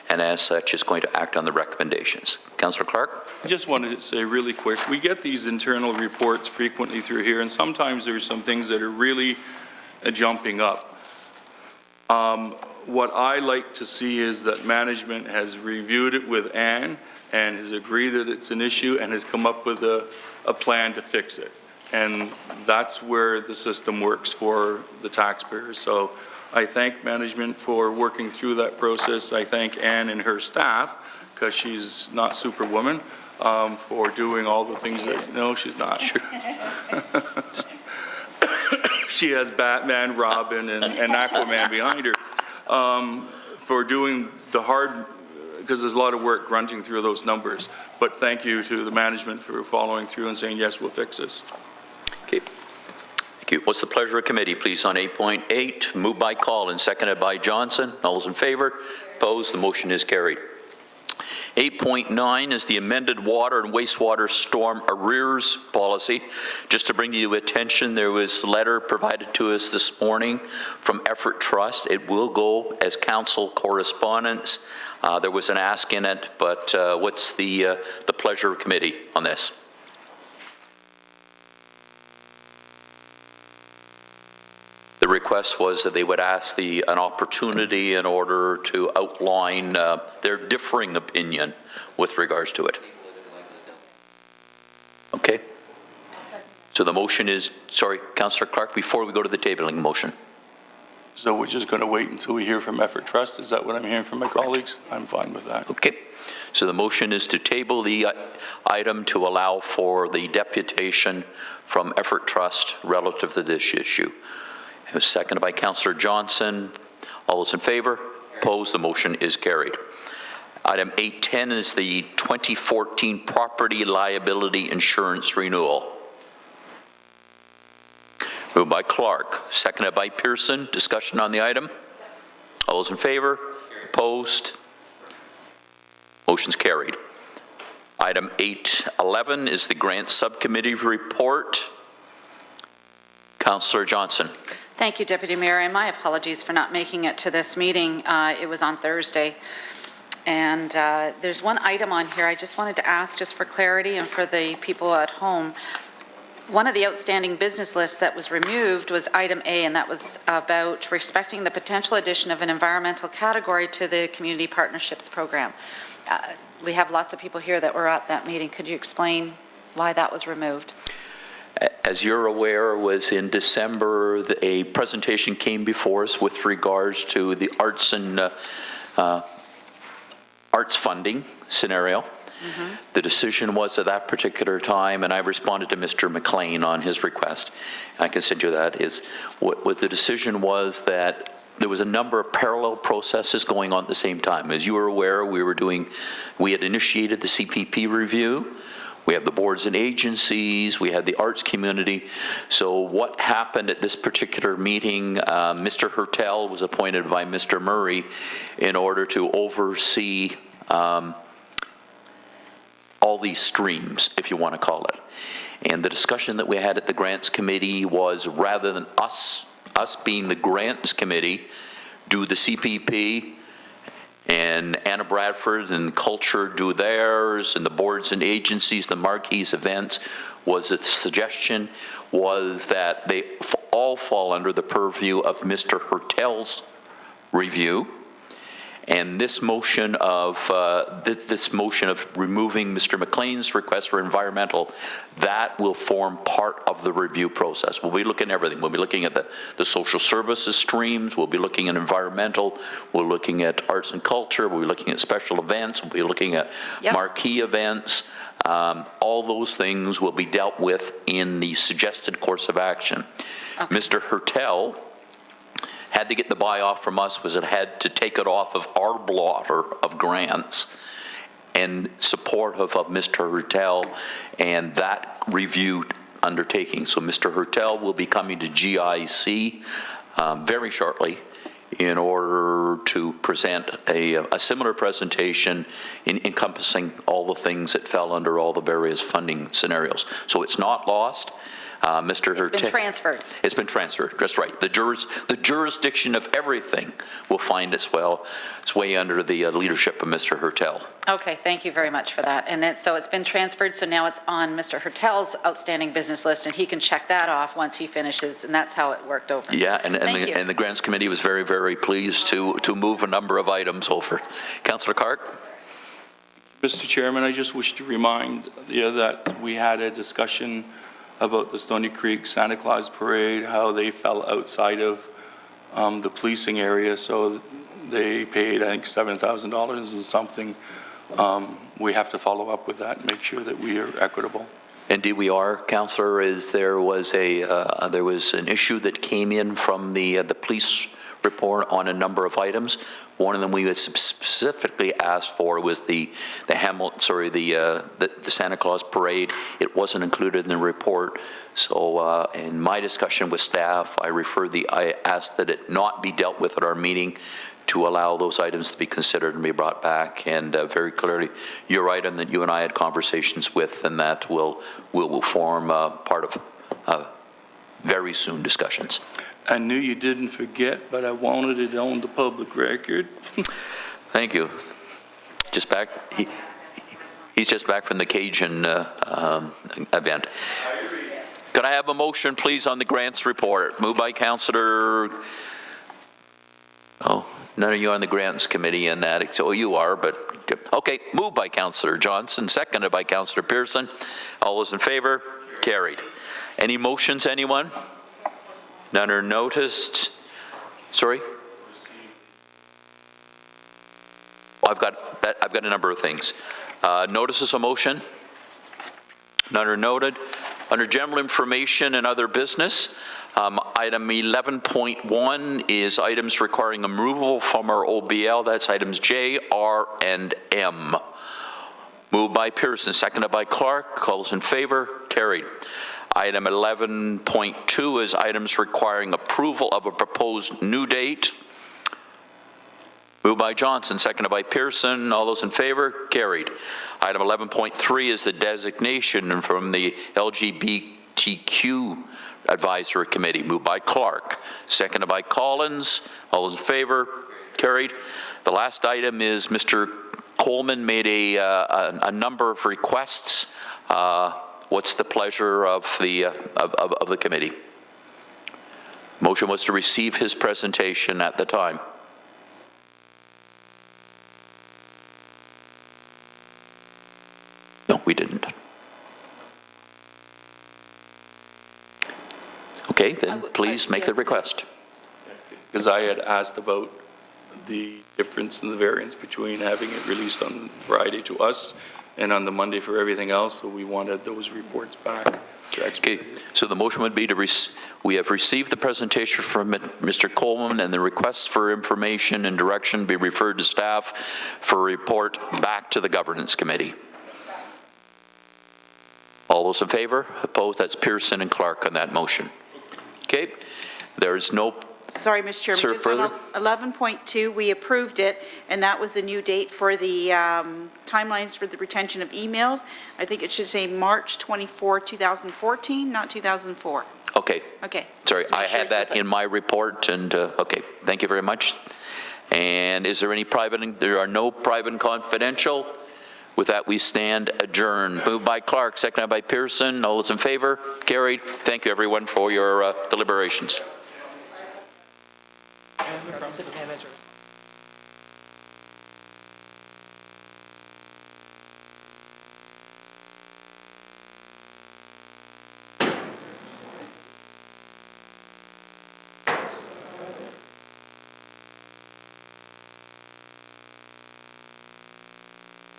and as such is going to act on the recommendations. Councillor Clark? I just wanted to say really quick, we get these internal reports frequently through here, and sometimes there's some things that are really jumping up. What I like to see is that management has reviewed it with Anne and has agreed that it's an issue and has come up with a plan to fix it. And that's where the system works for the taxpayers. So I thank management for working through that process. I thank Anne and her staff, because she's not Superwoman, for doing all the things that, no, she's not. Sure. She has Batman, Robin, and Aquaman behind her, for doing the hard, because there's a lot of work grunting through those numbers. But thank you to the management for following through and saying, yes, we'll fix this. Okay. Thank you. What's the pleasure of committee, please, on 8.8? Moved by Collins, seconded by Johnson. All those in favor? Opposed? The motion is carried. 8.9 is the amended water and wastewater storm arrears policy. Just to bring you attention, there was a letter provided to us this morning from Effort Trust. It will go as council correspondence. There was an ask in it, but what's the pleasure of committee on this? The request was that they would ask an opportunity in order to outline their differing opinion with regards to it. Okay. So the motion is, sorry, Councillor Clark, before we go to the tabling motion. So we're just going to wait until we hear from Effort Trust? Is that what I'm hearing from my colleagues? I'm fine with that. Okay. So the motion is to table the item to allow for the deputation from Effort Trust relative to this issue. It was seconded by Councillor Johnson. All those in favor? Opposed? The motion is carried. Item 8.10 is the 2014 property liability insurance renewal. Moved by Clark, seconded by Pearson. Discussion on the item? All those in favor? Opposed? Motion's carried. Item 8.11 is the grant subcommittee report. Councillor Johnson. Thank you, Deputy Mayor, and my apologies for not making it to this meeting. It was on Thursday. And there's one item on here I just wanted to ask, just for clarity and for the people at home. One of the outstanding business lists that was removed was item A, and that was about respecting the potential addition of an environmental category to the Community Partnerships Program. We have lots of people here that were at that meeting. Could you explain why that was removed? As you're aware, was in December, a presentation came before us with regards to the arts and arts funding scenario. Mm-hmm. The decision was at that particular time, and I responded to Mr. McLean on his request. I can send you that, is what the decision was that there was a number of parallel processes going on at the same time. As you were aware, we had initiated the CPP review. We have the boards and agencies, we had the arts community. So what happened at this particular meeting, Mr. Hertel was appointed by Mr. Murray in order to oversee all all these streams, if you want to call it. And the discussion that we had at the Grants Committee was, rather than us being the Grants Committee, do the CPP, and Anna Bradford and Culture do theirs, and the boards and agencies, the marquees events, was a suggestion was that they all fall under the purview of Mr. Hertel's review. And this motion of removing Mr. McLean's request for environmental, that will form part of the review process. We'll be looking at everything. We'll be looking at the social services streams. We'll be looking at environmental. We're looking at arts and culture. We'll be looking at special events. We'll be looking at marquee events. All those things will be dealt with in the suggested course of action. Okay. Mr. Hertel had to get the buy-off from us, was it had to take it off of our blotter of grants in support of Mr. Hertel and that review undertaking. So Mr. Hertel will be coming to GIC very shortly in order to present a similar presentation encompassing all the things that fell under all the various funding scenarios. So it's not lost. Mr. Hertel. It's been transferred. It's been transferred, that's right. The jurisdiction of everything will find its way under the leadership of Mr. Hertel. Okay, thank you very much for that. And then, so it's been transferred, so now it's on Mr. Hertel's outstanding business list, and he can check that off once he finishes, and that's how it worked over. Yeah, and the Grants Committee was very, very pleased to move a number of items over. Councillor Clark? Mr. Chairman, I just wish to remind you that we had a discussion about the Stony Creek Santa Claus Parade, how they fell outside of the policing area, so they paid, I think, $7,000 and something. We have to follow up with that and make sure that we are equitable. Indeed we are, Councillor. There was an issue that came in from the police report on a number of items. One of them we had specifically asked for was the Santa Claus Parade. It wasn't included in the report. So in my discussion with staff, I asked that it not be dealt with at our meeting to allow those items to be considered and be brought back. And very clearly, your item that you and I had conversations with, and that will form part of very soon discussions. I knew you didn't forget, but I wanted it on the public record. Thank you. Just back. He's just back from the Cajun event. Could I have a motion, please, on the grants report? Moved by Councillor. Oh, none of you on the grants committee in that. Oh, you are, but okay. Moved by Councillor Johnson, seconded by Councillor Pearson. All those in favor? Carried. Any motions, anyone? None are noticed. Sorry? I've got a number of things. Notices of motion? None are noted. Under general information and other business, item 11.1 is items requiring removal from our OBL. That's items J, R, and M. Moved by Pearson, seconded by Clark. All those in favor? Carried. Item 11.2 is items requiring approval of a proposed new date. Moved by Johnson, seconded by Pearson. All those in favor? Carried. Item 11.3 is the designation from the LGBTQ Advisory Committee. Moved by Clark, seconded by Collins. All those in favor? Carried. The last item is Mr. Coleman made a number of requests. What's the pleasure of the committee? Motion was to receive his presentation at the time. No, we didn't. Okay, then please make the request. Because I had asked about the difference in the variance between having it released on Friday to us and on the Monday for everything else, so we wanted those reports back. Okay, so the motion would be we have received the presentation from Mr. Coleman, and the requests for information and direction be referred to staff for a report back to the Governance Committee. All those in favor? Opposed? That's Pearson and Clark on that motion. Okay, there is no Sorry, Mr. Chairman. Sir, just on further? 11.2, we approved it, and that was the new date for the timelines for the retention of emails. I think it should say March 24, 2014, not 2004. Okay. Okay. Sorry, Just to I make sure had it's that with it. in my report, and, okay, thank you very much. And is there any private, there are no private and confidential? With that, we stand adjourned. Moved by Clark, seconded by Pearson. All those in favor? Carried. Thank you, everyone, for your deliberations. Manager.